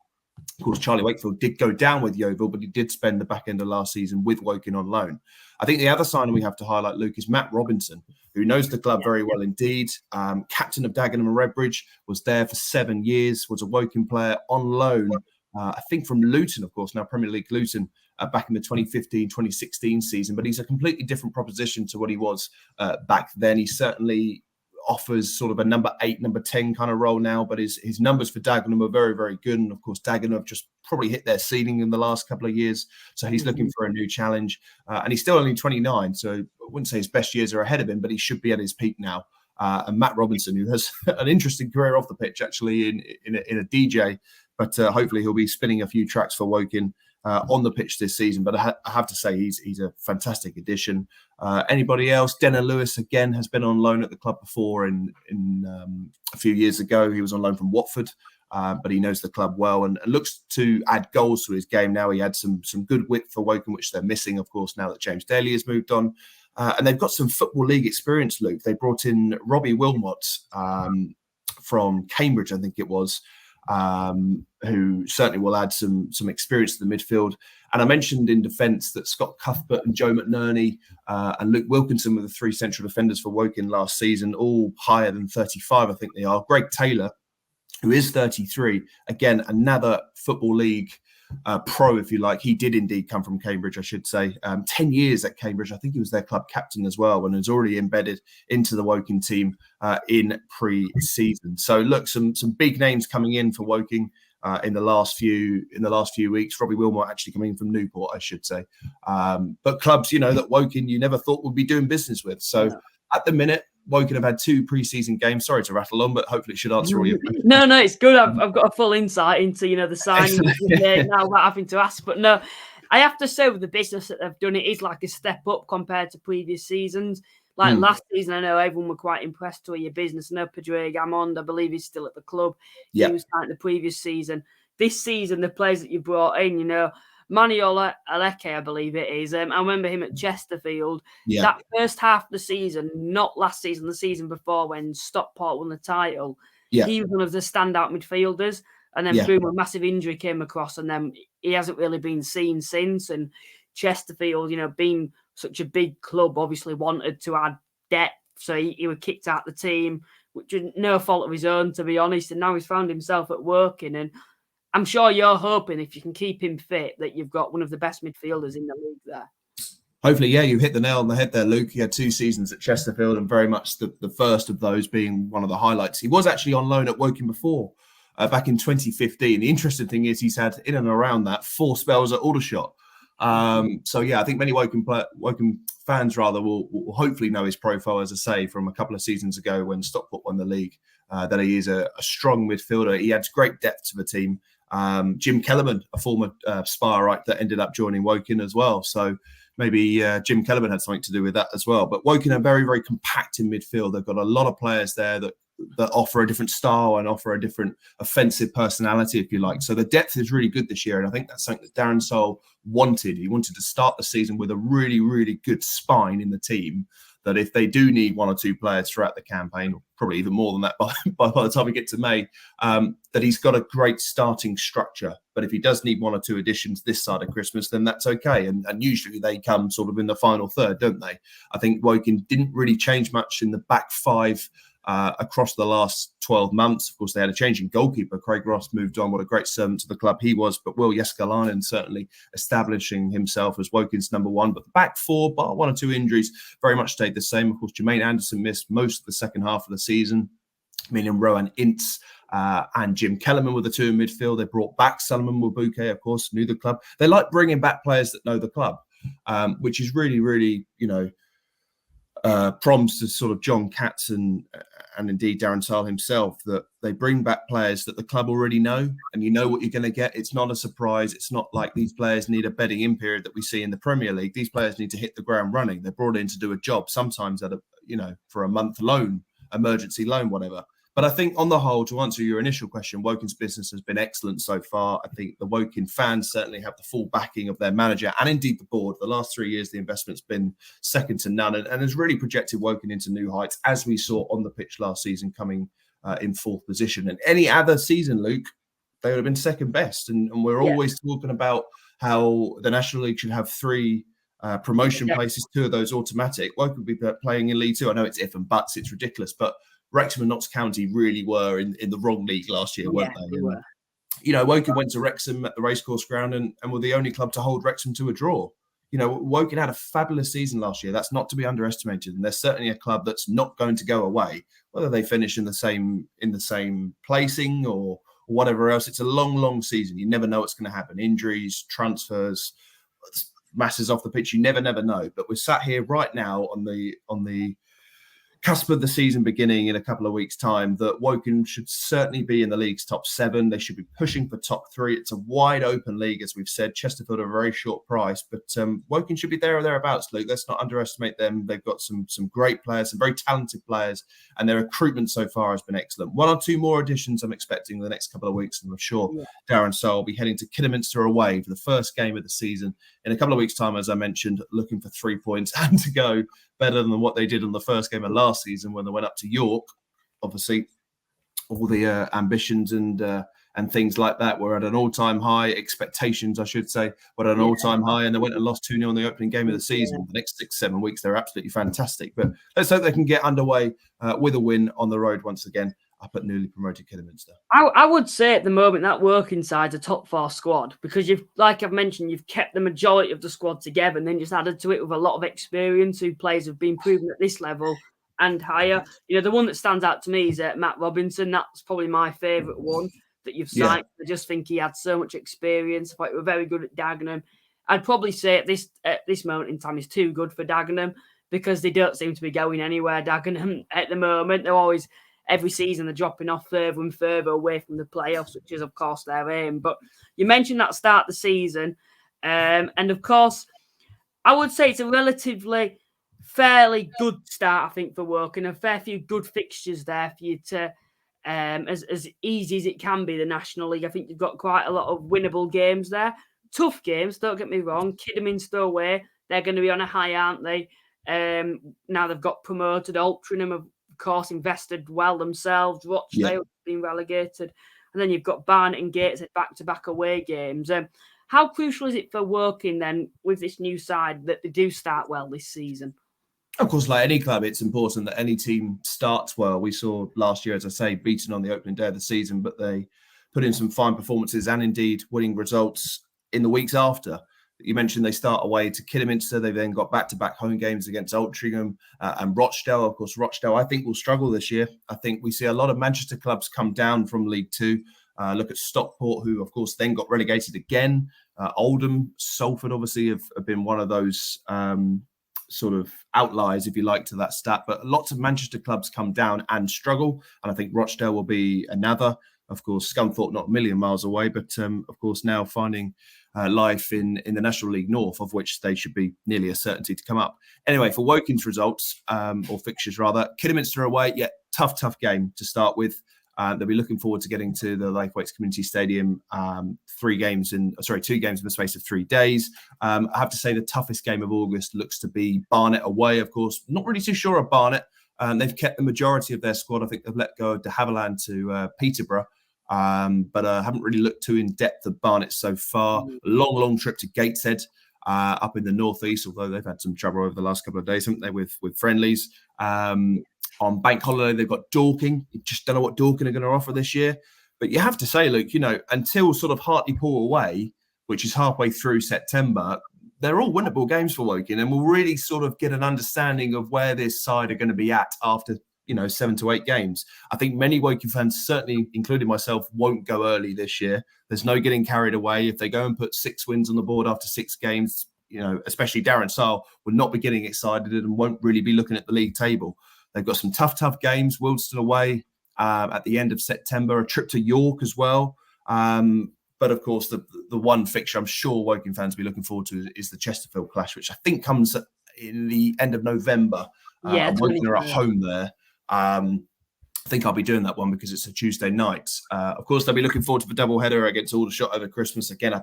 Of course, Charlie Wakefield did go down with Yeovil, but he did spend the back end of last season with Woking on loan. I think the other signing we have to highlight, Luke, is Matt Robinson, who knows the club very well indeed. Captain of Dagenham and Redbridge, was there for 7 years, was a Woking player on loan, I think from Luton, of course, now Premier League Luton, back in the 2015-2016 season. But he's a completely different proposition to what he was back then. He certainly offers sort of a number 8, number 10 kind of role now, but his numbers for Dagenham are very, very good. And of course, Dagenham have just probably hit their ceiling in the last couple of years. So he's looking for a new challenge. And he's still only 29. So I wouldn't say his best years are ahead of him, but he should be at his peak now. And Matt Robinson, who has an interesting career off the pitch, actually in a DJ, but hopefully he'll be spinning a few tracks for Woking on the pitch this season. But I have to say he's a fantastic addition. Anybody else? Denner Lewis, again, has been on loan at the club before. In a few years ago, he was on loan from Watford, but he knows the club well and looks to add goals to his game now. He had some good width for Woking, which they're missing, of course, now that James Daly has moved on. And they've got some Football League experience, Luke. They brought in Robbie Wilmot from Cambridge, I think it was, who certainly will add some experience to the midfield. And I mentioned in defence that Scott Cuthbert and Joe McNerney and Luke Wilkinson were the 3 central defenders for Woking last season, all higher than 35, I think they are. Greg Taylor, who is 33, again, another Football League pro, if you like. He did indeed come from Cambridge, I should say. 10 years at Cambridge. I think he was their club captain as well, and is already embedded into the Woking team in pre-season. So look, some big names coming in for Woking in the last few weeks. Robbie Wilmot actually coming in from Newport, I should say. But clubs, that Woking you never thought would be doing business with. So at the minute, Woking have had 2 pre-season games. Sorry to rattle on, but hopefully it should answer all your questions. No, it's good. I've got a full insight into the signing now without having to ask. But no, I have to say with the business that they've done, it is like a step up compared to previous seasons. Like last season, I know everyone were quite impressed with your business. I know Pedro Gamond, I believe he's still at the club. He was starting the previous season. This season, the players that you brought in, Manuel Aleke, I believe it is. I remember him at Chesterfield. Yeah. That first half of the season, not last season, the season before when Stockport won the title, he was one of the standout midfielders. And then boom, a massive injury came across, and then he hasn't really been seen since. And Chesterfield, being such a big club, obviously wanted to add depth. So he was kicked out the team, which is no fault of his own, to be honest. And now he's found himself at Woking. And I'm sure you're hoping, if you can keep him fit, that you've got one of the best midfielders in the league there. Hopefully, you hit the nail on the head there, Luke. He had 2 seasons at Chesterfield, and very much the first of those being one of the highlights. He was actually on loan at Woking before, back in 2015. The interesting thing is he's had, in and around that, 4 spells at Aldershot. So, I think many Woking fans will hopefully know his profile, as I say, from a couple of seasons ago when Stockport won the league, that he is a strong midfielder. He adds great depth to the team. Jim Kellerman, a former Spire that ended up joining Woking as well. So maybe Jim Kellerman had something to do with that as well. But Woking are very, very compact in midfield. They've got a lot of players there that offer a different style and offer a different offensive personality, if you like. So the depth is really good this year. And I think that's something that Darren Searle wanted. He wanted to start the season with a really, really good spine in the team, that if they do need 1 or 2 players throughout the campaign, or probably even more than that by the time we get to May, that he's got a great starting structure. But if he does need 1 or 2 additions this side of Christmas, then that's okay. And usually they come sort of in the final third, don't they? I think Woking didn't really change much in the back 5 across the last 12 months. Of course, they had a change in goalkeeper. Craig Ross moved on. What a great servant to the club he was. But Will Jeskalainen certainly establishing himself as Woking's number 1. But the back 4, bar 1 or 2 injuries, very much stayed the same. Of course, Jermaine Anderson missed most of the second half of the season, meaning Rowan Ince and Jim Kellerman were the 2 in midfield. They brought back Solomon Wabuke, of course, knew the club. They like bringing back players that know the club, which is really, really, prompts to sort of John Katz and indeed Darren Searle himself, that they bring back players that the club already know, and you know what you're going to get. It's not a surprise. It's not like these players need a bedding in period that we see in the Premier League. These players need to hit the ground running. They're brought in to do a job, sometimes at for a month loan, emergency loan, whatever. But I think on the whole, to answer your initial question, Woking's business has been excellent so far. I think the Woking fans certainly have the full backing of their manager and indeed the board. The last 3 years, the investment's been second to none and has really projected Woking into new heights, as we saw on the pitch last season, coming in 4th position. And any other season, Luke, they would have been second best. And we're always talking about how the National League should have 3 promotion places, 2 of those automatic. Woking would be playing in League 2. I know it's if and buts, it's ridiculous, but Wrexham and Notts County really were in the wrong league last year, weren't they? They were. You know, Woking went to Wrexham at the racecourse ground and were the only club to hold Wrexham to a draw. You know, Woking had a fabulous season last year. That's not to be underestimated. And they're certainly a club that's not going to go away, whether they finish in the same placing or whatever else. It's a long, long season. You never know what's going to happen. Injuries, transfers, masses off the pitch. You never know. But we're sat here right now on the cusp of the season beginning in a couple of weeks' time, that Woking should certainly be in the league's top 7. They should be pushing for top 3. It's a wide open league, as we've said. Chesterfield at a very short price, but Woking should be there or thereabouts, Luke. Let's not underestimate them. They've got some great players, some very talented players, and their recruitment so far has been excellent. 1 or 2 more additions I'm expecting in the next couple of weeks, and I'm sure Darren Searle will be heading to Kidderminster away for the first game of the season in a couple of weeks' time, as I mentioned, looking for 3 points and to go better than what they did in the first game of last season when they went up to York. Obviously, all the ambitions and things like that were at an all-time high. Expectations, I should say, were at an all-time high, and they went and lost 2-0 in the opening game of the season. The next 6-7 weeks, they're absolutely fantastic. But let's hope they can get underway with a win on the road once again up at newly promoted Kidderminster. I would say at the moment that Woking side's a top 4 squad, because you've, like I've mentioned, you've kept the majority of the squad together and then just added to it with a lot of experience who players have been proven at this level and higher. You know, the one that stands out to me is Matt Robinson. That's probably my favourite one that you've signed. I just think he had so much experience. I thought he was very good at Dagenham. I'd probably say at this moment in time he's too good for Dagenham, because they don't seem to be going anywhere, Dagenham, at the moment. They're always, every season, they're dropping off further and further away from the playoffs, which is, of course, their aim. But you mentioned that start of the season. And, of course, I would say it's a relatively fairly good start, I think, for Woking. A fair few good fixtures there for you to, as easy as it can be, the National League. I think you've got quite a lot of winnable games there. Tough games, don't get me wrong. Kidderminster away, they're going to be on a high, aren't they? Now they've got promoted. Altrincham have, of course, invested well themselves. Rochdale have been relegated. And then you've got Barnet and Gateshead back-to-back away games. How crucial is it for Woking then, with this new side, that they do start well this season? Of course, like any club, it's important that any team starts well. We saw last year, as I say, beaten on the opening day of the season, but they put in some fine performances and indeed winning results in the weeks after. You mentioned they start away to Kidderminster. They've then got back-to-back home games against Altrincham and Rochdale. Of course, Rochdale, I think, will struggle this year. I think we see a lot of Manchester clubs come down from League Two. Look at Stockport, who, of course, then got relegated again. Oldham, Salford, obviously, have been one of those sort of outliers, if you like, to that stat. But lots of Manchester clubs come down and struggle. And I think Rochdale will be another. Of course, Scunthorpe not a million miles away, but of course now finding life in the National League North, of which they should be nearly a certainty to come up. Anyway, for Woking's results, or fixtures rather, Kidderminster away, tough game to start with. They'll be looking forward to getting to the Laithwaites Community Stadium 2 games in the space of 3 days. I have to say the toughest game of August looks to be Barnet away, of course. Not really too sure of Barnet. They've kept the majority of their squad. I think they've let go of de Havilland to Peterborough. But I haven't really looked too in depth of Barnet so far. A long trip to Gateshead up in the northeast, although they've had some trouble over the last couple of days, haven't they, with friendlies. On bank holiday, they've got Dorking. You just don't know what Dorking are going to offer this year. But you have to say, Luke, until sort of Hartlepool away, which is halfway through September, they're all winnable games for Woking, and we'll really sort of get an understanding of where this side are going to be at after 7 to 8 games. I think many Woking fans, certainly including myself, won't go early this year. There's no getting carried away. If they go and put 6 wins on the board after 6 games, especially Darren Searle will not be getting excited and won't really be looking at the league table. They've got some tough games. Wildston away at the end of September, a trip to York as well. But of course, the one fixture I'm sure Woking fans will be looking forward to is the Chesterfield clash, which I think comes in the end of November. Woking are at home there. I think I'll be doing that one because it's a Tuesday night. Of course, they'll be looking forward to the double header against Aldershot over Christmas. Again,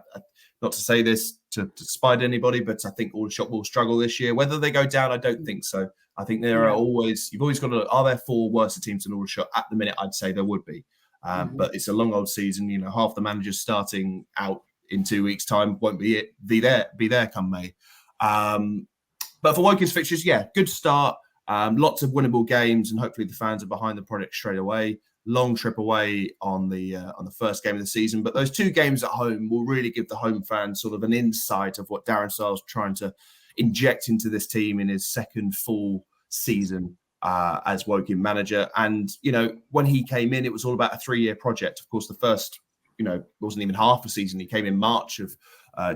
not to say this to spite anybody, but I think Aldershot will struggle this year. Whether they go down, I don't think so. I think you've always got to, are there 4 worse teams than Aldershot? At the minute, I'd say there would be. But it's a long old season. You know, half the managers starting out in 2 weeks' time won't be there come May. But for Woking's fixtures, yeah, good start. Lots of winnable games, and hopefully the fans are behind the project straight away. Long trip away on the first game of the season, but those 2 games at home will really give the home fans sort of an insight of what Darren Styles trying to inject into this team in his second full season as Woking manager. And you know, when he came in, it was all about a 3-year project. Of course, the first, you know, wasn't even half a season. He came in March of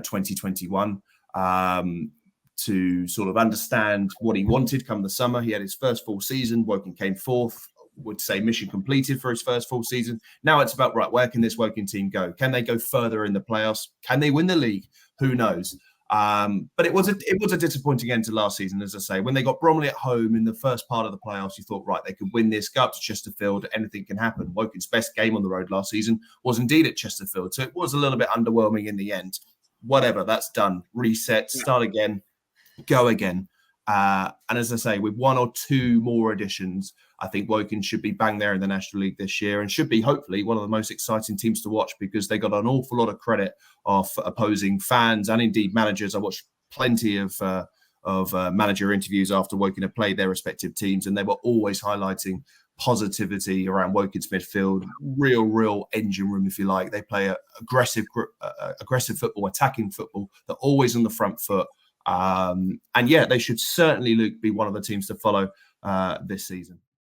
2021 to sort of understand what he wanted come the summer. He had his first full season. Woking came 4th. Would say mission completed for his first full season. Now it's about, right, where can this Woking team go? Can they go further in the playoffs? Can they win the league? Who knows? But it was a disappointing end to last season, as I say. When they got Bromley at home in the first part of the playoffs, you thought, right, they could win this, go up to Chesterfield, anything can happen. Woking's best game on the road last season was indeed at Chesterfield, so it was a little bit underwhelming in the end. Whatever, that's done. Reset, start again, go again. And as I say, with 1 or 2 more additions, I think Woking should be bang there in the National League this year and should be hopefully one of the most exciting teams to watch, because they got an awful lot of credit off opposing fans and indeed managers. I watched plenty of manager interviews after Woking had played their respective teams, and they were always highlighting positivity around Woking's midfield. Real engine room, if you like. They play aggressive football, attacking football. They're always on the front foot. And yeah, they should certainly, Luke, be one of the teams to follow this season.